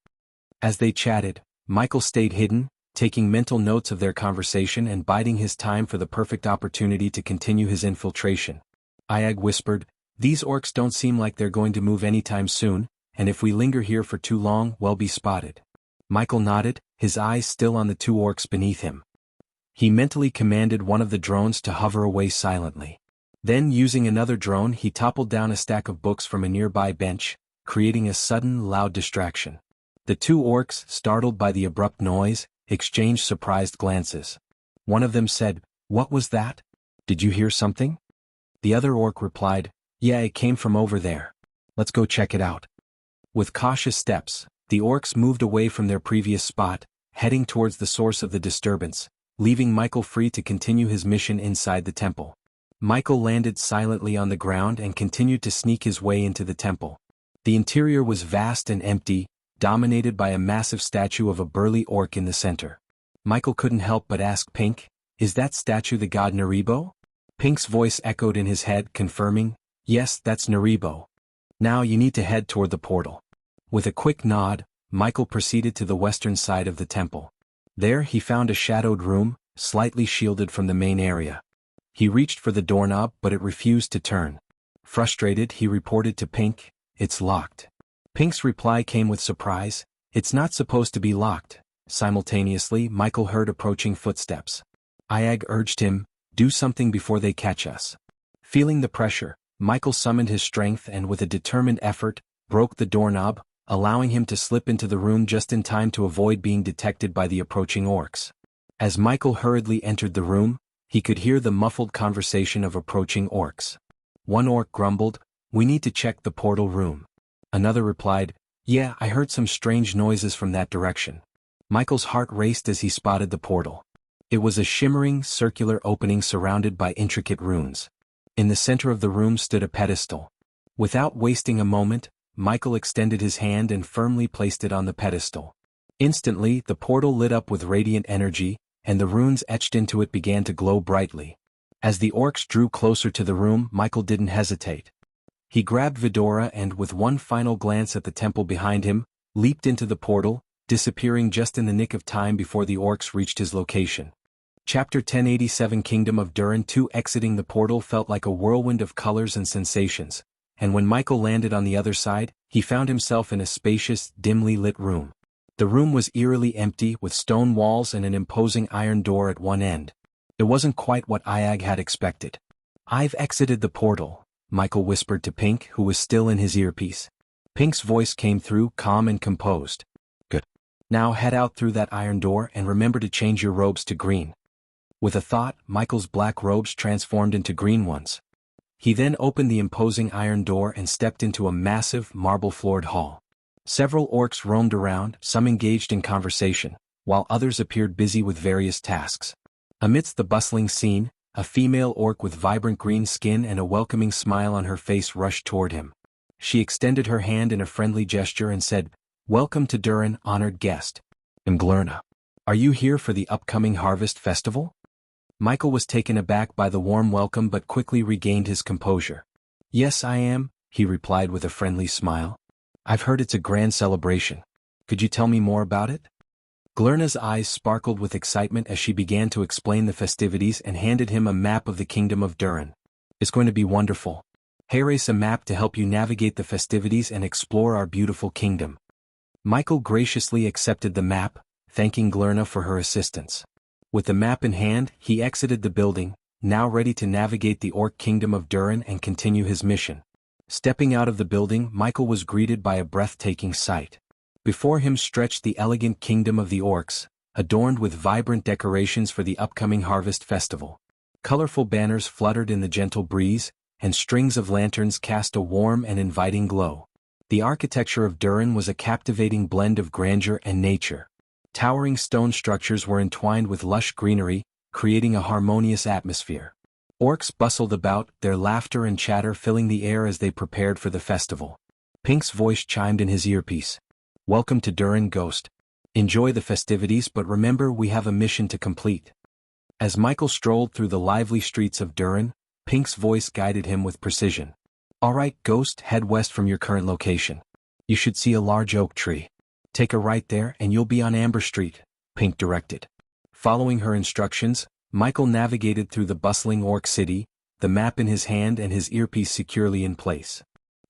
As they chatted, Michael stayed hidden, taking mental notes of their conversation and biding his time for the perfect opportunity to continue his infiltration. Iag whispered, "These orcs don't seem like they're going to move anytime soon, and if we linger here for too long, we'll be spotted." Michael nodded, his eyes still on the two orcs beneath him. He mentally commanded one of the drones to hover away silently. Then, using another drone, he toppled down a stack of books from a nearby bench, creating a sudden, loud distraction. The two orcs, startled by the abrupt noise, exchanged surprised glances. One of them said, "What was that? Did you hear something?" The other orc replied, "Yeah, it came from over there. Let's go check it out." With cautious steps, the orcs moved away from their previous spot, heading towards the source of the disturbance, leaving Michael free to continue his mission inside the temple. Michael landed silently on the ground and continued to sneak his way into the temple. The interior was vast and empty, dominated by a massive statue of a burly orc in the center. Michael couldn't help but ask Pink, "Is that statue the god Naribo?" Pink's voice echoed in his head, confirming, "Yes, that's Naribo. Now you need to head toward the portal." With a quick nod, Michael proceeded to the western side of the temple. There he found a shadowed room, slightly shielded from the main area. He reached for the doorknob but it refused to turn. Frustrated, he reported to Pink, "It's locked." Pink's reply came with surprise, "It's not supposed to be locked." Simultaneously, Michael heard approaching footsteps. Iag urged him, "Do something before they catch us." Feeling the pressure, Michael summoned his strength and with a determined effort, broke the doorknob, allowing him to slip into the room just in time to avoid being detected by the approaching orcs. As Michael hurriedly entered the room, he could hear the muffled conversation of approaching orcs. One orc grumbled, "We need to check the portal room." Another replied, "Yeah, I heard some strange noises from that direction." Michael's heart raced as he spotted the portal. It was a shimmering, circular opening surrounded by intricate runes. In the center of the room stood a pedestal. Without wasting a moment, Michael extended his hand and firmly placed it on the pedestal. Instantly, the portal lit up with radiant energy, and the runes etched into it began to glow brightly. As the orcs drew closer to the room, Michael didn't hesitate. He grabbed Vidora and, with one final glance at the temple behind him, leaped into the portal, disappearing just in the nick of time before the orcs reached his location. Chapter 1087 Kingdom of Durin 2 Exiting the portal felt like a whirlwind of colors and sensations, and when Michael landed on the other side, he found himself in a spacious, dimly lit room. The room was eerily empty, with stone walls and an imposing iron door at one end. It wasn't quite what Iag had expected. "I've exited the portal," Michael whispered to Pink, who was still in his earpiece. Pink's voice came through, calm and composed. "Good. Now head out through that iron door and remember to change your robes to green." With a thought, Michael's black robes transformed into green ones. He then opened the imposing iron door and stepped into a massive, marble-floored hall. Several orcs roamed around, some engaged in conversation, while others appeared busy with various tasks. Amidst the bustling scene, a female orc with vibrant green skin and a welcoming smile on her face rushed toward him. She extended her hand in a friendly gesture and said, "Welcome to Durin, honored guest. I'm Glurna. Are you here for the upcoming harvest festival?" Michael was taken aback by the warm welcome but quickly regained his composure. "Yes, I am," he replied with a friendly smile. "I've heard it's a grand celebration. Could you tell me more about it?" Glurna's eyes sparkled with excitement as she began to explain the festivities and handed him a map of the Kingdom of Durin. "It's going to be wonderful. Here's a map to help you navigate the festivities and explore our beautiful kingdom." Michael graciously accepted the map, thanking Glurna for her assistance. With the map in hand, he exited the building, now ready to navigate the Orc Kingdom of Durin and continue his mission. Stepping out of the building, Michael was greeted by a breathtaking sight. Before him stretched the elegant kingdom of the orcs, adorned with vibrant decorations for the upcoming harvest festival. Colorful banners fluttered in the gentle breeze, and strings of lanterns cast a warm and inviting glow. The architecture of Durin was a captivating blend of grandeur and nature. Towering stone structures were entwined with lush greenery, creating a harmonious atmosphere. Orcs bustled about, their laughter and chatter filling the air as they prepared for the festival. Pink's voice chimed in his earpiece. "Welcome to Durin, Ghost. Enjoy the festivities, but remember we have a mission to complete." As Michael strolled through the lively streets of Durin, Pink's voice guided him with precision. "All right, Ghost, head west from your current location. You should see a large oak tree. Take a right there and you'll be on Amber Street," Pink directed. Following her instructions, Michael navigated through the bustling orc city, the map in his hand and his earpiece securely in place.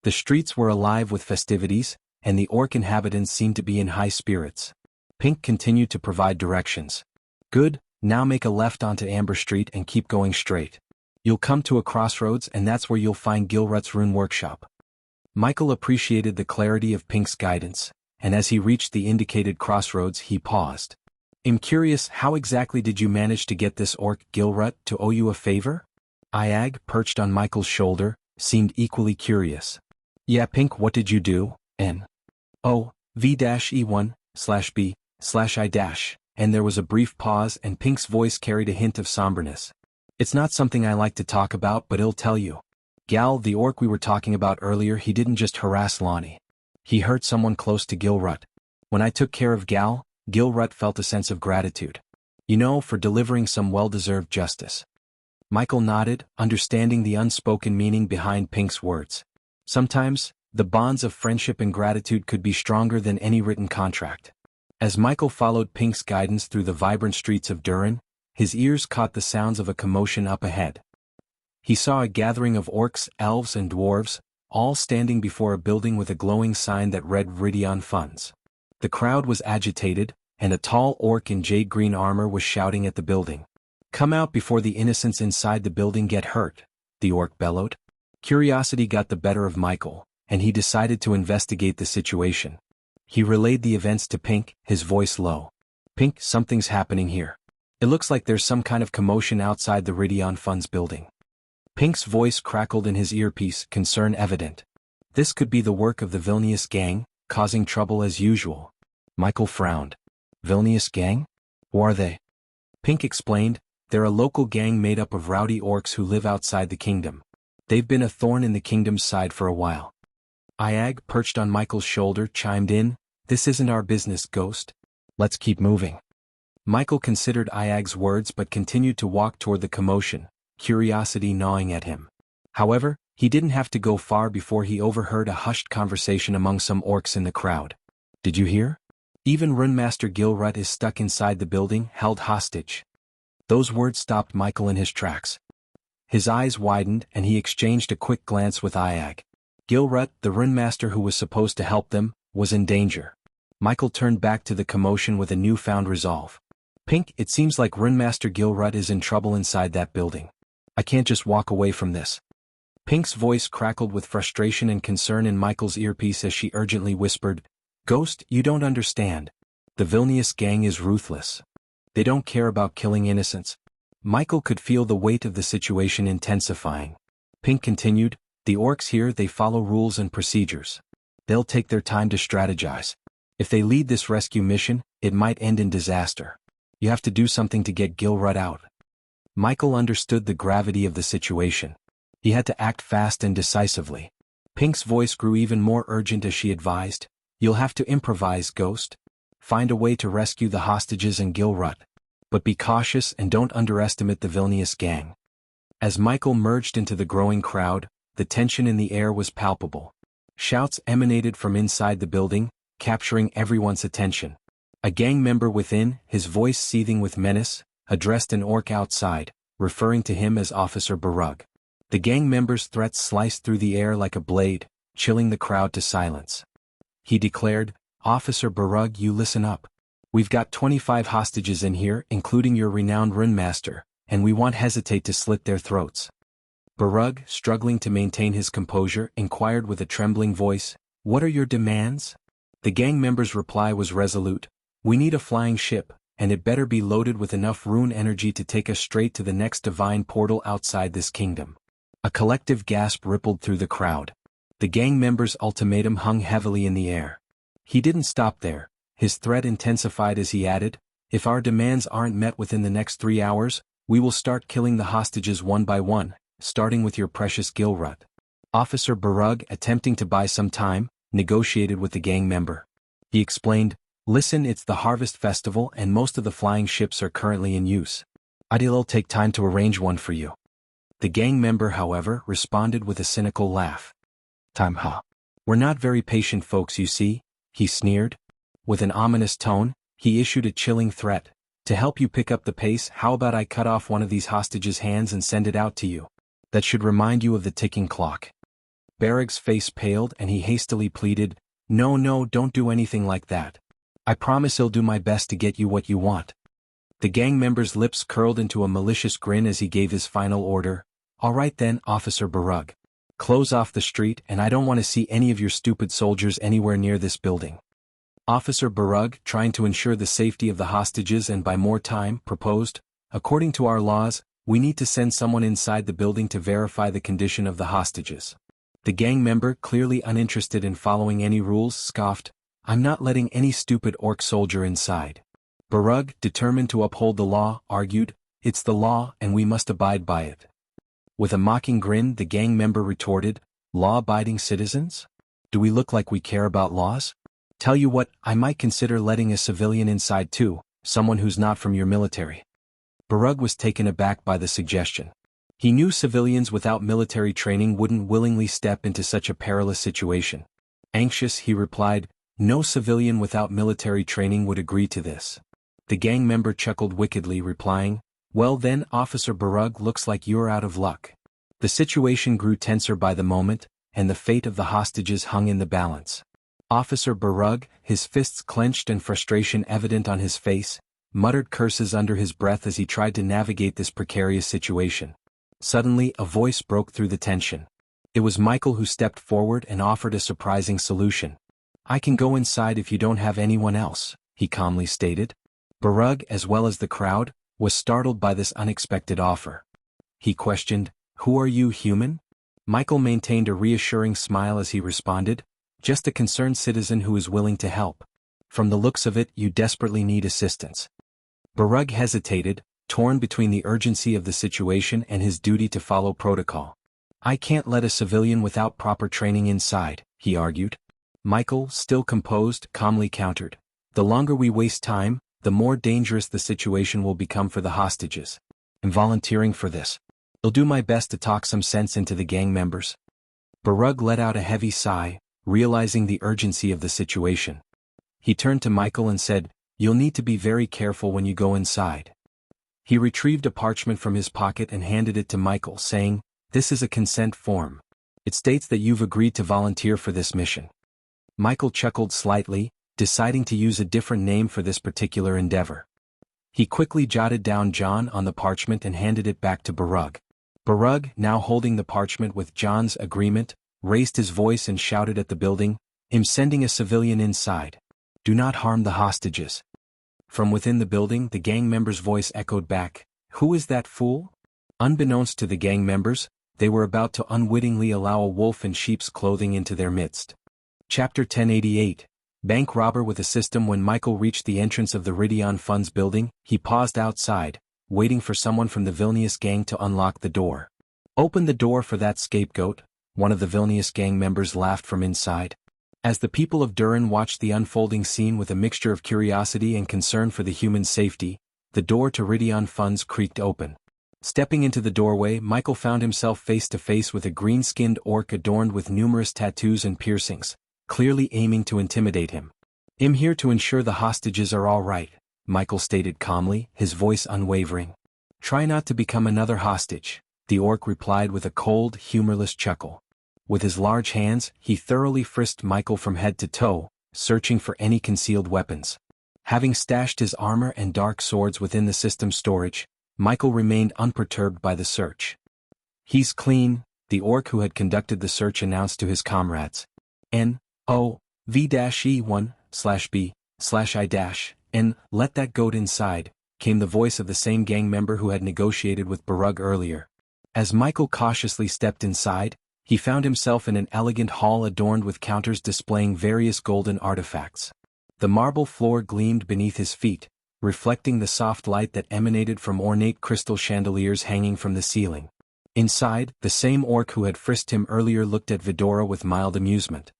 The streets were alive with festivities, and the orc inhabitants seemed to be in high spirits. Pink continued to provide directions. "Good, now make a left onto Amber Street and keep going straight. You'll come to a crossroads and that's where you'll find Gilrut's rune workshop." Michael appreciated the clarity of Pink's guidance, and as he reached the indicated crossroads he paused. "I'm curious, how exactly did you manage to get this orc Gilrut to owe you a favor?" Iag, perched on Michael's shoulder, seemed equally curious. "Yeah, Pink, what did you do?" "Oh, V-E1/B/I-", and there was a brief pause and Pink's voice carried a hint of somberness. "It's not something I like to talk about, but I'll tell you. Gal, the orc we were talking about earlier, he didn't just harass Lonnie. He hurt someone close to Gilrut. When I took care of Gal, Gilrut felt a sense of gratitude. You know, for delivering some well-deserved justice." Michael nodded, understanding the unspoken meaning behind Pink's words. Sometimes, the bonds of friendship and gratitude could be stronger than any written contract. As Michael followed Pink's guidance through the vibrant streets of Durin, his ears caught the sounds of a commotion up ahead. He saw a gathering of orcs, elves and dwarves, all standing before a building with a glowing sign that read Viridian Funds. The crowd was agitated, and a tall orc in jade-green armor was shouting at the building. "Come out before the innocents inside the building get hurt," the orc bellowed. Curiosity got the better of Michael, and he decided to investigate the situation. He relayed the events to Pink, his voice low. "Pink, something's happening here. It looks like there's some kind of commotion outside the Viridian Funds building." Pink's voice crackled in his earpiece, concern evident. This could be the work of the Vilnius gang, causing trouble as usual. Michael frowned. "Vilnius gang? Who are they?" Pink explained, "They're a local gang made up of rowdy orcs who live outside the kingdom. They've been a thorn in the kingdom's side for a while." Iag, perched on Michael's shoulder, chimed in, "This isn't our business, Ghost. Let's keep moving." Michael considered Iag's words but continued to walk toward the commotion, curiosity gnawing at him. However, he didn't have to go far before he overheard a hushed conversation among some orcs in the crowd. "Did you hear? Even Runemaster Gilrut is stuck inside the building, held hostage." Those words stopped Michael in his tracks. His eyes widened and he exchanged a quick glance with Iag. Gilrut, the Runemaster who was supposed to help them, was in danger. Michael turned back to the commotion with a newfound resolve. "Pink, it seems like Runemaster Gilrut is in trouble inside that building. I can't just walk away from this." Pink's voice crackled with frustration and concern in Michael's earpiece as she urgently whispered, "Ghost, you don't understand. The Vilnius gang is ruthless. They don't care about killing innocents." Michael could feel the weight of the situation intensifying. Pink continued, "The orcs here, they follow rules and procedures. They'll take their time to strategize. If they lead this rescue mission, it might end in disaster. You have to do something to get Gilrut out." Michael understood the gravity of the situation. He had to act fast and decisively. Pink's voice grew even more urgent as she advised, "You'll have to improvise, Ghost. Find a way to rescue the hostages and Gilrut. But be cautious and don't underestimate the Vilnius gang." As Michael merged into the growing crowd, the tension in the air was palpable. Shouts emanated from inside the building, capturing everyone's attention. A gang member within, his voice seething with menace, addressed an orc outside, referring to him as Officer Barug. The gang member's threats sliced through the air like a blade, chilling the crowd to silence. He declared, "Officer Barug, you listen up. We've got 25 hostages in here, including your renowned Runemaster, and we won't hesitate to slit their throats." Barug, struggling to maintain his composure, inquired with a trembling voice, "What are your demands?" The gang member's reply was resolute, "We need a flying ship, and it better be loaded with enough rune energy to take us straight to the next divine portal outside this kingdom." A collective gasp rippled through the crowd. The gang member's ultimatum hung heavily in the air. He didn't stop there. His threat intensified as he added, "If our demands aren't met within the next 3 hours, we will start killing the hostages one by one, starting with your precious Gilrut." Officer Barug, attempting to buy some time, negotiated with the gang member. He explained, "Listen, it's the Harvest Festival and most of the flying ships are currently in use. It'll take time to arrange one for you." The gang member, however, responded with a cynical laugh. "Time, huh? We're not very patient folks, you see," he sneered. With an ominous tone, he issued a chilling threat. "To help you pick up the pace, how about I cut off one of these hostages' hands and send it out to you? That should remind you of the ticking clock." Barrag's face paled and he hastily pleaded, No, don't do anything like that. I promise I'll do my best to get you what you want." The gang member's lips curled into a malicious grin as he gave his final order. "All right then, Officer Barug. Close off the street, and I don't want to see any of your stupid soldiers anywhere near this building." Officer Barug, trying to ensure the safety of the hostages and buy more time, proposed, "According to our laws, we need to send someone inside the building to verify the condition of the hostages." The gang member, clearly uninterested in following any rules, scoffed, "I'm not letting any stupid orc soldier inside." Barug, determined to uphold the law, argued, "It's the law and we must abide by it." With a mocking grin, the gang member retorted, "Law-abiding citizens? Do we look like we care about laws? Tell you what, I might consider letting a civilian inside too, someone who's not from your military." Barug was taken aback by the suggestion. He knew civilians without military training wouldn't willingly step into such a perilous situation. Anxious, he replied, "No civilian without military training would agree to this." The gang member chuckled wickedly, replying, "Well then, Officer Barug, looks like you're out of luck." The situation grew tenser by the moment, and the fate of the hostages hung in the balance. Officer Barug, his fists clenched and frustration evident on his face, muttered curses under his breath as he tried to navigate this precarious situation. Suddenly, a voice broke through the tension. It was Michael who stepped forward and offered a surprising solution. "I can go inside if you don't have anyone else," he calmly stated. Barug, as well as the crowd, was startled by this unexpected offer. He questioned, "Who are you, human?" Michael maintained a reassuring smile as he responded, "Just a concerned citizen who is willing to help. From the looks of it, you desperately need assistance." Barug hesitated, torn between the urgency of the situation and his duty to follow protocol. "I can't let a civilian without proper training inside," he argued. Michael, still composed, calmly countered, "The longer we waste time, the more dangerous the situation will become for the hostages. I'm volunteering for this. I'll do my best to talk some sense into the gang members." Barug let out a heavy sigh, realizing the urgency of the situation. He turned to Michael and said, "You'll need to be very careful when you go inside." He retrieved a parchment from his pocket and handed it to Michael, saying, "This is a consent form. It states that you've agreed to volunteer for this mission." Michael chuckled slightly, deciding to use a different name for this particular endeavor. He quickly jotted down John on the parchment and handed it back to Barug. Barug, now holding the parchment with John's agreement, raised his voice and shouted at the building, "I'm sending a civilian inside. Do not harm the hostages." From within the building, the gang member's voice echoed back, "Who is that fool?" Unbeknownst to the gang members, they were about to unwittingly allow a wolf in sheep's clothing into their midst. Chapter 1088, Bank Robber with a System. When Michael reached the entrance of the Ridion Funds building, he paused outside, waiting for someone from the Vilnius gang to unlock the door. "Open the door for that scapegoat," one of the Vilnius gang members laughed from inside. As the people of Durin watched the unfolding scene with a mixture of curiosity and concern for the human safety, the door to Ridion Funds creaked open. Stepping into the doorway, Michael found himself face to face with a green-skinned orc adorned with numerous tattoos and piercings, clearly aiming to intimidate him. "I'm here to ensure the hostages are all right," Michael stated calmly, his voice unwavering. "Try not to become another hostage," the orc replied with a cold, humorless chuckle. With his large hands, he thoroughly frisked Michael from head to toe, searching for any concealed weapons. Having stashed his armor and dark swords within the system storage, Michael remained unperturbed by the search. "He's clean," the orc who had conducted the search announced to his comrades. "N-O-V-E1/B/I-N, let that goat inside," came the voice of the same gang member who had negotiated with Barug earlier. As Michael cautiously stepped inside, He found himself in an elegant hall adorned with counters displaying various golden artifacts. The marble floor gleamed beneath his feet, reflecting the soft light that emanated from ornate crystal chandeliers hanging from the ceiling. Inside, the same orc who had frisked him earlier looked at Vidora with mild amusement.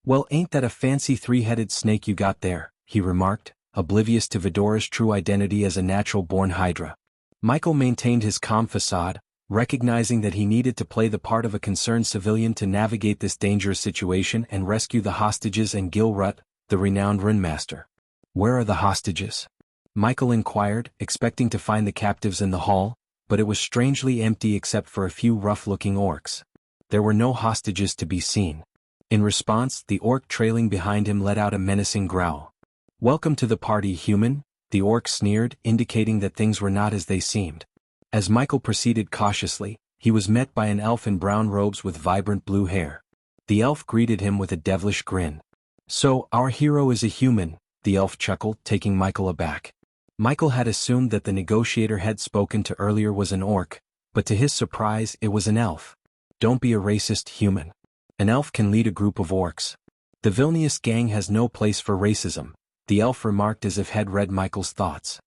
"Well, ain't that a fancy three-headed snake you got there?" he remarked, oblivious to Vidora's true identity as a natural-born hydra. Michael maintained his calm facade, recognizing that he needed to play the part of a concerned civilian to navigate this dangerous situation and rescue the hostages and Gil Rut, the renowned runemaster. "Where are the hostages?" Michael inquired, expecting to find the captives in the hall, but it was strangely empty except for a few rough-looking orcs. There were no hostages to be seen. In response, the orc trailing behind him let out a menacing growl. "Welcome to the party, human," the orc sneered, indicating that things were not as they seemed. As Michael proceeded cautiously, he was met by an elf in brown robes with vibrant blue hair. The elf greeted him with a devilish grin. "So, our hero is a human," the elf chuckled, taking Michael aback. Michael had assumed that the negotiator had spoken to earlier was an orc, but to his surprise it was an elf. "Don't be a racist, human. An elf can lead a group of orcs. The villainous gang has no place for racism," the elf remarked as if had read Michael's thoughts.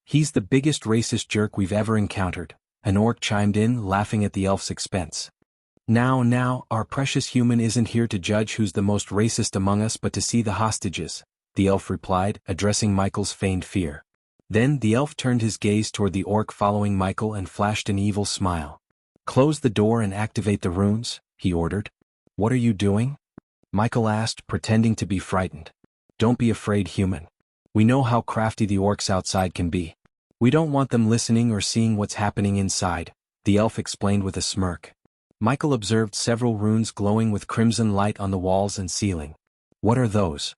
"He's the biggest racist jerk we've ever encountered," an orc chimed in, laughing at the elf's expense. Now, our precious human isn't here to judge who's the most racist among us but to see the hostages," the elf replied, addressing Michael's feigned fear. Then the elf turned his gaze toward the orc following Michael and flashed an evil smile. "Close the door and activate the runes," he ordered. "What are you doing?" Michael asked, pretending to be frightened. "Don't be afraid, human. We know how crafty the orcs outside can be. We don't want them listening or seeing what's happening inside," the elf explained with a smirk. Michael observed several runes glowing with crimson light on the walls and ceiling. "What are those?"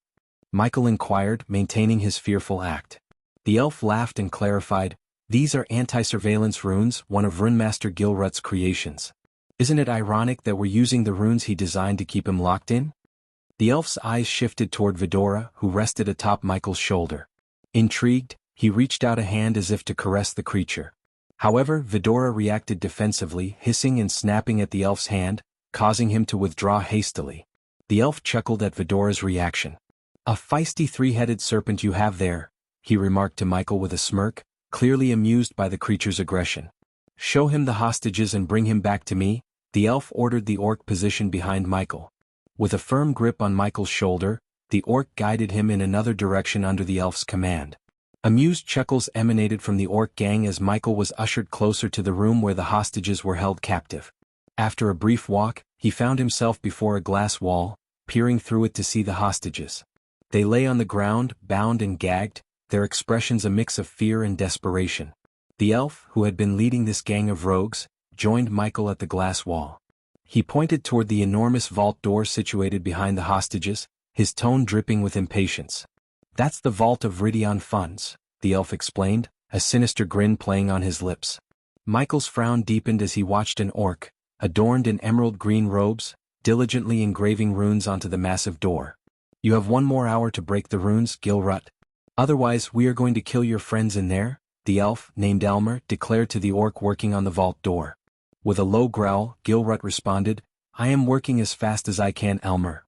Michael inquired, maintaining his fearful act. The elf laughed and clarified, "These are anti-surveillance runes, one of Runemaster Gilrut's creations. Isn't it ironic that we're using the runes he designed to keep him locked in?" The elf's eyes shifted toward Vidora, who rested atop Michael's shoulder. Intrigued, he reached out a hand as if to caress the creature. However, Vidora reacted defensively, hissing and snapping at the elf's hand, causing him to withdraw hastily. The elf chuckled at Vidora's reaction. "A feisty three-headed serpent you have there," he remarked to Michael with a smirk, clearly amused by the creature's aggression. "Show him the hostages and bring him back to me," the elf ordered the orc positioned behind Michael. With a firm grip on Michael's shoulder, the orc guided him in another direction under the elf's command. Amused chuckles emanated from the orc gang as Michael was ushered closer to the room where the hostages were held captive. After a brief walk, he found himself before a glass wall, peering through it to see the hostages. They lay on the ground, bound and gagged, their expressions a mix of fear and desperation. The elf, who had been leading this gang of rogues, joined Michael at the glass wall. He pointed toward the enormous vault door situated behind the hostages, his tone dripping with impatience. "That's the vault of Ridion funds," the elf explained, a sinister grin playing on his lips. Michael's frown deepened as he watched an orc, adorned in emerald green robes, diligently engraving runes onto the massive door. "You have 1 more hour to break the runes, Gilrut. Otherwise we are going to kill your friends in there," the elf, named Elmer, declared to the orc working on the vault door. With a low growl, Gilrut responded, "I am working as fast as I can, Elmer."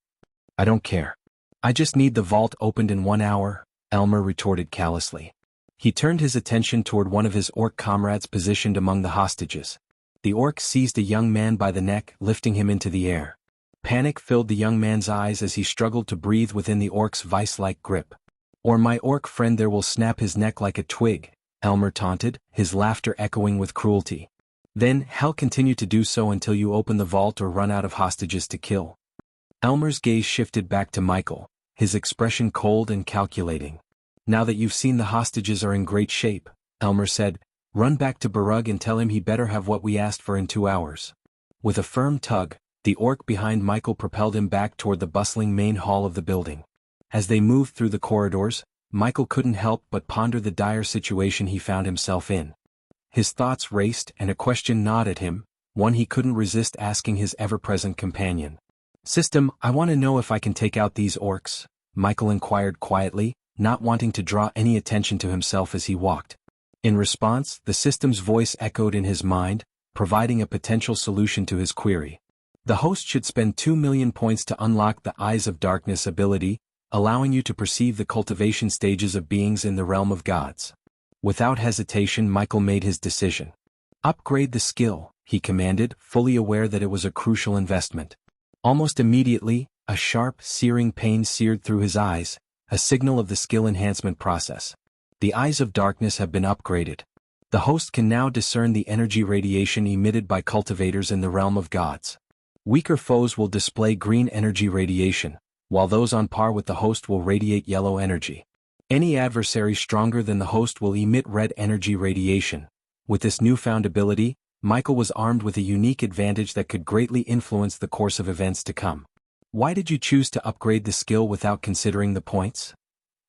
"I don't care. I just need the vault opened in 1 hour," Elmer retorted callously. He turned his attention toward one of his orc comrades positioned among the hostages. The orc seized a young man by the neck, lifting him into the air. Panic filled the young man's eyes as he struggled to breathe within the orc's vice-like grip. "Or my orc friend there will snap his neck like a twig," Elmer taunted, his laughter echoing with cruelty. "Then, hell continue to do so until you open the vault or run out of hostages to kill." Elmer's gaze shifted back to Michael, his expression cold and calculating. "Now that you've seen the hostages are in great shape," Elmer said, "run back to Barug and tell him he better have what we asked for in 2 hours. With a firm tug, the orc behind Michael propelled him back toward the bustling main hall of the building. As they moved through the corridors, Michael couldn't help but ponder the dire situation he found himself in. His thoughts raced and a question gnawed at him, one he couldn't resist asking his ever-present companion. "System, I want to know if I can take out these orcs," Michael inquired quietly, not wanting to draw any attention to himself as he walked. In response, the system's voice echoed in his mind, providing a potential solution to his query. The host should spend 2 million points to unlock the Eyes of Darkness ability, allowing you to perceive the cultivation stages of beings in the realm of gods. Without hesitation, Michael made his decision. Upgrade the skill, he commanded, fully aware that it was a crucial investment. Almost immediately, a sharp, searing pain seared through his eyes, a signal of the skill enhancement process. The Eyes of Darkness have been upgraded. The host can now discern the energy radiation emitted by cultivators in the realm of gods. Weaker foes will display green energy radiation, while those on par with the host will radiate yellow energy. Any adversary stronger than the host will emit red energy radiation. With this newfound ability, Michael was armed with a unique advantage that could greatly influence the course of events to come. Why did you choose to upgrade the skill without considering the points?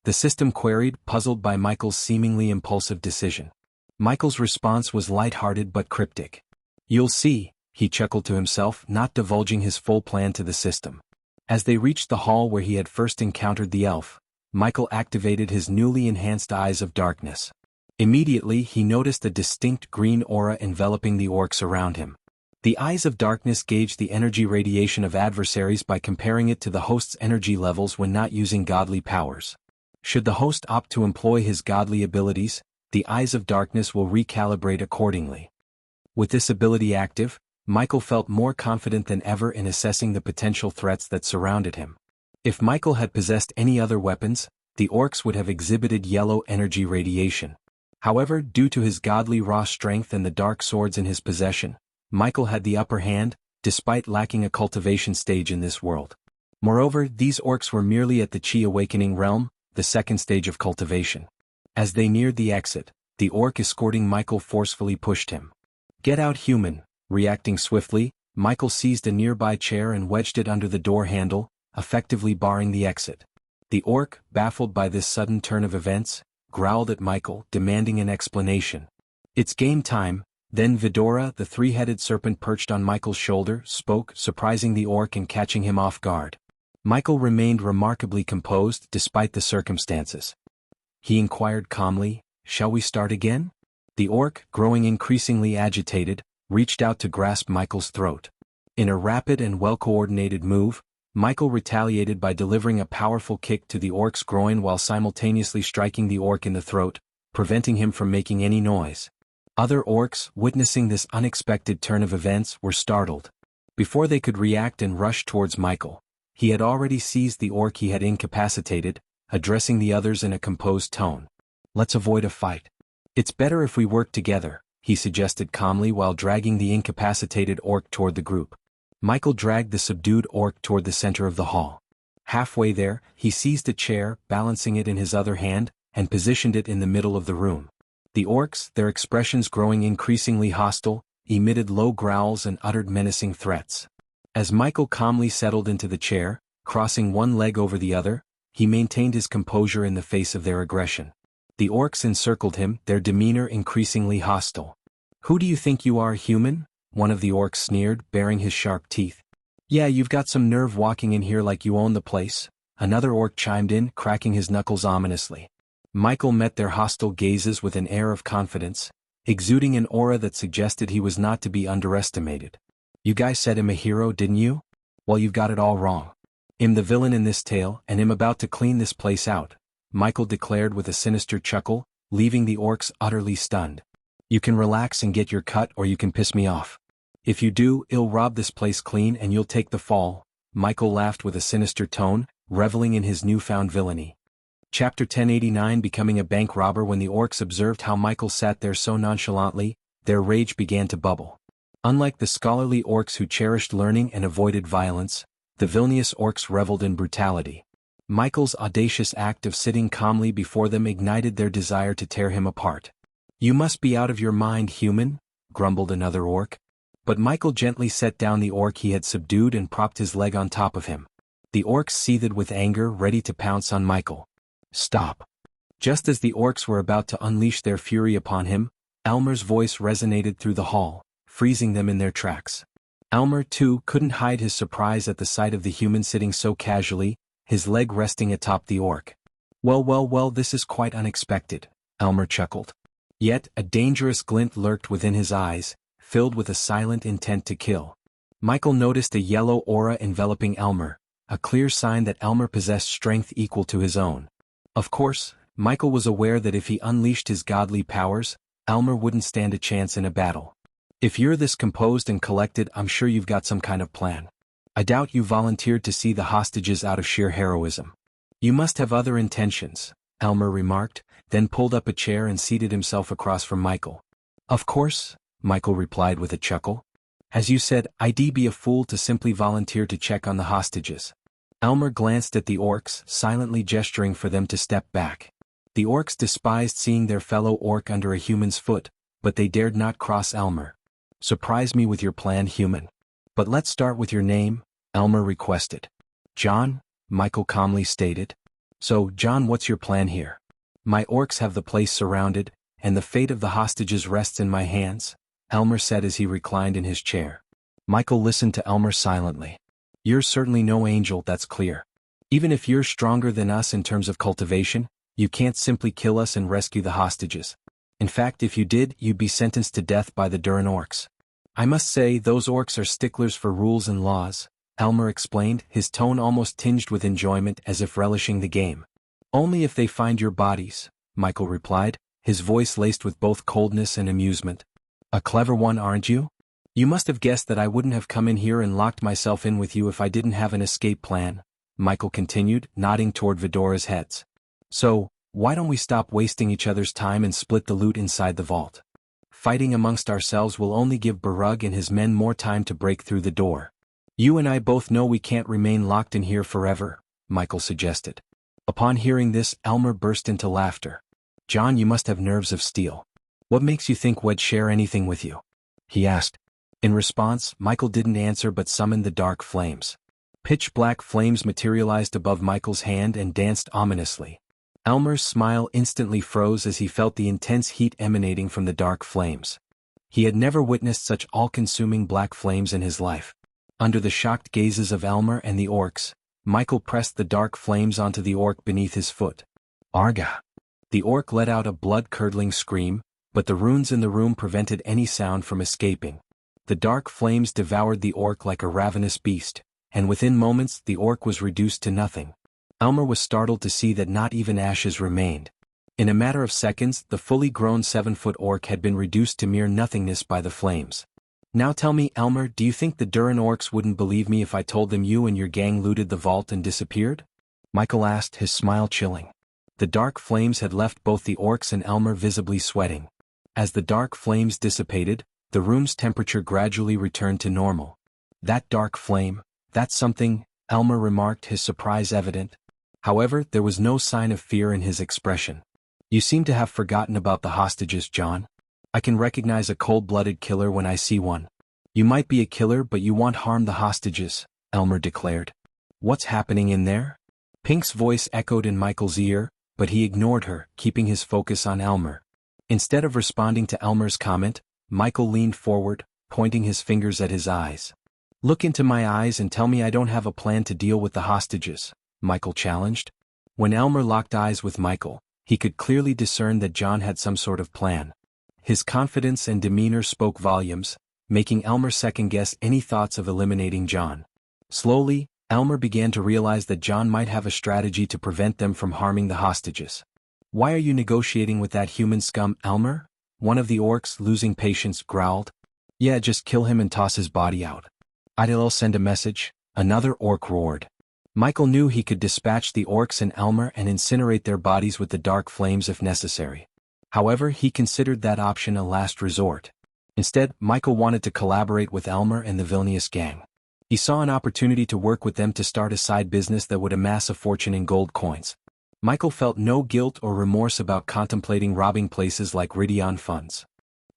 The system queried, puzzled by Michael's seemingly impulsive decision. Michael's response was light-hearted but cryptic. You'll see, he chuckled to himself, not divulging his full plan to the system. As they reached the hall where he had first encountered the elf, Michael activated his newly enhanced Eyes of Darkness. Immediately he noticed a distinct green aura enveloping the orcs around him. The Eyes of Darkness gauge the energy radiation of adversaries by comparing it to the host's energy levels when not using godly powers. Should the host opt to employ his godly abilities, the Eyes of Darkness will recalibrate accordingly. With this ability active, Michael felt more confident than ever in assessing the potential threats that surrounded him. If Michael had possessed any other weapons, the orcs would have exhibited yellow energy radiation. However, due to his godly raw strength and the dark swords in his possession, Michael had the upper hand, despite lacking a cultivation stage in this world. Moreover, these orcs were merely at the Chi Awakening realm, the second stage of cultivation. As they neared the exit, the orc escorting Michael forcefully pushed him. Get out, human! Reacting swiftly, Michael seized a nearby chair and wedged it under the door handle, effectively barring the exit. The orc, baffled by this sudden turn of events, growled at Michael, demanding an explanation. It's game time. Then Vidora, the three-headed serpent perched on Michael's shoulder, spoke, surprising the orc and catching him off guard. Michael remained remarkably composed despite the circumstances. He inquired calmly, "Shall we start again?" The orc, growing increasingly agitated, reached out to grasp Michael's throat. In a rapid and well-coordinated move, Michael retaliated by delivering a powerful kick to the orc's groin while simultaneously striking the orc in the throat, preventing him from making any noise. Other orcs, witnessing this unexpected turn of events, were startled. Before they could react and rush towards Michael, he had already seized the orc he had incapacitated, addressing the others in a composed tone. "Let's avoid a fight. It's better if we work together," he suggested calmly while dragging the incapacitated orc toward the group. Michael dragged the subdued orc toward the center of the hall. Halfway there, he seized a chair, balancing it in his other hand, and positioned it in the middle of the room. The orcs, their expressions growing increasingly hostile, emitted low growls and uttered menacing threats. As Michael calmly settled into the chair, crossing one leg over the other, he maintained his composure in the face of their aggression. The orcs encircled him, their demeanor increasingly hostile. "Who do you think you are, human?" one of the orcs sneered, baring his sharp teeth. "Yeah, you've got some nerve walking in here like you own the place," another orc chimed in, cracking his knuckles ominously. Michael met their hostile gazes with an air of confidence, exuding an aura that suggested he was not to be underestimated. "You guys said I'm a hero, didn't you? Well, you've got it all wrong. I'm the villain in this tale, and I'm about to clean this place out," Michael declared with a sinister chuckle, leaving the orcs utterly stunned. "You can relax and get your cut, or you can piss me off. If you do, I'll rob this place clean and you'll take the fall." Michael laughed with a sinister tone, reveling in his newfound villainy. Chapter 1089. Becoming a bank robber. When the orcs observed how Michael sat there so nonchalantly, their rage began to bubble. Unlike the scholarly orcs who cherished learning and avoided violence, the villainous orcs reveled in brutality. Michael's audacious act of sitting calmly before them ignited their desire to tear him apart. "You must be out of your mind, human," grumbled another orc. But Michael gently set down the orc he had subdued and propped his leg on top of him. The orcs seethed with anger, ready to pounce on Michael. "Stop." Just as the orcs were about to unleash their fury upon him, Elmer's voice resonated through the hall, freezing them in their tracks. Elmer, too, couldn't hide his surprise at the sight of the human sitting so casually, his leg resting atop the orc. Well, this is quite unexpected," Elmer chuckled. Yet, a dangerous glint lurked within his eyes, filled with a silent intent to kill. Michael noticed a yellow aura enveloping Elmer, a clear sign that Elmer possessed strength equal to his own. Of course, Michael was aware that if he unleashed his godly powers, Elmer wouldn't stand a chance in a battle. If you're this composed and collected, I'm sure you've got some kind of plan. I doubt you volunteered to see the hostages out of sheer heroism. You must have other intentions, Elmer remarked, then pulled up a chair and seated himself across from Michael. Of course, Michael replied with a chuckle. As you said, I'd be a fool to simply volunteer to check on the hostages. Elmer glanced at the orcs, silently gesturing for them to step back. The orcs despised seeing their fellow orc under a human's foot, but they dared not cross Elmer. Surprise me with your plan, human. But let's start with your name, Elmer requested. John, Michael calmly stated. So, John, what's your plan here? My orcs have the place surrounded, and the fate of the hostages rests in my hands, Elmer said as he reclined in his chair. Michael listened to Elmer silently. You're certainly no angel, that's clear. Even if you're stronger than us in terms of cultivation, you can't simply kill us and rescue the hostages. In fact, if you did, you'd be sentenced to death by the Duran orcs. I must say, those orcs are sticklers for rules and laws, Elmer explained, his tone almost tinged with enjoyment as if relishing the game. Only if they find your bodies, Michael replied, his voice laced with both coldness and amusement. A clever one, aren't you? You must have guessed that I wouldn't have come in here and locked myself in with you if I didn't have an escape plan, Michael continued, nodding toward Vidora's heads. So, why don't we stop wasting each other's time and split the loot inside the vault? Fighting amongst ourselves will only give Barug and his men more time to break through the door. You and I both know we can't remain locked in here forever, Michael suggested. Upon hearing this, Elmer burst into laughter. John, you must have nerves of steel. What makes you think we'd share anything with you? He asked. In response, Michael didn't answer but summoned the dark flames. Pitch-black flames materialized above Michael's hand and danced ominously. Elmer's smile instantly froze as he felt the intense heat emanating from the dark flames. He had never witnessed such all-consuming black flames in his life. Under the shocked gazes of Elmer and the orcs, Michael pressed the dark flames onto the orc beneath his foot. Arga! The orc let out a blood-curdling scream, but the runes in the room prevented any sound from escaping. The dark flames devoured the orc like a ravenous beast, and within moments the orc was reduced to nothing. Elmer was startled to see that not even ashes remained. In a matter of seconds, the fully grown 7-foot orc had been reduced to mere nothingness by the flames. Now tell me, Elmer, do you think the Duran orcs wouldn't believe me if I told them you and your gang looted the vault and disappeared? Michael asked, his smile chilling. The dark flames had left both the orcs and Elmer visibly sweating. As the dark flames dissipated, the room's temperature gradually returned to normal. That dark flame, that's something, Elmer remarked, his surprise evident. However, there was no sign of fear in his expression. You seem to have forgotten about the hostages, John. I can recognize a cold-blooded killer when I see one. You might be a killer, but you won't harm the hostages, Elmer declared. What's happening in there? Pink's voice echoed in Michael's ear, but he ignored her, keeping his focus on Elmer. Instead of responding to Elmer's comment, Michael leaned forward, pointing his fingers at his eyes. Look into my eyes and tell me I don't have a plan to deal with the hostages, Michael challenged. When Elmer locked eyes with Michael, he could clearly discern that John had some sort of plan. His confidence and demeanor spoke volumes, making Elmer second-guess any thoughts of eliminating John. Slowly, Elmer began to realize that John might have a strategy to prevent them from harming the hostages. Why are you negotiating with that human scum, Elmer? One of the orcs, losing patience, growled. Yeah, just kill him and toss his body out. I'll send a message, another orc roared. Michael knew he could dispatch the orcs and Elmer and incinerate their bodies with the dark flames if necessary. However, he considered that option a last resort. Instead, Michael wanted to collaborate with Elmer and the Vilnius gang. He saw an opportunity to work with them to start a side business that would amass a fortune in gold coins. Michael felt no guilt or remorse about contemplating robbing places like Ridion funds.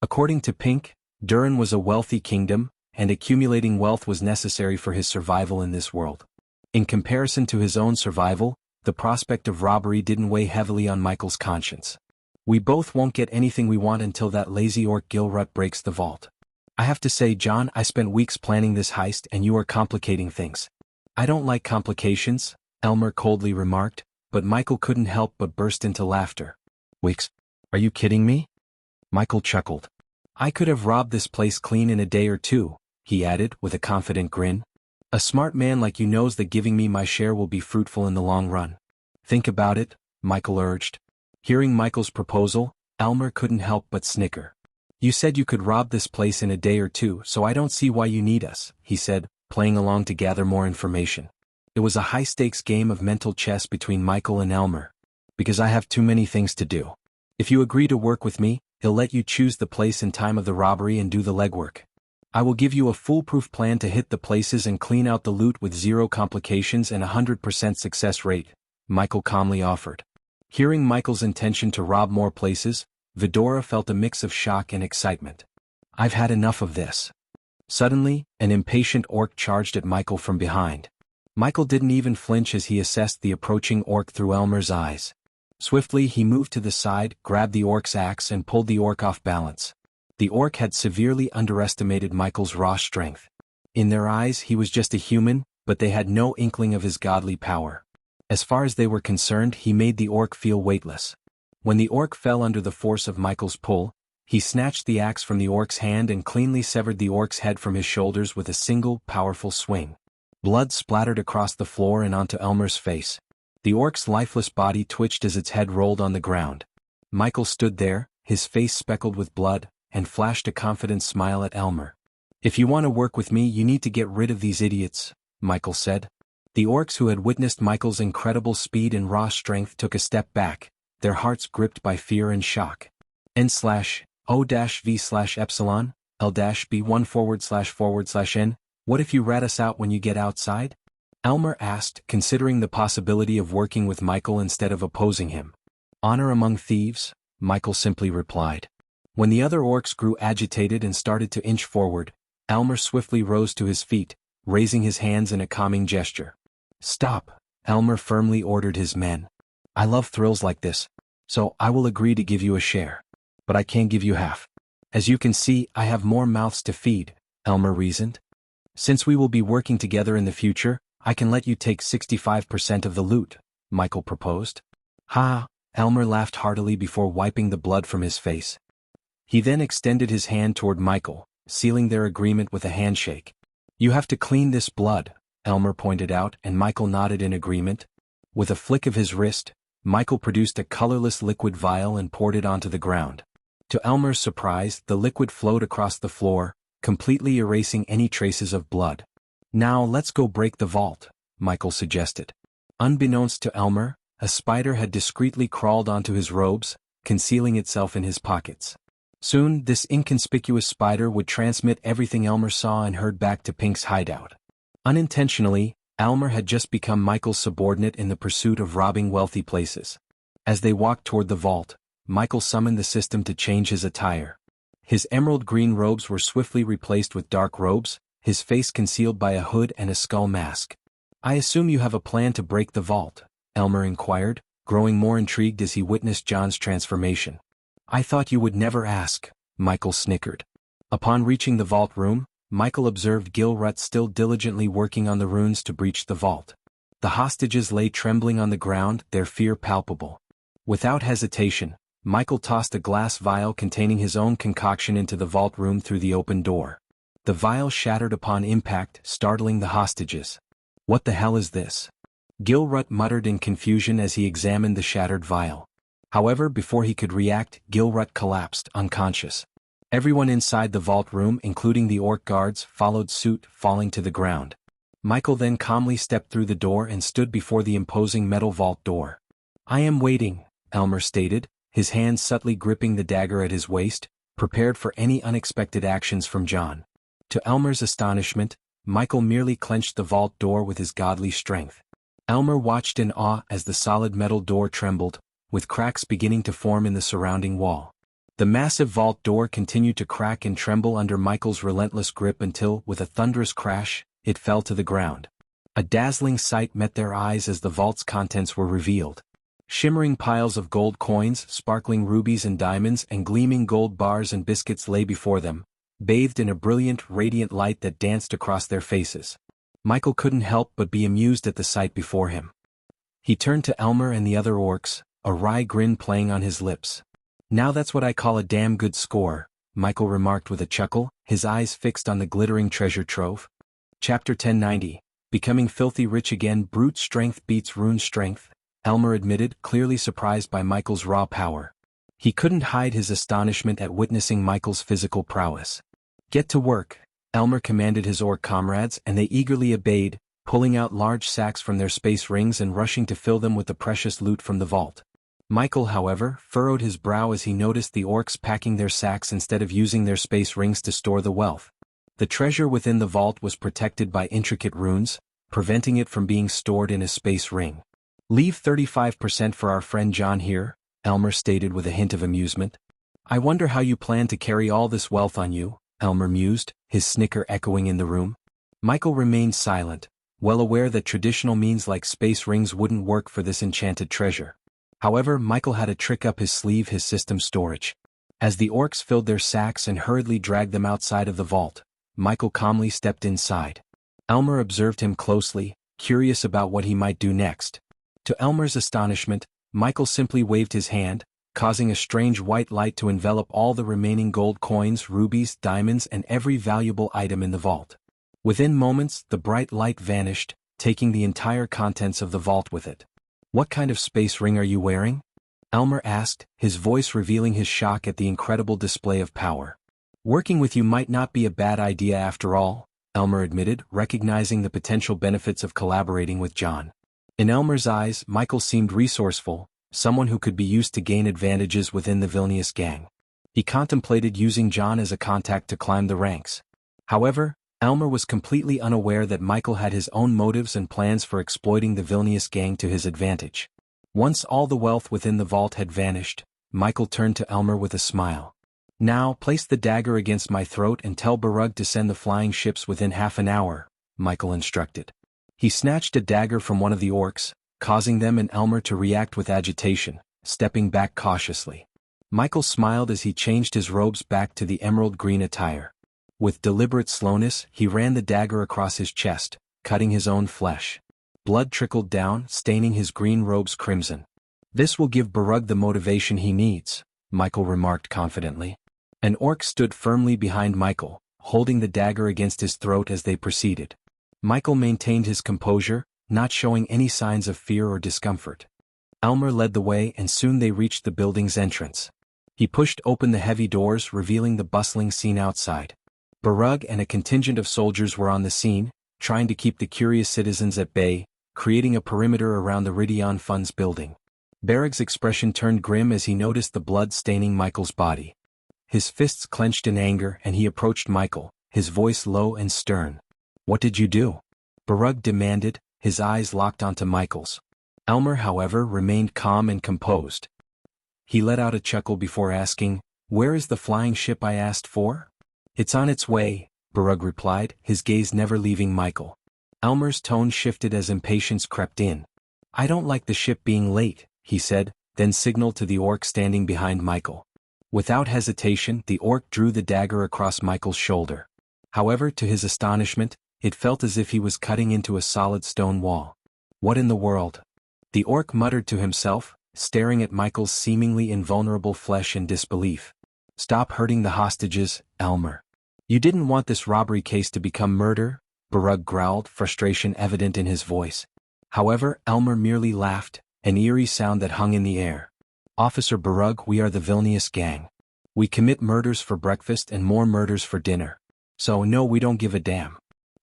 According to Pink, Duran was a wealthy kingdom, and accumulating wealth was necessary for his survival in this world. In comparison to his own survival, the prospect of robbery didn't weigh heavily on Michael's conscience. We both won't get anything we want until that lazy orc Gilrut breaks the vault. I have to say, John, I spent weeks planning this heist and you are complicating things. I don't like complications, Elmer coldly remarked, but Michael couldn't help but burst into laughter. Weeks? Are you kidding me? Michael chuckled. I could have robbed this place clean in a day or two, he added with a confident grin. A smart man like you knows that giving me my share will be fruitful in the long run. Think about it, Michael urged. Hearing Michael's proposal, Elmer couldn't help but snicker. You said you could rob this place in a day or two, so I don't see why you need us, he said, playing along to gather more information. It was a high-stakes game of mental chess between Michael and Elmer. Because I have too many things to do. If you agree to work with me, he'll let you choose the place and time of the robbery and do the legwork. I will give you a foolproof plan to hit the places and clean out the loot with 0 complications and a 100% success rate, Michael calmly offered. Hearing Michael's intention to rob more places, Vidora felt a mix of shock and excitement. I've had enough of this. Suddenly, an impatient orc charged at Michael from behind. Michael didn't even flinch as he assessed the approaching orc through Elmer's eyes. Swiftly he moved to the side, grabbed the orc's axe and pulled the orc off balance. The orc had severely underestimated Michael's raw strength. In their eyes he was just a human, but they had no inkling of his godly power. As far as they were concerned, he made the orc feel weightless. When the orc fell under the force of Michael's pull, he snatched the axe from the orc's hand and cleanly severed the orc's head from his shoulders with a single, powerful swing. Blood splattered across the floor and onto Elmer's face. The orc's lifeless body twitched as its head rolled on the ground. Michael stood there, his face speckled with blood, and flashed a confident smile at Elmer. If you want to work with me, you need to get rid of these idiots, Michael said. The orcs who had witnessed Michael's incredible speed and raw strength took a step back, their hearts gripped by fear and shock. N/O-V/epsilon, L-B1 //N, what if you rat us out when you get outside? Elmer asked, considering the possibility of working with Michael instead of opposing him. Honor among thieves, Michael simply replied. When the other orcs grew agitated and started to inch forward, Elmer swiftly rose to his feet, raising his hands in a calming gesture. Stop, Elmer firmly ordered his men. I love thrills like this, so I will agree to give you a share. But I can't give you half. As you can see, I have more mouths to feed, Elmer reasoned. Since we will be working together in the future, I can let you take 65% of the loot, Michael proposed. Ha, Elmer laughed heartily before wiping the blood from his face. He then extended his hand toward Michael, sealing their agreement with a handshake. You have to clean this blood, Elmer pointed out, and Michael nodded in agreement. With a flick of his wrist, Michael produced a colorless liquid vial and poured it onto the ground. To Elmer's surprise, the liquid flowed across the floor, completely erasing any traces of blood. Now let's go break the vault, Michael suggested. Unbeknownst to Elmer, a spider had discreetly crawled onto his robes, concealing itself in his pockets. Soon, this inconspicuous spider would transmit everything Elmer saw and heard back to Pink's hideout. Unintentionally, Elmer had just become Michael's subordinate in the pursuit of robbing wealthy places. As they walked toward the vault, Michael summoned the system to change his attire. His emerald green robes were swiftly replaced with dark robes, his face concealed by a hood and a skull mask. I assume you have a plan to break the vault, Elmer inquired, growing more intrigued as he witnessed John's transformation. I thought you would never ask, Michael snickered. Upon reaching the vault room, Michael observed Gilrut still diligently working on the runes to breach the vault. The hostages lay trembling on the ground, their fear palpable. Without hesitation, Michael tossed a glass vial containing his own concoction into the vault room through the open door. The vial shattered upon impact, startling the hostages. What the hell is this? Gilrut muttered in confusion as he examined the shattered vial. However, before he could react, Gilrut collapsed, unconscious. Everyone inside the vault room, including the orc guards, followed suit, falling to the ground. Michael then calmly stepped through the door and stood before the imposing metal vault door. I am waiting, Elmer stated, his hand subtly gripping the dagger at his waist, prepared for any unexpected actions from John. To Elmer's astonishment, Michael merely clenched the vault door with his godly strength. Elmer watched in awe as the solid metal door trembled, with cracks beginning to form in the surrounding wall. The massive vault door continued to crack and tremble under Michael's relentless grip until, with a thunderous crash, it fell to the ground. A dazzling sight met their eyes as the vault's contents were revealed. Shimmering piles of gold coins, sparkling rubies and diamonds, and gleaming gold bars and biscuits lay before them, bathed in a brilliant, radiant light that danced across their faces. Michael couldn't help but be amused at the sight before him. He turned to Elmer and the other orcs, a wry grin playing on his lips. Now that's what I call a damn good score, Michael remarked with a chuckle, his eyes fixed on the glittering treasure trove. Chapter 1090, Becoming Filthy Rich Again. Brute strength beats rune strength, Elmer admitted, clearly surprised by Michael's raw power. He couldn't hide his astonishment at witnessing Michael's physical prowess. Get to work, Elmer commanded his orc comrades, and they eagerly obeyed, pulling out large sacks from their space rings and rushing to fill them with the precious loot from the vault. Michael, however, furrowed his brow as he noticed the orcs packing their sacks instead of using their space rings to store the wealth. The treasure within the vault was protected by intricate runes, preventing it from being stored in a space ring. Leave 35% for our friend John here, Elmer stated with a hint of amusement. I wonder how you plan to carry all this wealth on you, Elmer mused, his snicker echoing in the room. Michael remained silent, well aware that traditional means like space rings wouldn't work for this enchanted treasure. However, Michael had a trick up his sleeve: his system storage. As the orcs filled their sacks and hurriedly dragged them outside of the vault, Michael calmly stepped inside. Elmer observed him closely, curious about what he might do next. To Elmer's astonishment, Michael simply waved his hand, causing a strange white light to envelop all the remaining gold coins, rubies, diamonds, and every valuable item in the vault. Within moments, the bright light vanished, taking the entire contents of the vault with it. What kind of space ring are you wearing? Elmer asked, his voice revealing his shock at the incredible display of power. Working with you might not be a bad idea after all, Elmer admitted, recognizing the potential benefits of collaborating with John. In Elmer's eyes, Michael seemed resourceful, someone who could be used to gain advantages within the villainous gang. He contemplated using John as a contact to climb the ranks. However, Elmer was completely unaware that Michael had his own motives and plans for exploiting the villainous gang to his advantage. Once all the wealth within the vault had vanished, Michael turned to Elmer with a smile. Now, place the dagger against my throat and tell Barug to send the flying ships within half an hour, Michael instructed. He snatched a dagger from one of the orcs, causing them and Elmer to react with agitation, stepping back cautiously. Michael smiled as he changed his robes back to the emerald green attire. With deliberate slowness, he ran the dagger across his chest, cutting his own flesh. Blood trickled down, staining his green robes crimson. This will give Barug the motivation he needs, Michael remarked confidently. An orc stood firmly behind Michael, holding the dagger against his throat as they proceeded. Michael maintained his composure, not showing any signs of fear or discomfort. Elmer led the way and soon they reached the building's entrance. He pushed open the heavy doors, revealing the bustling scene outside. Barug and a contingent of soldiers were on the scene, trying to keep the curious citizens at bay, creating a perimeter around the Ridion Funds building. Barug's expression turned grim as he noticed the blood staining Michael's body. His fists clenched in anger and he approached Michael, his voice low and stern. What did you do? Barug demanded, his eyes locked onto Michael's. Elmer, however, remained calm and composed. He let out a chuckle before asking, "Where is the flying ship I asked for?" "It's on its way," Barug replied, his gaze never leaving Michael. Elmer's tone shifted as impatience crept in. "I don't like the ship being late," he said, then signaled to the orc standing behind Michael. Without hesitation, the orc drew the dagger across Michael's shoulder. However, to his astonishment, it felt as if he was cutting into a solid stone wall. "What in the world?" The orc muttered to himself, staring at Michael's seemingly invulnerable flesh in disbelief. "Stop hurting the hostages, Elmer. You didn't want this robbery case to become murder," Barug growled, frustration evident in his voice. However, Elmer merely laughed, an eerie sound that hung in the air. "Officer Barug, we are the villainous gang. We commit murders for breakfast and more murders for dinner. So no, we don't give a damn.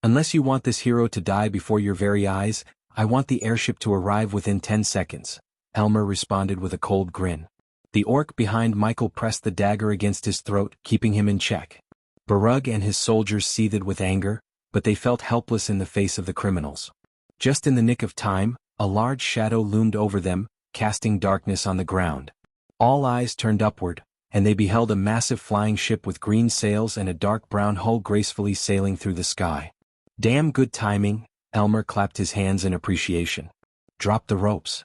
Unless you want this hero to die before your very eyes, I want the airship to arrive within 10 seconds, Elmer responded with a cold grin. The orc behind Michael pressed the dagger against his throat, keeping him in check. Barug and his soldiers seethed with anger, but they felt helpless in the face of the criminals. Just in the nick of time, a large shadow loomed over them, casting darkness on the ground. All eyes turned upward, and they beheld a massive flying ship with green sails and a dark brown hull gracefully sailing through the sky. "Damn good timing," Elmer clapped his hands in appreciation. "Drop the ropes,"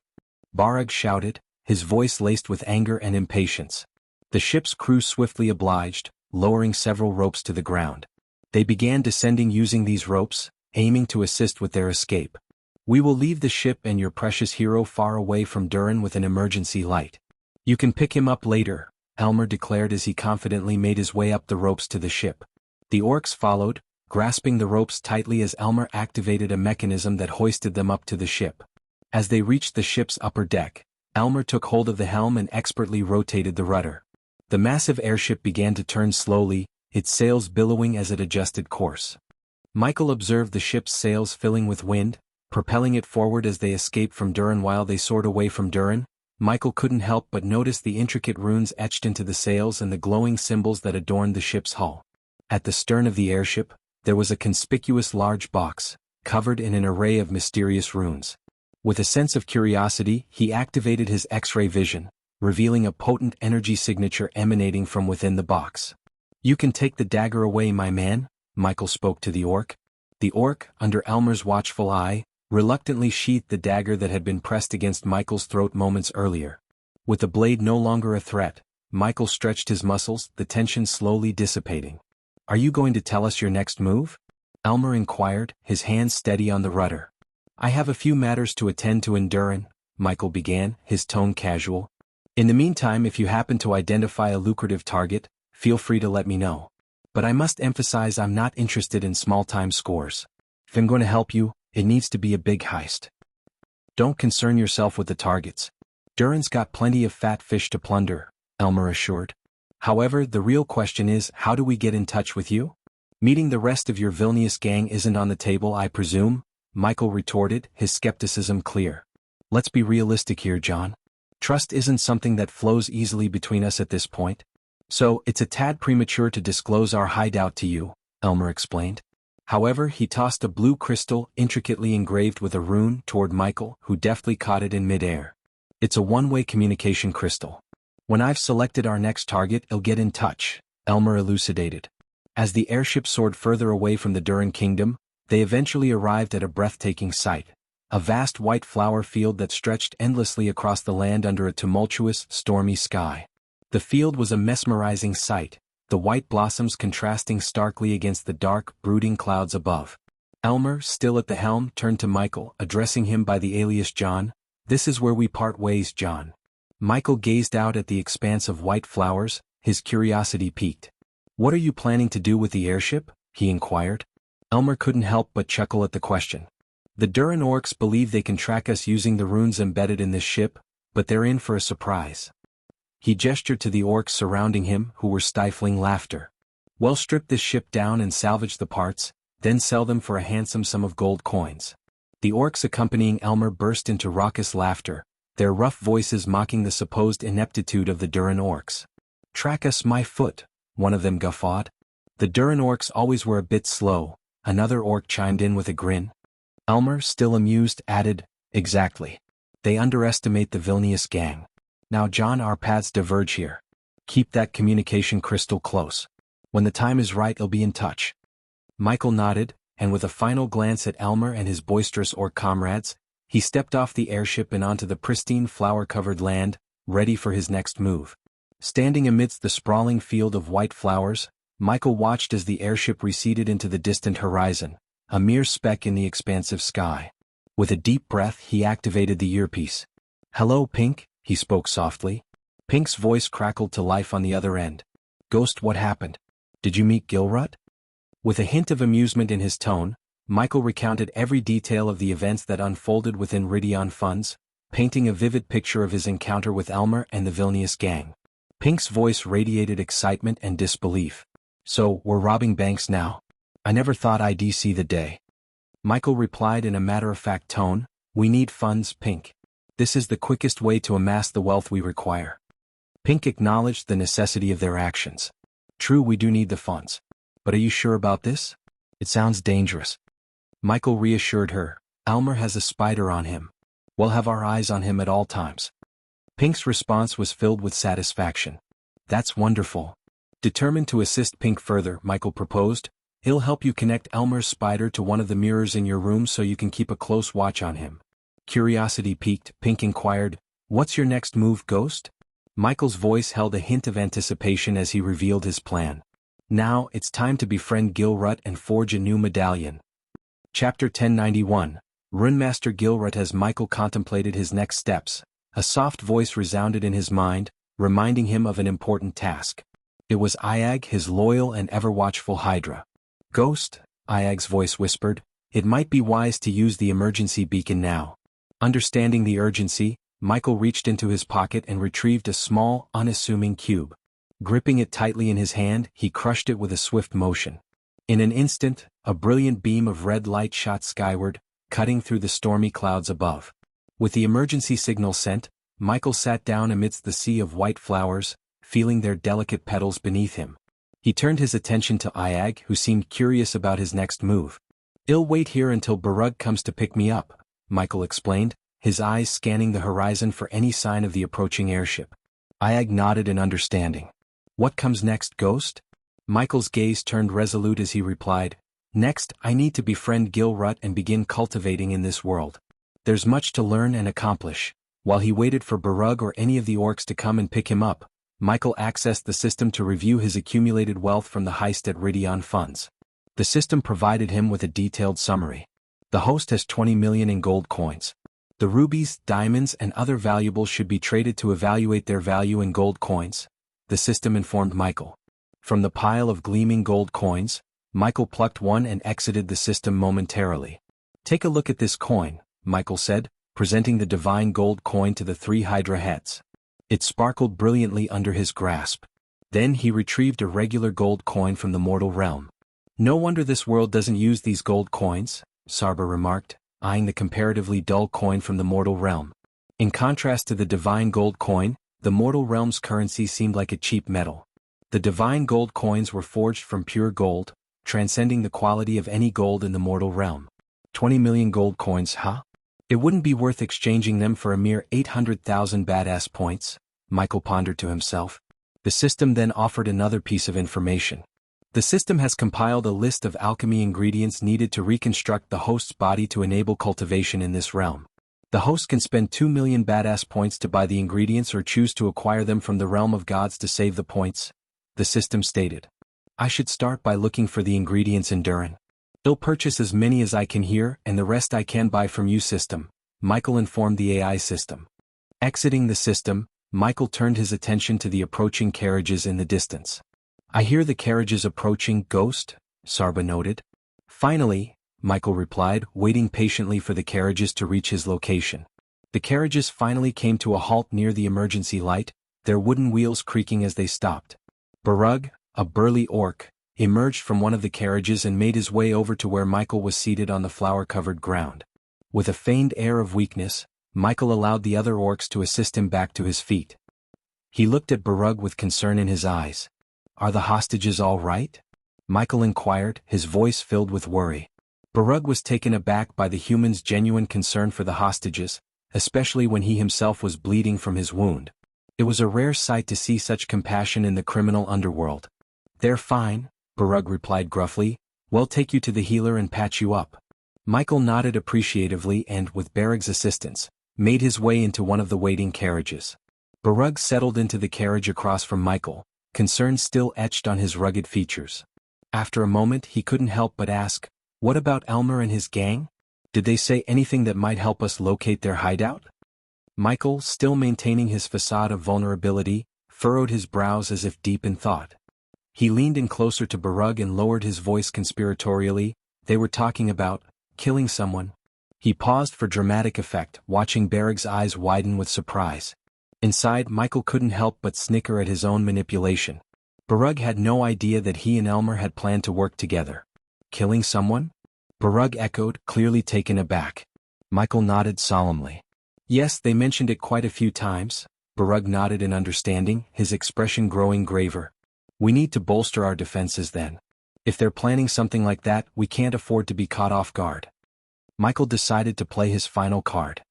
Barug shouted, his voice laced with anger and impatience. The ship's crew swiftly obliged, lowering several ropes to the ground. They began descending using these ropes, aiming to assist with their escape. "We will leave the ship and your precious hero far away from Durin with an emergency light. You can pick him up later," Elmer declared as he confidently made his way up the ropes to the ship. The orcs followed, grasping the ropes tightly as Elmer activated a mechanism that hoisted them up to the ship. As they reached the ship's upper deck, Elmer took hold of the helm and expertly rotated the rudder. The massive airship began to turn slowly, its sails billowing as it adjusted course. Michael observed the ship's sails filling with wind, propelling it forward as they escaped from Durin. While they soared away from Durin, Michael couldn't help but notice the intricate runes etched into the sails and the glowing symbols that adorned the ship's hull. At the stern of the airship, there was a conspicuous large box, covered in an array of mysterious runes. With a sense of curiosity, he activated his X-ray vision, revealing a potent energy signature emanating from within the box. "You can take the dagger away, my man," Michael spoke to the orc. The orc, under Elmer's watchful eye, reluctantly sheathed the dagger that had been pressed against Michael's throat moments earlier. With the blade no longer a threat, Michael stretched his muscles, the tension slowly dissipating. "Are you going to tell us your next move?" Elmer inquired, his hands steady on the rudder. "I have a few matters to attend to in Durin," Michael began, his tone casual. "In the meantime, if you happen to identify a lucrative target, feel free to let me know. But I must emphasize I'm not interested in small-time scores. If I'm going to help you, it needs to be a big heist. Don't concern yourself with the targets. Durin's got plenty of fat fish to plunder," Elmer assured. "However, the real question is, how do we get in touch with you? Meeting the rest of your villainous gang isn't on the table, I presume?" Michael retorted, his skepticism clear. "Let's be realistic here, John. Trust isn't something that flows easily between us at this point. So, it's a tad premature to disclose our hideout to you," Elmer explained. However, he tossed a blue crystal, intricately engraved with a rune, toward Michael, who deftly caught it in midair. "It's a one-way communication crystal. When I've selected our next target, it'll get in touch," Elmer elucidated. As the airship soared further away from the Durin kingdom, they eventually arrived at a breathtaking sight. A vast white flower field that stretched endlessly across the land under a tumultuous, stormy sky. The field was a mesmerizing sight, the white blossoms contrasting starkly against the dark, brooding clouds above. Elmer, still at the helm, turned to Michael, addressing him by the alias John. "This is where we part ways, John." Michael gazed out at the expanse of white flowers, his curiosity piqued. "What are you planning to do with the airship?" he inquired. Elmer couldn't help but chuckle at the question. "The Durin orcs believe they can track us using the runes embedded in this ship, but they're in for a surprise." He gestured to the orcs surrounding him, who were stifling laughter. "We'll strip this ship down and salvage the parts, then sell them for a handsome sum of gold coins." The orcs accompanying Elmer burst into raucous laughter, their rough voices mocking the supposed ineptitude of the Durin orcs. "Track us, my foot," one of them guffawed. "The Durin orcs always were a bit slow," another orc chimed in with a grin. Elmer, still amused, added, "Exactly. They underestimate the villainous gang. Now John, our paths diverge here. Keep that communication crystal close. When the time is right, I'll be in touch." Michael nodded, and with a final glance at Elmer and his boisterous orc comrades, he stepped off the airship and onto the pristine flower-covered land, ready for his next move. Standing amidst the sprawling field of white flowers, Michael watched as the airship receded into the distant horizon, a mere speck in the expansive sky. With a deep breath, he activated the earpiece. "Hello, Pink," he spoke softly. Pink's voice crackled to life on the other end. "Ghost, what happened? Did you meet Gilrut?" With a hint of amusement in his tone, Michael recounted every detail of the events that unfolded within Ridion Funds, painting a vivid picture of his encounter with Elmer and the villainous gang. Pink's voice radiated excitement and disbelief. "So, we're robbing banks now? I never thought I'd see the day." Michael replied in a matter-of-fact tone, "We need funds, Pink. This is the quickest way to amass the wealth we require." Pink acknowledged the necessity of their actions. "True, we do need the funds. But are you sure about this? It sounds dangerous." Michael reassured her, "Elmer has a spider on him. We'll have our eyes on him at all times." Pink's response was filled with satisfaction. "That's wonderful." Determined to assist Pink further, Michael proposed, "He'll help you connect Elmer's spider to one of the mirrors in your room so you can keep a close watch on him." Curiosity piqued, Pink inquired, "What's your next move, Ghost?" Michael's voice held a hint of anticipation as he revealed his plan. "Now, it's time to befriend Gilrut and forge a new medallion." Chapter 1091, Runemaster Gilrut. As Michael contemplated his next steps, a soft voice resounded in his mind, reminding him of an important task. It was Iag, his loyal and ever-watchful Hydra. "Ghost," Iag's voice whispered, "it might be wise to use the emergency beacon now." Understanding the urgency, Michael reached into his pocket and retrieved a small, unassuming cube. Gripping it tightly in his hand, he crushed it with a swift motion. In an instant, a brilliant beam of red light shot skyward, cutting through the stormy clouds above. With the emergency signal sent, Michael sat down amidst the sea of white flowers, feeling their delicate petals beneath him. He turned his attention to Iag, who seemed curious about his next move. "I'll wait here until Barug comes to pick me up," Michael explained, his eyes scanning the horizon for any sign of the approaching airship. Iag nodded in understanding. "What comes next, Ghost?" Michael's gaze turned resolute as he replied, "Next, I need to befriend Gilrut and begin cultivating in this world. There's much to learn and accomplish." While he waited for Barug or any of the orcs to come and pick him up, Michael accessed the system to review his accumulated wealth from the heist at Ridion Funds. The system provided him with a detailed summary. The host has 20 million in gold coins. The rubies, diamonds, and other valuables should be traded to evaluate their value in gold coins, the system informed Michael. From the pile of gleaming gold coins, Michael plucked one and exited the system momentarily. "Take a look at this coin," Michael said, presenting the divine gold coin to the three Hydra heads. It sparkled brilliantly under his grasp. Then he retrieved a regular gold coin from the mortal realm. "No wonder this world doesn't use these gold coins," Sarba remarked, eyeing the comparatively dull coin from the mortal realm. In contrast to the divine gold coin, the mortal realm's currency seemed like a cheap metal. The divine gold coins were forged from pure gold, transcending the quality of any gold in the mortal realm. 20 million gold coins, huh? It wouldn't be worth exchanging them for a mere 800,000 badass points, Michael pondered to himself. The system then offered another piece of information. The system has compiled a list of alchemy ingredients needed to reconstruct the host's body to enable cultivation in this realm. The host can spend 2 million badass points to buy the ingredients or choose to acquire them from the realm of gods to save the points, the system stated. "I should start by looking for the ingredients in Durin. I'll purchase as many as I can here and the rest I can buy from you system," Michael informed the AI system. Exiting the system, Michael turned his attention to the approaching carriages in the distance. "I hear the carriages approaching, Ghost," Sarba noted. "Finally," Michael replied, waiting patiently for the carriages to reach his location. The carriages finally came to a halt near the emergency light, their wooden wheels creaking as they stopped. Barug, a burly orc, emerged from one of the carriages and made his way over to where Michael was seated on the flower-covered ground. With a feigned air of weakness, Michael allowed the other orcs to assist him back to his feet. He looked at Barug with concern in his eyes. "Are the hostages all right?" Michael inquired, his voice filled with worry. Barug was taken aback by the human's genuine concern for the hostages, especially when he himself was bleeding from his wound. It was a rare sight to see such compassion in the criminal underworld. "They're fine," Barug replied gruffly. "We'll take you to the healer and patch you up." Michael nodded appreciatively and, with Barug's assistance, made his way into one of the waiting carriages. Barug settled into the carriage across from Michael, concern still etched on his rugged features. After a moment he couldn't help but ask, "What about Elmer and his gang? Did they say anything that might help us locate their hideout?" Michael, still maintaining his facade of vulnerability, furrowed his brows as if deep in thought. He leaned in closer to Barug and lowered his voice conspiratorially. "They were talking about killing someone." He paused for dramatic effect, watching Barug's eyes widen with surprise. Inside, Michael couldn't help but snicker at his own manipulation. Barug had no idea that he and Elmer had planned to work together. "Killing someone?" Barug echoed, clearly taken aback. Michael nodded solemnly. "Yes, they mentioned it quite a few times." Barug nodded in understanding, his expression growing graver. "We need to bolster our defenses then. If they're planning something like that, we can't afford to be caught off guard." Michael decided to play his final card.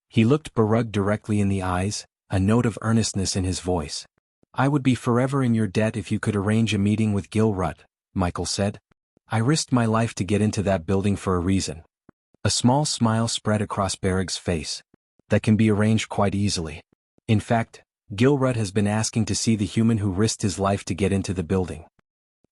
He looked Barug directly in the eyes, a note of earnestness in his voice. "I would be forever in your debt if you could arrange a meeting with Gilrut," Michael said. "I risked my life to get into that building for a reason." A small smile spread across Barug's face. "That can be arranged quite easily. In fact, Gilrut has been asking to see the human who risked his life to get into the building."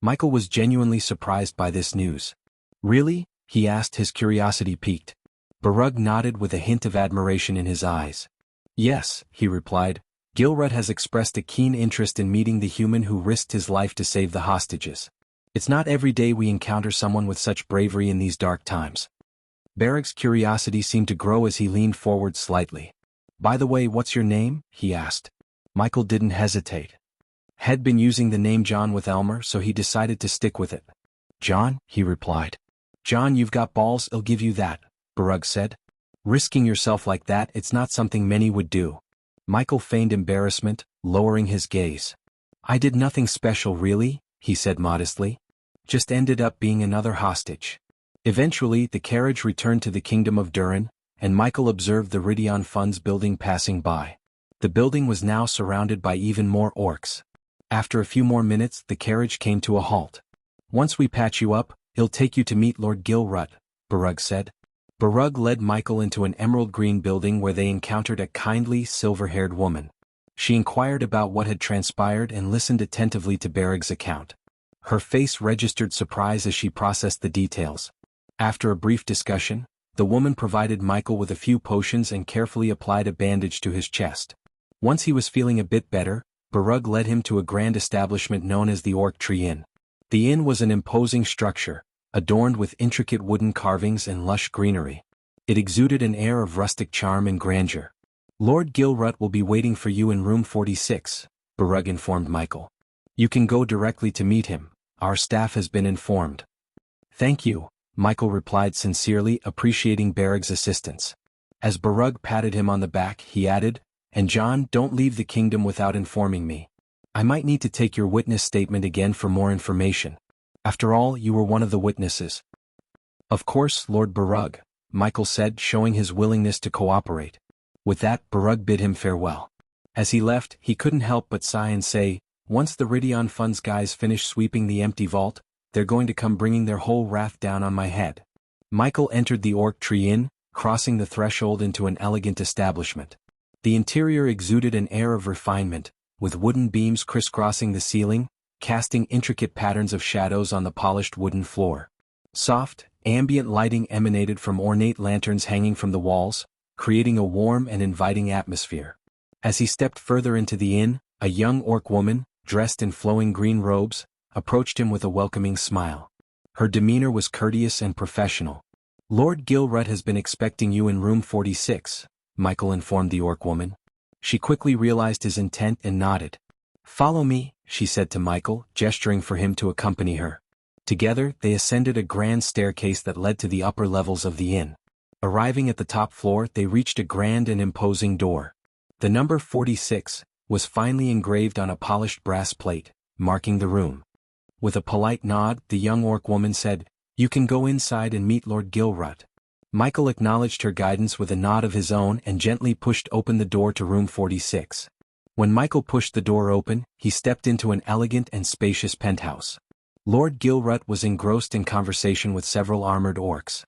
Michael was genuinely surprised by this news. "Really?" he asked, his curiosity piqued. Barug nodded with a hint of admiration in his eyes. "Yes," he replied, Gilrut has expressed a keen interest in meeting the human who risked his life to save the hostages. It's not every day we encounter someone with such bravery in these dark times. Beric's curiosity seemed to grow as he leaned forward slightly. By the way, what's your name? He asked. Michael didn't hesitate. Had been using the name John with Elmer, so he decided to stick with it. John, he replied. John, you've got balls, I'll give you that, Barug said. Risking yourself like that, it's not something many would do. Michael feigned embarrassment, lowering his gaze. I did nothing special really, he said modestly. Just ended up being another hostage. Eventually, the carriage returned to the kingdom of Durin, and Michael observed the Ridion Funds building passing by. The building was now surrounded by even more orcs. After a few more minutes, the carriage came to a halt. Once we patch you up, it'll take you to meet Lord Gilrut, Barug said. Barug led Michael into an emerald green building where they encountered a kindly, silver-haired woman. She inquired about what had transpired and listened attentively to Barug's account. Her face registered surprise as she processed the details. After a brief discussion, the woman provided Michael with a few potions and carefully applied a bandage to his chest. Once he was feeling a bit better, Barug led him to a grand establishment known as the Orc Tree Inn. The inn was an imposing structure, adorned with intricate wooden carvings and lush greenery. It exuded an air of rustic charm and grandeur. Lord Gilrut will be waiting for you in room 46, Barug informed Michael. You can go directly to meet him, our staff has been informed. Thank you, Michael replied sincerely, appreciating Barug's assistance. As Barug patted him on the back, he added, And John, don't leave the kingdom without informing me. I might need to take your witness statement again for more information. After all, you were one of the witnesses. Of course, Lord Barug, Michael said, showing his willingness to cooperate. With that, Barug bid him farewell. As he left, he couldn't help but sigh and say, once the Ridion Funds guys finish sweeping the empty vault, they're going to come bringing their whole wrath down on my head. Michael entered the Orc Tree Inn, crossing the threshold into an elegant establishment. The interior exuded an air of refinement, with wooden beams crisscrossing the ceiling, casting intricate patterns of shadows on the polished wooden floor. Soft, ambient lighting emanated from ornate lanterns hanging from the walls, creating a warm and inviting atmosphere. As he stepped further into the inn, a young orc woman, dressed in flowing green robes, approached him with a welcoming smile. Her demeanor was courteous and professional. Lord Gilrut has been expecting you in room 46, Michael informed the orc woman. She quickly realized his intent and nodded. Follow me, she said to Michael, gesturing for him to accompany her. Together, they ascended a grand staircase that led to the upper levels of the inn. Arriving at the top floor, they reached a grand and imposing door. The number 46 was finely engraved on a polished brass plate, marking the room. With a polite nod, the young orc woman said, You can go inside and meet Lord Gilrut. Michael acknowledged her guidance with a nod of his own and gently pushed open the door to room 46. When Michael pushed the door open, he stepped into an elegant and spacious penthouse. Lord Gilrut was engrossed in conversation with several armored orcs.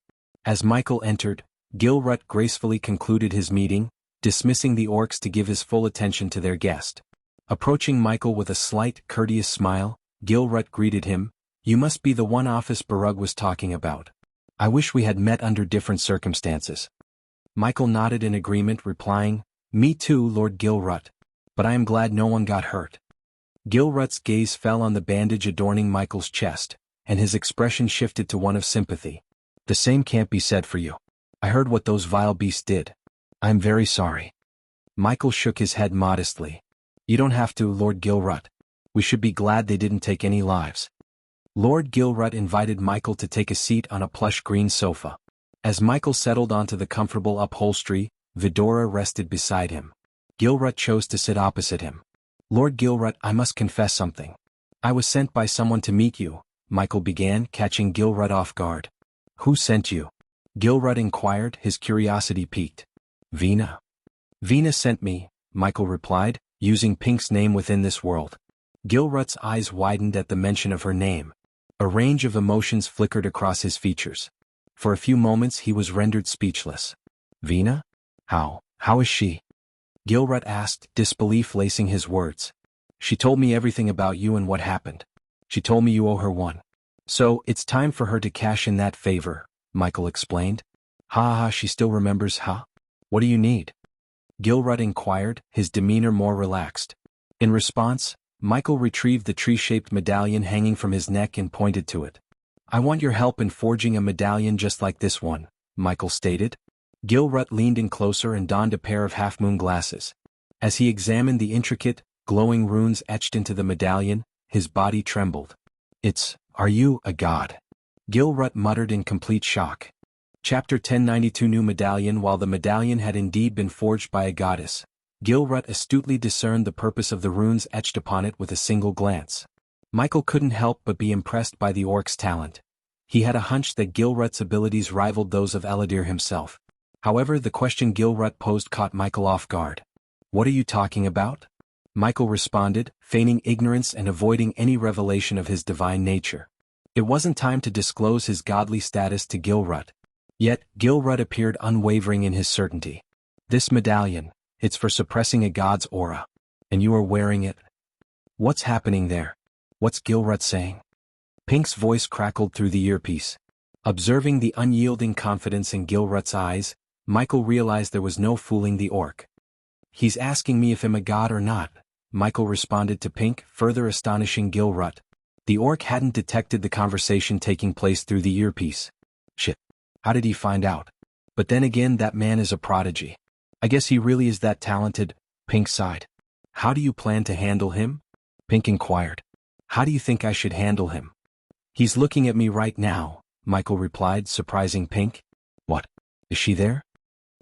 As Michael entered, Gilrut gracefully concluded his meeting, dismissing the orcs to give his full attention to their guest. Approaching Michael with a slight, courteous smile, Gilrut greeted him, You must be the one Office Barug was talking about. I wish we had met under different circumstances. Michael nodded in agreement, replying, Me too, Lord Gilrut. But I am glad no one got hurt. Gilrut's gaze fell on the bandage adorning Michael's chest, and his expression shifted to one of sympathy. The same can't be said for you. I heard what those vile beasts did. I am very sorry. Michael shook his head modestly. You don't have to, Lord Gilrut. We should be glad they didn't take any lives. Lord Gilrut invited Michael to take a seat on a plush green sofa. As Michael settled onto the comfortable upholstery, Vidora rested beside him. Gilrut chose to sit opposite him. Lord Gilrut, I must confess something. I was sent by someone to meet you, Michael began, catching Gilrut off guard. Who sent you? Gilrut inquired, his curiosity piqued. Vina. Vina sent me, Michael replied, using Pink's name within this world. Gilrut's eyes widened at the mention of her name. A range of emotions flickered across his features. For a few moments he was rendered speechless. Vina? How is she? Gilrut asked, disbelief lacing his words. She told me everything about you and what happened. She told me you owe her one. So, it's time for her to cash in that favor, Michael explained. Ha, she still remembers, huh? What do you need? Gilrut inquired, his demeanor more relaxed. In response, Michael retrieved the tree-shaped medallion hanging from his neck and pointed to it. I want your help in forging a medallion just like this one, Michael stated. Gilrut leaned in closer and donned a pair of half-moon glasses. As he examined the intricate, glowing runes etched into the medallion, his body trembled. Are you a god? Gilrut muttered in complete shock. Chapter 1092 New Medallion. While the medallion had indeed been forged by a goddess, Gilrut astutely discerned the purpose of the runes etched upon it with a single glance. Michael couldn't help but be impressed by the orc's talent. He had a hunch that Gilrut's abilities rivaled those of Eladir himself. However, the question Gilrut posed caught Michael off guard. What are you talking about? Michael responded, feigning ignorance and avoiding any revelation of his divine nature. It wasn't time to disclose his godly status to Gilrut. Yet, Gilrut appeared unwavering in his certainty. This medallion, it's for suppressing a god's aura. And you are wearing it? What's happening there? What's Gilrut saying? Pink's voice crackled through the earpiece. Observing the unyielding confidence in Gilrut's eyes, Michael realized there was no fooling the orc. He's asking me if I'm a god or not, Michael responded to Pink, further astonishing Gilrut. The orc hadn't detected the conversation taking place through the earpiece. Shit. How did he find out? But then again, that man is a prodigy. I guess he really is that talented, Pink sighed. How do you plan to handle him? Pink inquired. How do you think I should handle him? He's looking at me right now, Michael replied, surprising Pink. What? Is she there?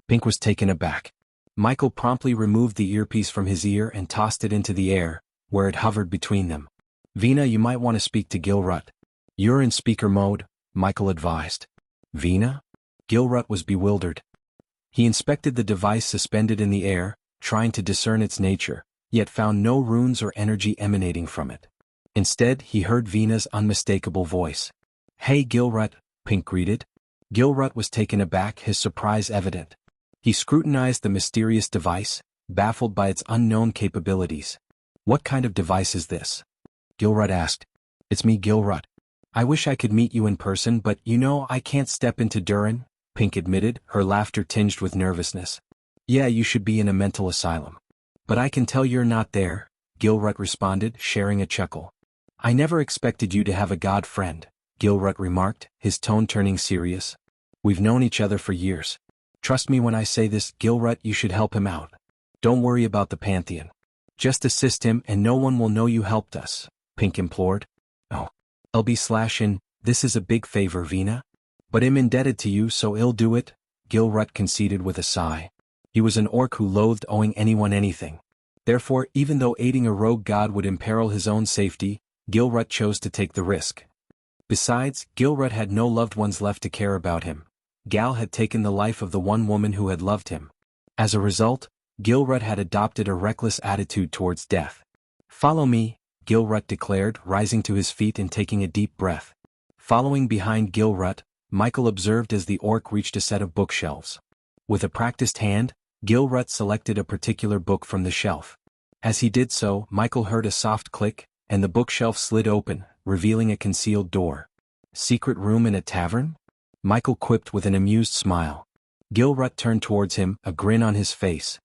Pink was taken aback. Michael promptly removed the earpiece from his ear and tossed it into the air, where it hovered between them. Vina, you might want to speak to Gilrut. You're in speaker mode, Michael advised. Vina? Gilrut was bewildered. He inspected the device suspended in the air, trying to discern its nature, yet found no runes or energy emanating from it. Instead, he heard Vina's unmistakable voice. Hey Gilrut, Pink greeted. Gilrut was taken aback, his surprise evident. He scrutinized the mysterious device, baffled by its unknown capabilities. What kind of device is this? Gilrut asked. It's me, Gilrut. I wish I could meet you in person, but I can't step into Durin, Pink admitted, her laughter tinged with nervousness. Yeah, you should be in a mental asylum. But I can tell you're not there, Gilrut responded, sharing a chuckle. I never expected you to have a god friend, Gilrut remarked, his tone turning serious. We've known each other for years. Trust me when I say this, Gilrut, you should help him out. Don't worry about the Pantheon. Just assist him and no one will know you helped us, Pink implored. Oh. LB/in, this is a big favor, Vina. But I'm indebted to you, so I'll do it, Gilrut conceded with a sigh. He was an orc who loathed owing anyone anything. Therefore, even though aiding a rogue god would imperil his own safety, Gilrut chose to take the risk. Besides, Gilrut had no loved ones left to care about him. Gal had taken the life of the one woman who had loved him. As a result, Gilrut had adopted a reckless attitude towards death. Follow me, Gilrut declared, rising to his feet and taking a deep breath. Following behind Gilrut, Michael observed as the orc reached a set of bookshelves. With a practiced hand, Gilrut selected a particular book from the shelf. As he did so, Michael heard a soft click, and the bookshelf slid open, revealing a concealed door. Secret room in a tavern? Michael quipped with an amused smile. Gilrut turned towards him, a grin on his face.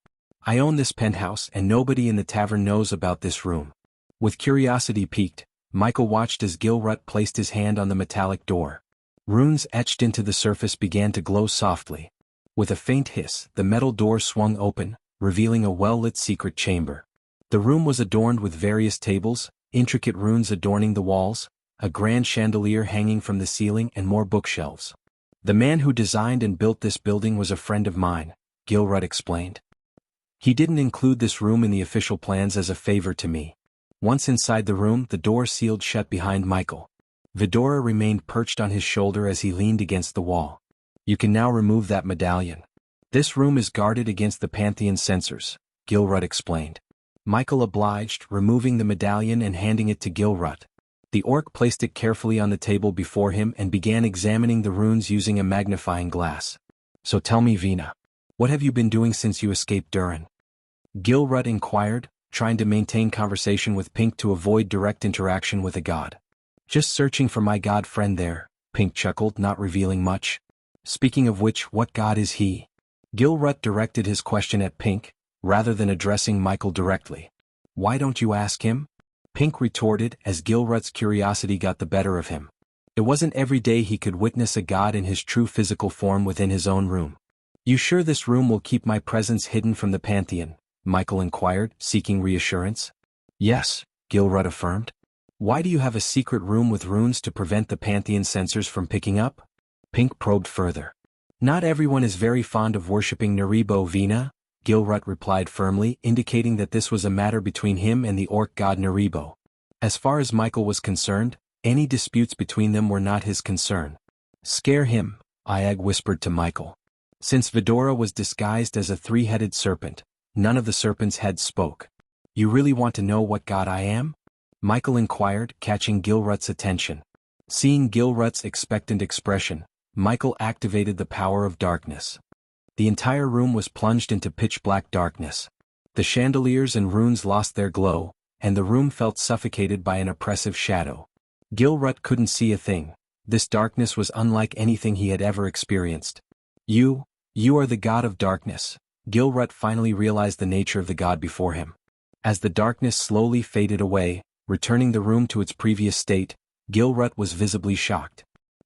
I own this penthouse and nobody in the tavern knows about this room. With curiosity piqued, Michael watched as Gilrut placed his hand on the metallic door. Runes etched into the surface began to glow softly. With a faint hiss, the metal door swung open, revealing a well-lit secret chamber. The room was adorned with various tables, intricate runes adorning the walls, a grand chandelier hanging from the ceiling and more bookshelves. The man who designed and built this building was a friend of mine, Gilrut explained. He didn't include this room in the official plans as a favor to me. Once inside the room, the door sealed shut behind Michael. Vidora remained perched on his shoulder as he leaned against the wall. You can now remove that medallion. This room is guarded against the Pantheon censors, Gilrut explained. Michael obliged, removing the medallion and handing it to Gilrut. The orc placed it carefully on the table before him and began examining the runes using a magnifying glass. So tell me, Vina, what have you been doing since you escaped Durin? Gilrut inquired, trying to maintain conversation with Pink to avoid direct interaction with a god. Just searching for my god friend there, Pink chuckled, not revealing much. Speaking of which, what god is he? Gilrut directed his question at Pink, rather than addressing Michael directly. "Why don't you ask him?" Pink retorted as Gilrut's curiosity got the better of him. It wasn't every day he could witness a god in his true physical form within his own room. "You sure this room will keep my presence hidden from the Pantheon?" Michael inquired, seeking reassurance. "Yes," Gilrut affirmed. "Why do you have a secret room with runes to prevent the Pantheon sensors from picking up?" Pink probed further. "Not everyone is very fond of worshipping Naribo Vina," Gilrut replied firmly, indicating that this was a matter between him and the orc god Naribo. As far as Michael was concerned, any disputes between them were not his concern. "Scare him," Iag whispered to Michael. Since Vidora was disguised as a three-headed serpent, none of the serpents' heads spoke. "You really want to know what god I am?" Michael inquired, catching Gilrut's attention. Seeing Gilrut's expectant expression, Michael activated the power of darkness. The entire room was plunged into pitch-black darkness. The chandeliers and runes lost their glow, and the room felt suffocated by an oppressive shadow. Gilrut couldn't see a thing. This darkness was unlike anything he had ever experienced. You are the god of darkness." Gilrut finally realized the nature of the god before him. As the darkness slowly faded away, returning the room to its previous state, Gilrut was visibly shocked.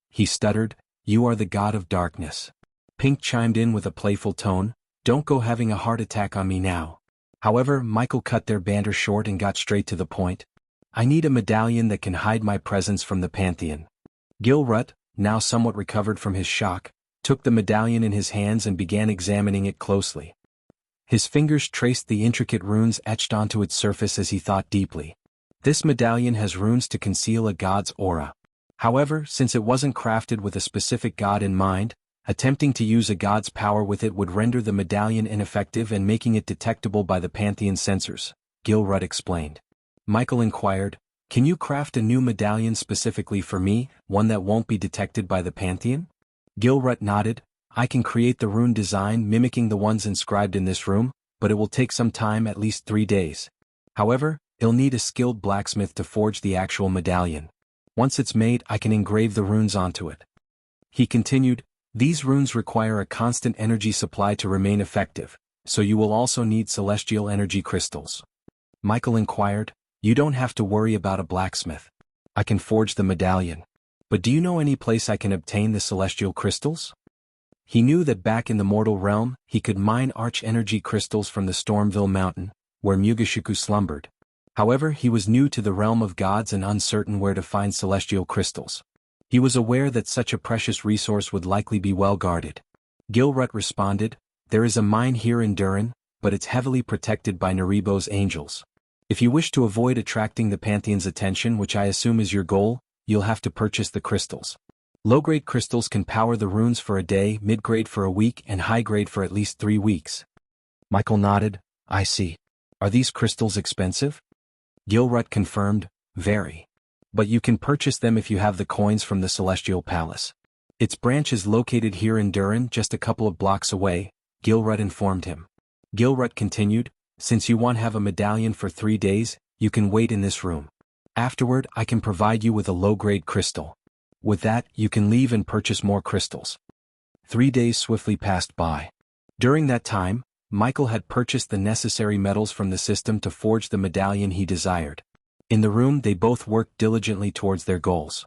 He stuttered, "You are the god of darkness." Pink chimed in with a playful tone, "Don't go having a heart attack on me now." However, Michael cut their banter short and got straight to the point. "I need a medallion that can hide my presence from the Pantheon." Gilrut, now somewhat recovered from his shock, took the medallion in his hands and began examining it closely. His fingers traced the intricate runes etched onto its surface as he thought deeply. "This medallion has runes to conceal a god's aura." However, since it wasn't crafted with a specific god in mind, attempting to use a god's power with it would render the medallion ineffective and making it detectable by the Pantheon sensors, Gilrut explained. Michael inquired, "Can you craft a new medallion specifically for me, one that won't be detected by the Pantheon?" Gilrut nodded, "I can create the rune design mimicking the ones inscribed in this room, but it will take some time, at least 3 days. However, it'll need a skilled blacksmith to forge the actual medallion. Once it's made, I can engrave the runes onto it." He continued, "These runes require a constant energy supply to remain effective, so you will also need celestial energy crystals." Michael inquired, "You don't have to worry about a blacksmith. I can forge the medallion. But do you know any place I can obtain the celestial crystals?" He knew that back in the mortal realm, he could mine arch-energy crystals from the Stormville Mountain, where Mugashiku slumbered. However, he was new to the realm of gods and uncertain where to find celestial crystals. He was aware that such a precious resource would likely be well guarded. Gilrut responded, "There is a mine here in Durin, but it's heavily protected by Naribo's angels. If you wish to avoid attracting the Pantheon's attention, which I assume is your goal, you'll have to purchase the crystals. Low-grade crystals can power the runes for a day, mid-grade for a week, and high-grade for at least 3 weeks." Michael nodded, "I see. Are these crystals expensive?" Gilrut confirmed, "Very. But you can purchase them if you have the coins from the Celestial Palace. Its branch is located here in Durin, just a couple of blocks away," Gilrut informed him. Gilrut continued, "Since you want to have a medallion for 3 days, you can wait in this room. Afterward, I can provide you with a low-grade crystal. With that, you can leave and purchase more crystals." 3 days swiftly passed by. During that time, Michael had purchased the necessary metals from the system to forge the medallion he desired. In the room, they both worked diligently towards their goals.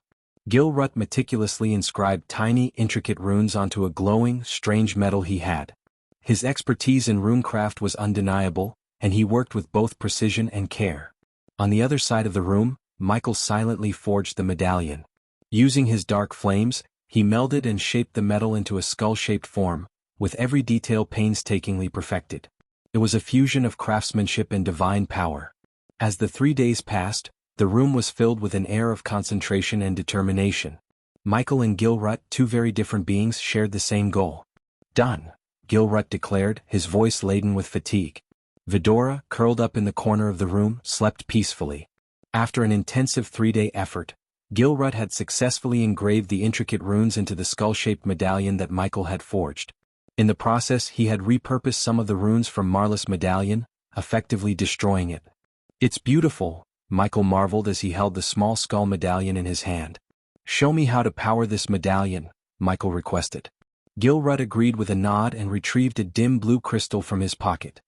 Gilrut meticulously inscribed tiny, intricate runes onto a glowing, strange metal he had. His expertise in runecraft was undeniable, and he worked with both precision and care. On the other side of the room, Michael silently forged the medallion. Using his dark flames, he melded and shaped the metal into a skull-shaped form, with every detail painstakingly perfected. It was a fusion of craftsmanship and divine power. As the 3 days passed, the room was filled with an air of concentration and determination. Michael and Gilrut, two very different beings, shared the same goal. "Done," Gilrut declared, his voice laden with fatigue. Vidora, curled up in the corner of the room, slept peacefully. After an intensive 3-day effort, Gilrut had successfully engraved the intricate runes into the skull-shaped medallion that Michael had forged. In the process, he had repurposed some of the runes from Marla's medallion, effectively destroying it. "It's beautiful," Michael marveled as he held the small skull medallion in his hand. "Show me how to power this medallion," Michael requested. Gilrut agreed with a nod and retrieved a dim blue crystal from his pocket.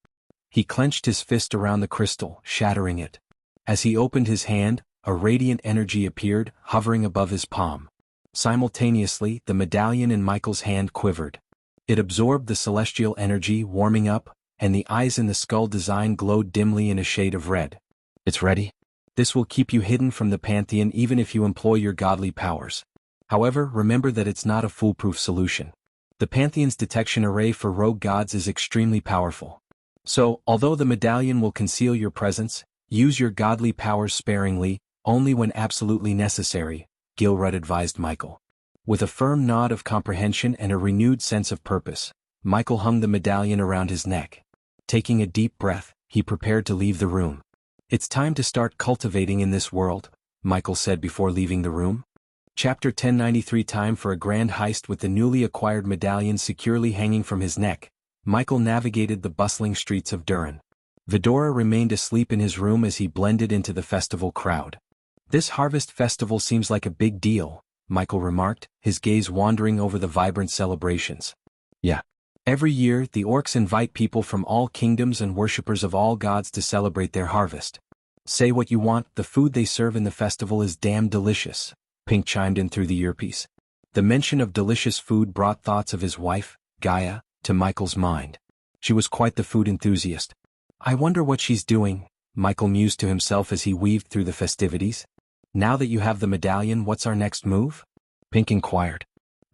He clenched his fist around the crystal, shattering it. As he opened his hand, a radiant energy appeared, hovering above his palm. Simultaneously, the medallion in Michael's hand quivered. It absorbed the celestial energy, warming up, and the eyes in the skull design glowed dimly in a shade of red. It's ready? This will keep you hidden from the Pantheon even if you employ your godly powers. However, remember that it's not a foolproof solution. The Pantheon's detection array for rogue gods is extremely powerful. So, although the medallion will conceal your presence, use your godly powers sparingly, only when absolutely necessary, Gilrud advised Michael. With a firm nod of comprehension and a renewed sense of purpose, Michael hung the medallion around his neck. Taking a deep breath, he prepared to leave the room. It's time to start cultivating in this world, Michael said before leaving the room. Chapter 1093. Time for a grand heist. With the newly acquired medallion securely hanging from his neck, Michael navigated the bustling streets of Durin. Vidora remained asleep in his room as he blended into the festival crowd. This harvest festival seems like a big deal, Michael remarked, his gaze wandering over the vibrant celebrations. Yeah. Every year, the orcs invite people from all kingdoms and worshippers of all gods to celebrate their harvest. Say what you want, the food they serve in the festival is damn delicious, Pink chimed in through the earpiece. The mention of delicious food brought thoughts of his wife, Gaia, to Michael's mind. She was quite the food enthusiast. I wonder what she's doing, Michael mused to himself as he weaved through the festivities. Now that you have the medallion, what's our next move? Pink inquired.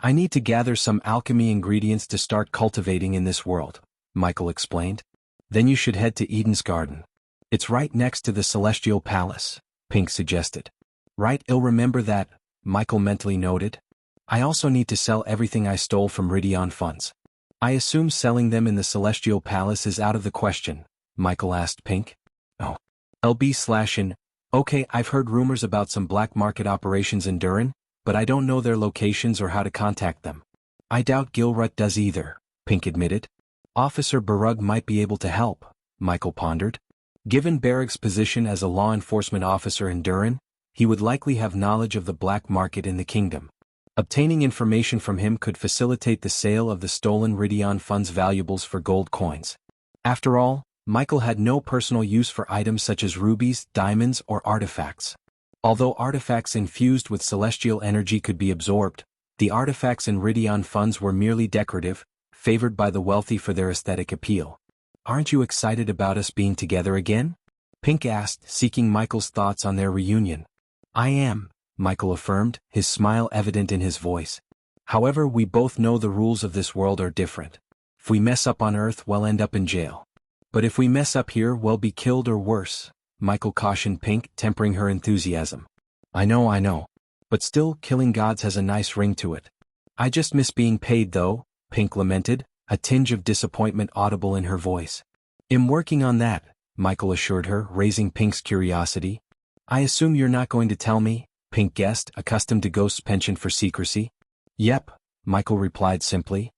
I need to gather some alchemy ingredients to start cultivating in this world, Michael explained. Then you should head to Eden's Garden. It's right next to the Celestial Palace, Pink suggested. Right, I'll remember that, Michael mentally noted. I also need to sell everything I stole from Ridion funds. I assume selling them in the Celestial Palace is out of the question, Michael asked Pink. Oh. LB/in. Okay, I've heard rumors about some black market operations in Durin, but I don't know their locations or how to contact them. I doubt Gilrud does either, Pink admitted. Officer Barug might be able to help, Michael pondered. Given Barug's position as a law enforcement officer in Durin, he would likely have knowledge of the black market in the kingdom. Obtaining information from him could facilitate the sale of the stolen Ridion funds valuables for gold coins. After all, Michael had no personal use for items such as rubies, diamonds, or artifacts. Although artifacts infused with celestial energy could be absorbed, the artifacts in Ridion funds were merely decorative, favored by the wealthy for their aesthetic appeal. Aren't you excited about us being together again? Pink asked, seeking Michael's thoughts on their reunion. I am, Michael affirmed, his smile evident in his voice. However, we both know the rules of this world are different. If we mess up on Earth, we'll end up in jail. But if we mess up here, we'll be killed or worse, Michael cautioned Pink, tempering her enthusiasm. I know. But still, killing gods has a nice ring to it. I just miss being paid though, Pink lamented, a tinge of disappointment audible in her voice. I'm working on that, Michael assured her, raising Pink's curiosity. I assume you're not going to tell me, Pink guessed, accustomed to Ghost's penchant for secrecy. Yep, Michael replied simply.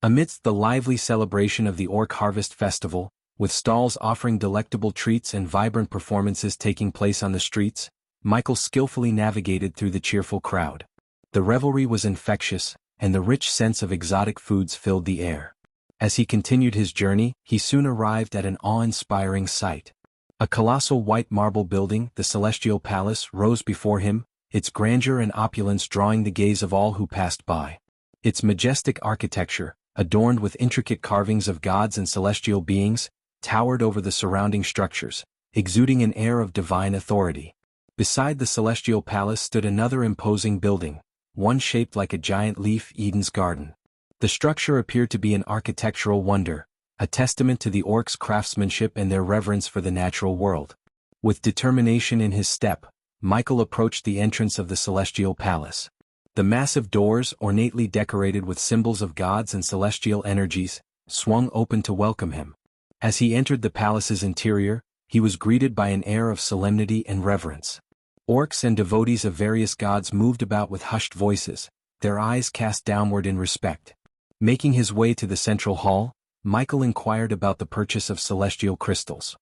Amidst the lively celebration of the Orc Harvest Festival, with stalls offering delectable treats and vibrant performances taking place on the streets, Michael skillfully navigated through the cheerful crowd. The revelry was infectious, and the rich sense of exotic foods filled the air. As he continued his journey, he soon arrived at an awe-inspiring sight. A colossal white marble building, the Celestial Palace, rose before him, its grandeur and opulence drawing the gaze of all who passed by. Its majestic architecture, adorned with intricate carvings of gods and celestial beings, towered over the surrounding structures, exuding an air of divine authority. Beside the Celestial Palace stood another imposing building, one shaped like a giant leaf, Eden's Garden. The structure appeared to be an architectural wonder, a testament to the orcs' craftsmanship and their reverence for the natural world. With determination in his step, Michael approached the entrance of the Celestial Palace. The massive doors, ornately decorated with symbols of gods and celestial energies, swung open to welcome him. As he entered the palace's interior, he was greeted by an air of solemnity and reverence. Orcs and devotees of various gods moved about with hushed voices, their eyes cast downward in respect. Making his way to the central hall, Michael inquired about the purchase of celestial crystals.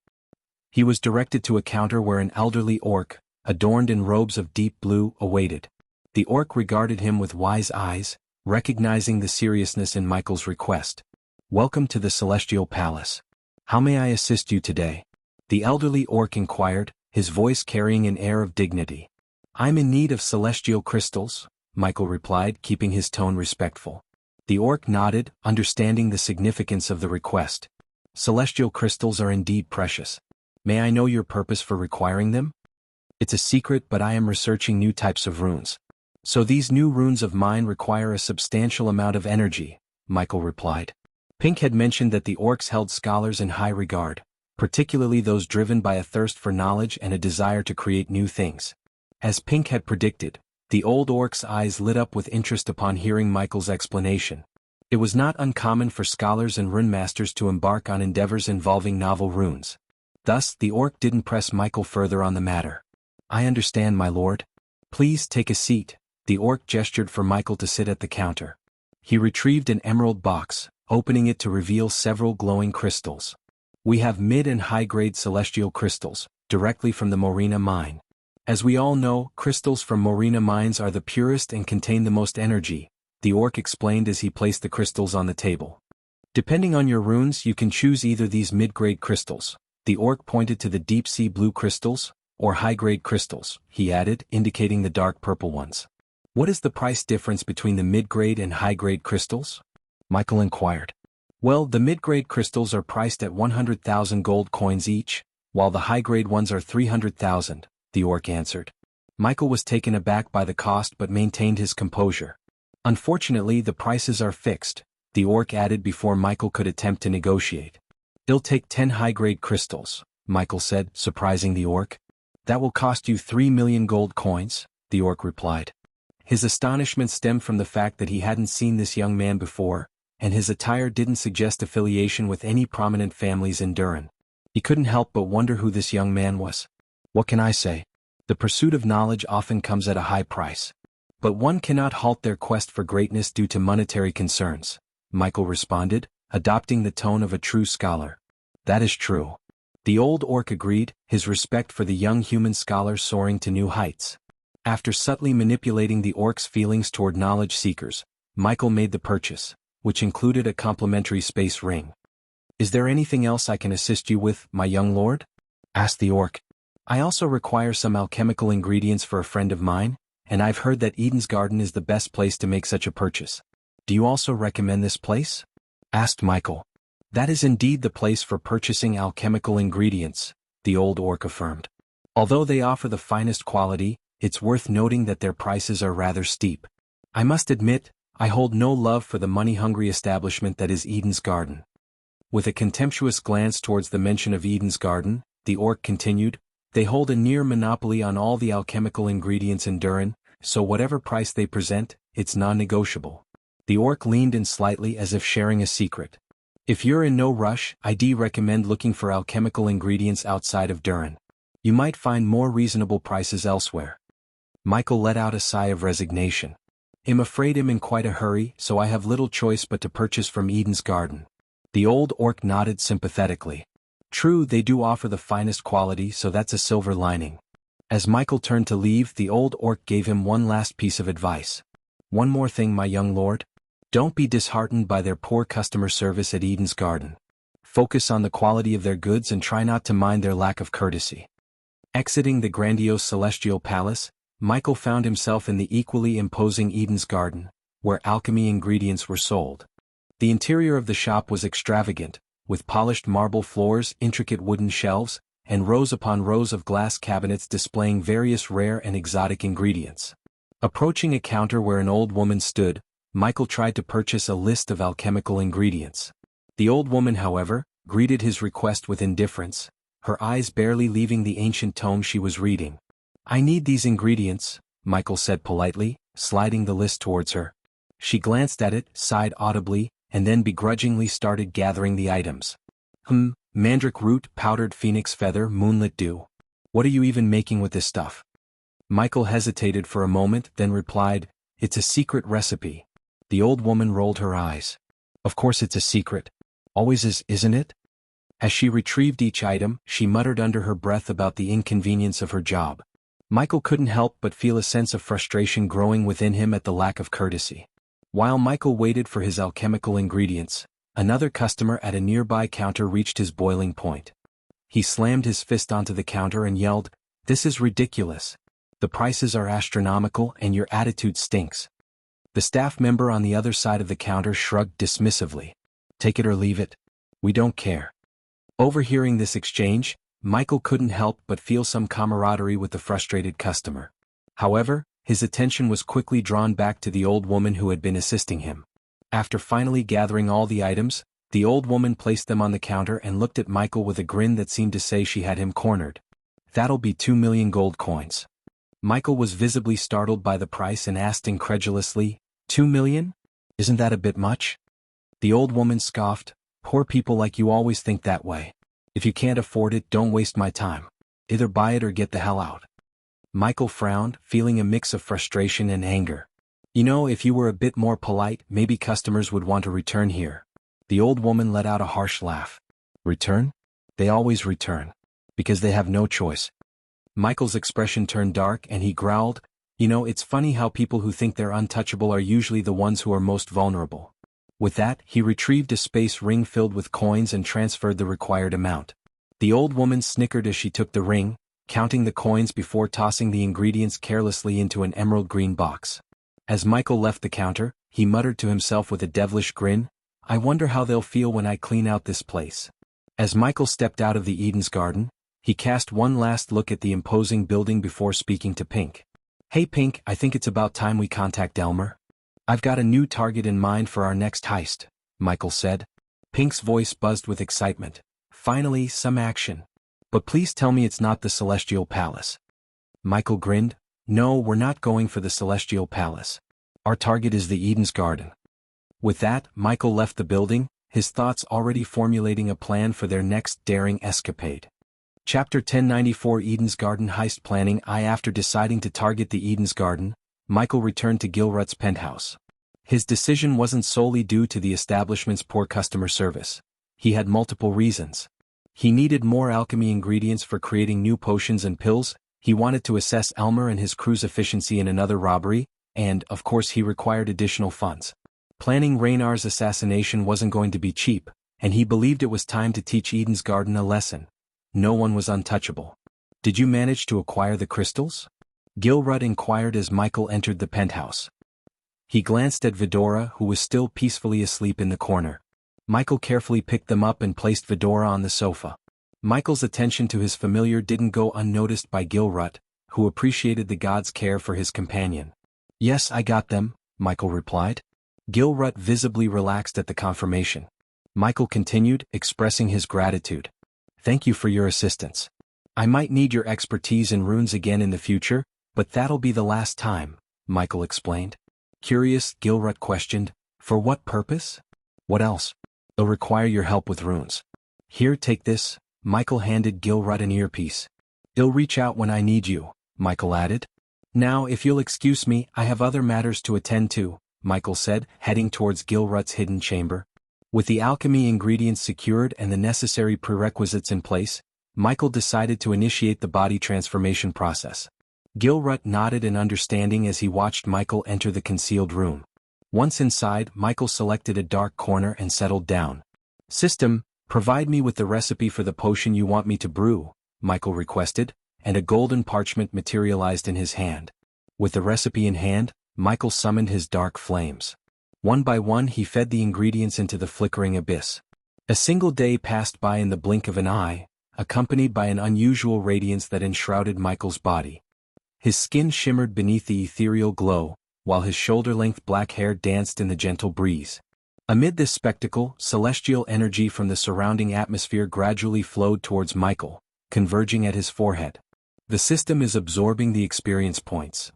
He was directed to a counter where an elderly orc, adorned in robes of deep blue, awaited. The orc regarded him with wise eyes, recognizing the seriousness in Michael's request. Welcome to the Celestial Palace. How may I assist you today? The elderly orc inquired, his voice carrying an air of dignity. I'm in need of celestial crystals, Michael replied, keeping his tone respectful. The orc nodded, understanding the significance of the request. Celestial crystals are indeed precious. May I know your purpose for requiring them? It's a secret, but I am researching new types of runes. So these new runes of mine require a substantial amount of energy, Michael replied. Pink had mentioned that the orcs held scholars in high regard, particularly those driven by a thirst for knowledge and a desire to create new things. As Pink had predicted, the old orc's eyes lit up with interest upon hearing Michael's explanation. It was not uncommon for scholars and rune masters to embark on endeavors involving novel runes. Thus, the orc didn't press Michael further on the matter. I understand, my lord. Please take a seat. The orc gestured for Michael to sit at the counter. He retrieved an emerald box, opening it to reveal several glowing crystals. We have mid and high-grade celestial crystals, directly from the Morena mine. As we all know, crystals from Morena mines are the purest and contain the most energy, the orc explained as he placed the crystals on the table. Depending on your runes, you can choose either these mid-grade crystals. The orc pointed to the deep-sea blue crystals, or high-grade crystals, he added, indicating the dark purple ones. What is the price difference between the mid-grade and high-grade crystals? Michael inquired. Well, the mid-grade crystals are priced at 100,000 gold coins each, while the high-grade ones are 300,000, the orc answered. Michael was taken aback by the cost but maintained his composure. Unfortunately, the prices are fixed, the orc added before Michael could attempt to negotiate. It'll take 10 high-grade crystals, Michael said, surprising the orc. That will cost you 3 million gold coins, the orc replied. His astonishment stemmed from the fact that he hadn't seen this young man before, and his attire didn't suggest affiliation with any prominent families in Durin. He couldn't help but wonder who this young man was. What can I say? The pursuit of knowledge often comes at a high price. But one cannot halt their quest for greatness due to monetary concerns, Michael responded, adopting the tone of a true scholar. That is true. The old orc agreed, his respect for the young human scholar soaring to new heights. After subtly manipulating the orc's feelings toward knowledge seekers, Michael made the purchase, which included a complimentary space ring. Is there anything else I can assist you with, my young lord? Asked the orc. I also require some alchemical ingredients for a friend of mine, and I've heard that Eden's Garden is the best place to make such a purchase. Do you also recommend this place? Asked Michael. That is indeed the place for purchasing alchemical ingredients, the old orc affirmed. Although they offer the finest quality, it's worth noting that their prices are rather steep. I must admit, I hold no love for the money-hungry establishment that is Eden's Garden. With a contemptuous glance towards the mention of Eden's Garden, the orc continued, they hold a near monopoly on all the alchemical ingredients in Durin, so whatever price they present, it's non-negotiable. The orc leaned in slightly as if sharing a secret. If you're in no rush, I'd recommend looking for alchemical ingredients outside of Durin. You might find more reasonable prices elsewhere. Michael let out a sigh of resignation. I'm afraid I'm in quite a hurry, so I have little choice but to purchase from Eden's Garden. The old orc nodded sympathetically. True, they do offer the finest quality, so that's a silver lining. As Michael turned to leave, the old orc gave him one last piece of advice. One more thing, my young lord. Don't be disheartened by their poor customer service at Eden's Garden. Focus on the quality of their goods and try not to mind their lack of courtesy. Exiting the grandiose celestial palace, Michael found himself in the equally imposing Eden's Garden, where alchemy ingredients were sold. The interior of the shop was extravagant, with polished marble floors, intricate wooden shelves, and rows upon rows of glass cabinets displaying various rare and exotic ingredients. Approaching a counter where an old woman stood, Michael tried to purchase a list of alchemical ingredients. The old woman, however, greeted his request with indifference, her eyes barely leaving the ancient tome she was reading. I need these ingredients, Michael said politely, sliding the list towards her. She glanced at it, sighed audibly, and then begrudgingly started gathering the items. Mandrake root, powdered phoenix feather, moonlit dew. What are you even making with this stuff? Michael hesitated for a moment, then replied, It's a secret recipe. The old woman rolled her eyes. Of course it's a secret. Always is, isn't it? As she retrieved each item, she muttered under her breath about the inconvenience of her job. Michael couldn't help but feel a sense of frustration growing within him at the lack of courtesy. While Michael waited for his alchemical ingredients, Another customer at a nearby counter reached his boiling point. He slammed his fist onto the counter and yelled, "This is ridiculous. The prices are astronomical and your attitude stinks." The staff member on the other side of the counter shrugged dismissively. "Take it or leave it. We don't care." Overhearing this exchange, Michael couldn't help but feel some camaraderie with the frustrated customer. However, his attention was quickly drawn back to the old woman who had been assisting him. After finally gathering all the items, the old woman placed them on the counter and looked at Michael with a grin that seemed to say she had him cornered. "That'll be 2 million gold coins." Michael was visibly startled by the price and asked incredulously, 2 million? Isn't that a bit much?" The old woman scoffed, "Poor people like you always think that way. If you can't afford it, don't waste my time. Either buy it or get the hell out." Michael frowned, feeling a mix of frustration and anger. "You know, if you were a bit more polite, maybe customers would want to return here." The old woman let out a harsh laugh. "Return? They always return. Because they have no choice." Michael's expression turned dark and he growled, "You know, it's funny how people who think they're untouchable are usually the ones who are most vulnerable." With that, he retrieved a space ring filled with coins and transferred the required amount. The old woman snickered as she took the ring, counting the coins before tossing the ingredients carelessly into an emerald green box. As Michael left the counter, he muttered to himself with a devilish grin, "I wonder how they'll feel when I clean out this place." As Michael stepped out of the Eden's garden, he cast one last look at the imposing building before speaking to Pink. "Hey Pink, I think it's about time we contact Elmer. I've got a new target in mind for our next heist," Michael said. Pink's voice buzzed with excitement. "Finally, some action. But please tell me it's not the Celestial Palace." Michael grinned. "No, we're not going for the Celestial Palace. Our target is the Eden's Garden." With that, Michael left the building, his thoughts already formulating a plan for their next daring escapade. Chapter 1094 Eden's Garden Heist Planning. After deciding to target the Eden's Garden, Michael returned to Gilrut's penthouse. His decision wasn't solely due to the establishment's poor customer service. He had multiple reasons. He needed more alchemy ingredients for creating new potions and pills, he wanted to assess Elmer and his crew's efficiency in another robbery, and, of course, he required additional funds. Planning Raynar's assassination wasn't going to be cheap, and he believed it was time to teach Eden's Garden a lesson. No one was untouchable. "Did you manage to acquire the crystals?" Gilrut inquired as Michael entered the penthouse. He glanced at Vidora, who was still peacefully asleep in the corner. Michael carefully picked them up and placed Vidora on the sofa. Michael's attention to his familiar didn't go unnoticed by Gilrut, who appreciated the god's care for his companion. "Yes, I got them," Michael replied. Gilrut visibly relaxed at the confirmation. Michael continued, expressing his gratitude. "Thank you for your assistance. I might need your expertise in runes again in the future, but that'll be the last time," Michael explained. Curious, Gilrut questioned, "For what purpose?" "What else? They'll require your help with runes." "Here, take this." Michael handed Gilrut an earpiece. "I'll reach out when I need you," Michael added. "Now, if you'll excuse me, I have other matters to attend to," Michael said, heading towards Gilrut's hidden chamber. With the alchemy ingredients secured and the necessary prerequisites in place, Michael decided to initiate the body transformation process. Gilrut nodded in understanding as he watched Michael enter the concealed room. Once inside, Michael selected a dark corner and settled down. "System, provide me with the recipe for the potion you want me to brew," Michael requested, and a golden parchment materialized in his hand. With the recipe in hand, Michael summoned his dark flames. One by one he fed the ingredients into the flickering abyss. A single day passed by in the blink of an eye, accompanied by an unusual radiance that enshrouded Michael's body. His skin shimmered beneath the ethereal glow, while his shoulder-length black hair danced in the gentle breeze. Amid this spectacle, celestial energy from the surrounding atmosphere gradually flowed towards Michael, converging at his forehead. "The system is absorbing the experience points."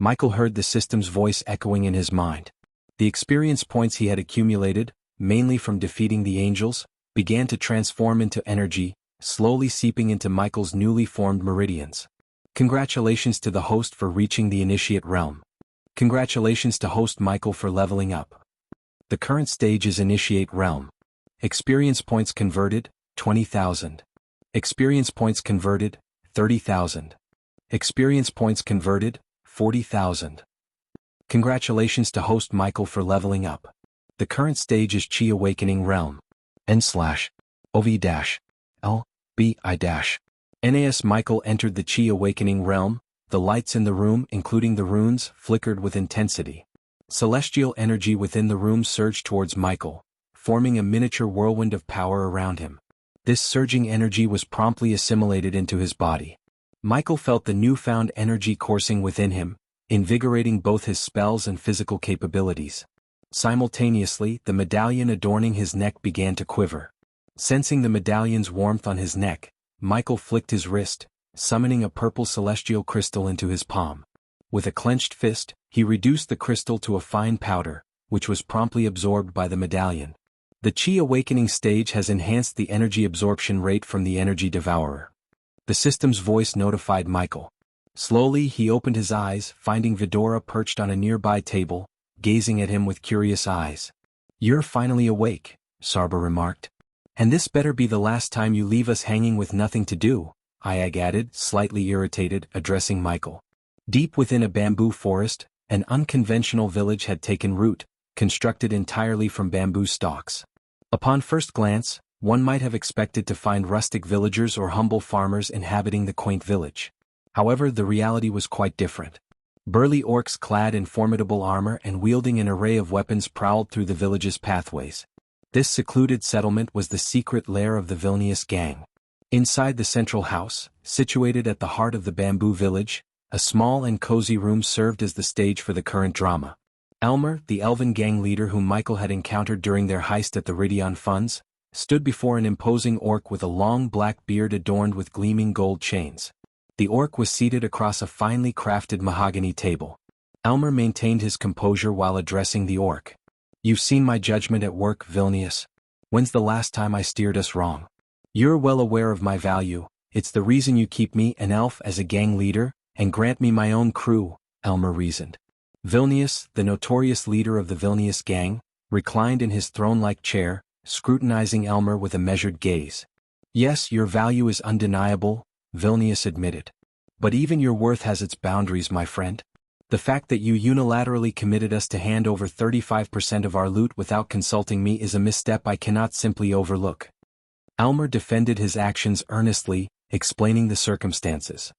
Michael heard the system's voice echoing in his mind. The experience points he had accumulated, mainly from defeating the angels, began to transform into energy, slowly seeping into Michael's newly formed meridians. Congratulations to the host for reaching the initiate realm. Congratulations to host Michael for leveling up. The current stage is initiate realm. Experience points converted, 20,000. Experience points converted, 30,000. Experience points converted, 40,000. Congratulations to host Michael for leveling up. The current stage is Chi Awakening Realm. N/OV-L-B-I-. Michael entered the Chi Awakening Realm. The lights in the room, including the runes, flickered with intensity. Celestial energy within the room surged towards Michael, forming a miniature whirlwind of power around him. This surging energy was promptly assimilated into his body. Michael felt the newfound energy coursing within him, invigorating both his spells and physical capabilities. Simultaneously, the medallion adorning his neck began to quiver. Sensing the medallion's warmth on his neck, Michael flicked his wrist, summoning a purple celestial crystal into his palm. With a clenched fist, he reduced the crystal to a fine powder, which was promptly absorbed by the medallion. The Chi Awakening stage has enhanced the energy absorption rate from the Energy Devourer. The system's voice notified Michael. Slowly he opened his eyes, finding Vidora perched on a nearby table, gazing at him with curious eyes. "You're finally awake," Sarba remarked. "And this better be the last time you leave us hanging with nothing to do," Iag added, slightly irritated, addressing Michael. Deep within a bamboo forest, an unconventional village had taken root, constructed entirely from bamboo stalks. Upon first glance, one might have expected to find rustic villagers or humble farmers inhabiting the quaint village. However, the reality was quite different. Burly orcs clad in formidable armor and wielding an array of weapons prowled through the village's pathways. This secluded settlement was the secret lair of the Vilnius gang. Inside the central house, situated at the heart of the bamboo village, a small and cozy room served as the stage for the current drama. Elmer, the elven gang leader whom Michael had encountered during their heist at the Ridion Funds, stood before an imposing orc with a long black beard adorned with gleaming gold chains. The orc was seated across a finely crafted mahogany table. Elmer maintained his composure while addressing the orc. "You've seen my judgment at work, Vilnius. When's the last time I steered us wrong? You're well aware of my value. It's the reason you keep me, an elf, as a gang leader, and grant me my own crew," Elmer reasoned. Vilnius, the notorious leader of the Vilnius gang, reclined in his throne-like chair, scrutinizing Elmer with a measured gaze. "Yes, your value is undeniable," Vilnius admitted. "But even your worth has its boundaries, my friend. The fact that you unilaterally committed us to hand over 35% of our loot without consulting me is a misstep I cannot simply overlook." Elmer defended his actions earnestly, explaining the circumstances.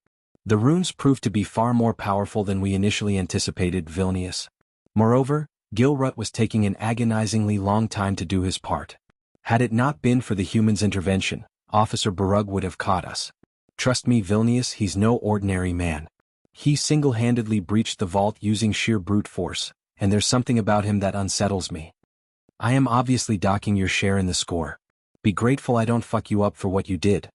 "The runes proved to be far more powerful than we initially anticipated, Vilnius. Moreover, Gilrut was taking an agonizingly long time to do his part. Had it not been for the human's intervention, Officer Barug would have caught us. Trust me, Vilnius, he's no ordinary man. He single-handedly breached the vault using sheer brute force, and there's something about him that unsettles me. I am obviously docking your share in the score. Be grateful I don't fuck you up for what you did.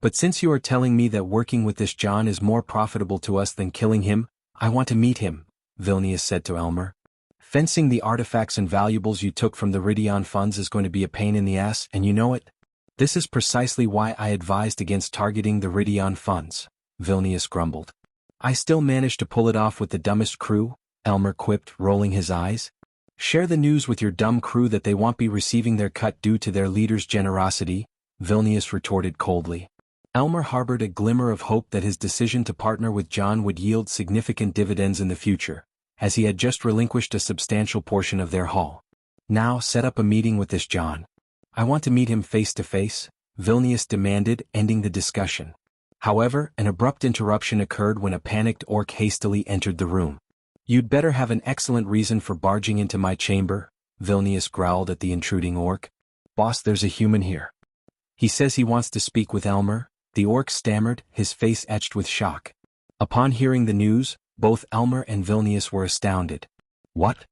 But since you are telling me that working with this John is more profitable to us than killing him, I want to meet him," Vilnius said to Elmer. "Fencing the artifacts and valuables you took from the Ridion Funds is going to be a pain in the ass, and you know it? This is precisely why I advised against targeting the Ridion Funds," Vilnius grumbled. "I still managed to pull it off with the dumbest crew," Elmer quipped, rolling his eyes. "Share the news with your dumb crew that they won't be receiving their cut due to their leader's generosity," Vilnius retorted coldly. Elmer harbored a glimmer of hope that his decision to partner with John would yield significant dividends in the future, as he had just relinquished a substantial portion of their haul. "Now set up a meeting with this John. I want to meet him face to face," Vilnius demanded, ending the discussion. However, an abrupt interruption occurred when a panicked orc hastily entered the room. "You'd better have an excellent reason for barging into my chamber," Vilnius growled at the intruding orc. "Boss, there's a human here. He says he wants to speak with Elmer," the orc stammered, his face etched with shock. Upon hearing the news, both Elmer and Vilnius were astounded. "What?"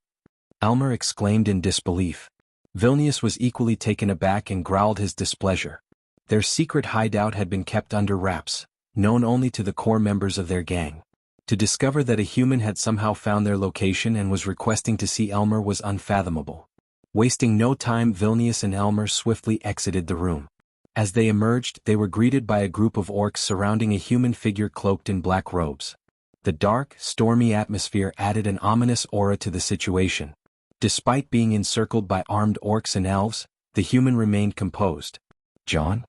Elmer exclaimed in disbelief. Vilnius was equally taken aback and growled his displeasure. Their secret hideout had been kept under wraps, known only to the core members of their gang. To discover that a human had somehow found their location and was requesting to see Elmer was unfathomable. Wasting no time, Vilnius and Elmer swiftly exited the room. As they emerged, they were greeted by a group of orcs surrounding a human figure cloaked in black robes. The dark, stormy atmosphere added an ominous aura to the situation. Despite being encircled by armed orcs and elves, the human remained composed. "John?"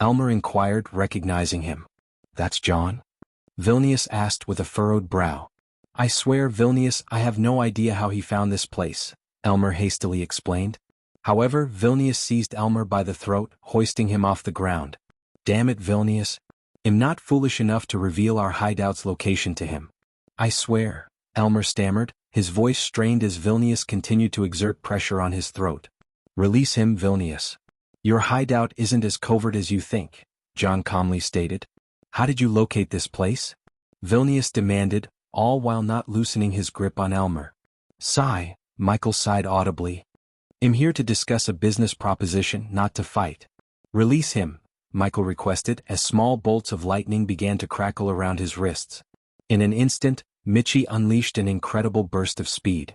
Elmer inquired, recognizing him. "That's John?" Vilnius asked with a furrowed brow. "I swear, Vilnius, I have no idea how he found this place," Elmer hastily explained. However, Vilnius seized Elmer by the throat, hoisting him off the ground. Damn it, Vilnius. I'm not foolish enough to reveal our hideout's location to him. I swear, Elmer stammered, his voice strained as Vilnius continued to exert pressure on his throat. Release him, Vilnius. Your hideout isn't as covert as you think, John calmly stated. How did you locate this place? Vilnius demanded, all while not loosening his grip on Elmer. Sigh, Michael sighed audibly. I'm here to discuss a business proposition, not to fight. Release him, Michael requested as small bolts of lightning began to crackle around his wrists. In an instant, Michi unleashed an incredible burst of speed.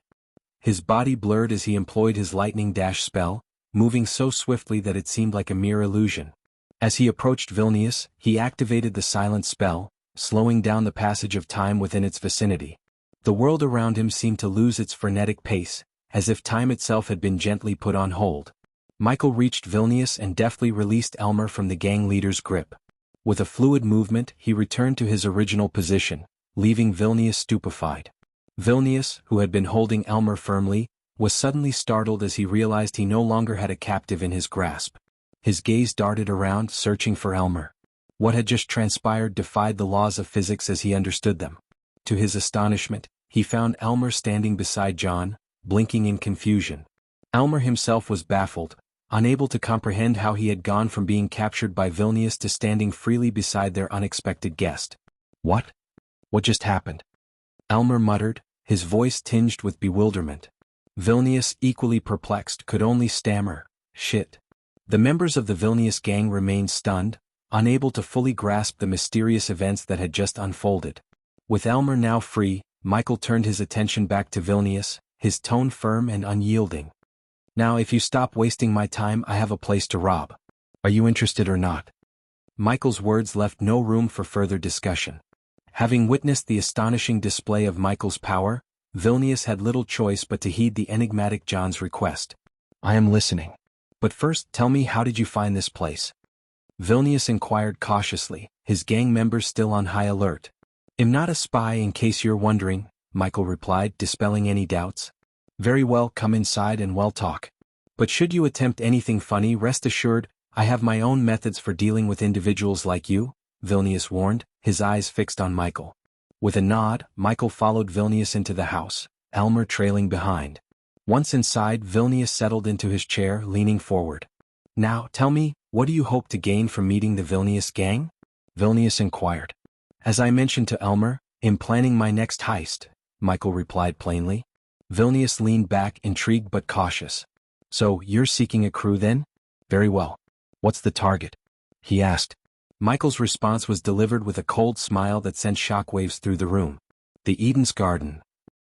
His body blurred as he employed his lightning dash spell, moving so swiftly that it seemed like a mere illusion. As he approached Vilnius, he activated the silent spell, slowing down the passage of time within its vicinity. The world around him seemed to lose its frenetic pace, as if time itself had been gently put on hold. Michael reached Vilnius and deftly released Elmer from the gang leader's grip. With a fluid movement, he returned to his original position, leaving Vilnius stupefied. Vilnius, who had been holding Elmer firmly, was suddenly startled as he realized he no longer had a captive in his grasp. His gaze darted around, searching for Elmer. What had just transpired defied the laws of physics as he understood them. To his astonishment, he found Elmer standing beside John, blinking in confusion. Elmer himself was baffled, unable to comprehend how he had gone from being captured by Vilnius to standing freely beside their unexpected guest. What? What just happened? Elmer muttered, his voice tinged with bewilderment. Vilnius, equally perplexed, could only stammer, "Shit." The members of the Vilnius gang remained stunned, unable to fully grasp the mysterious events that had just unfolded. With Elmer now free, Michael turned his attention back to Vilnius, his tone firm and unyielding. Now if you stop wasting my time, I have a place to rob. Are you interested or not? Michael's words left no room for further discussion. Having witnessed the astonishing display of Michael's power, Vilnius had little choice but to heed the enigmatic John's request. I am listening. But first, tell me, how did you find this place? Vilnius inquired cautiously, his gang members still on high alert. I'm not a spy, in case you're wondering, Michael replied, dispelling any doubts. Very well, come inside and we'll talk. But should you attempt anything funny, rest assured, I have my own methods for dealing with individuals like you, Vilnius warned, his eyes fixed on Michael. With a nod, Michael followed Vilnius into the house, Elmer trailing behind. Once inside, Vilnius settled into his chair, leaning forward. Now, tell me, what do you hope to gain from meeting the Vilnius gang? Vilnius inquired. As I mentioned to Elmer, I'm planning my next heist, Michael replied plainly. Vilnius leaned back, intrigued but cautious. So, you're seeking a crew then? Very well. What's the target? He asked. Michael's response was delivered with a cold smile that sent shockwaves through the room. The Eden's Garden,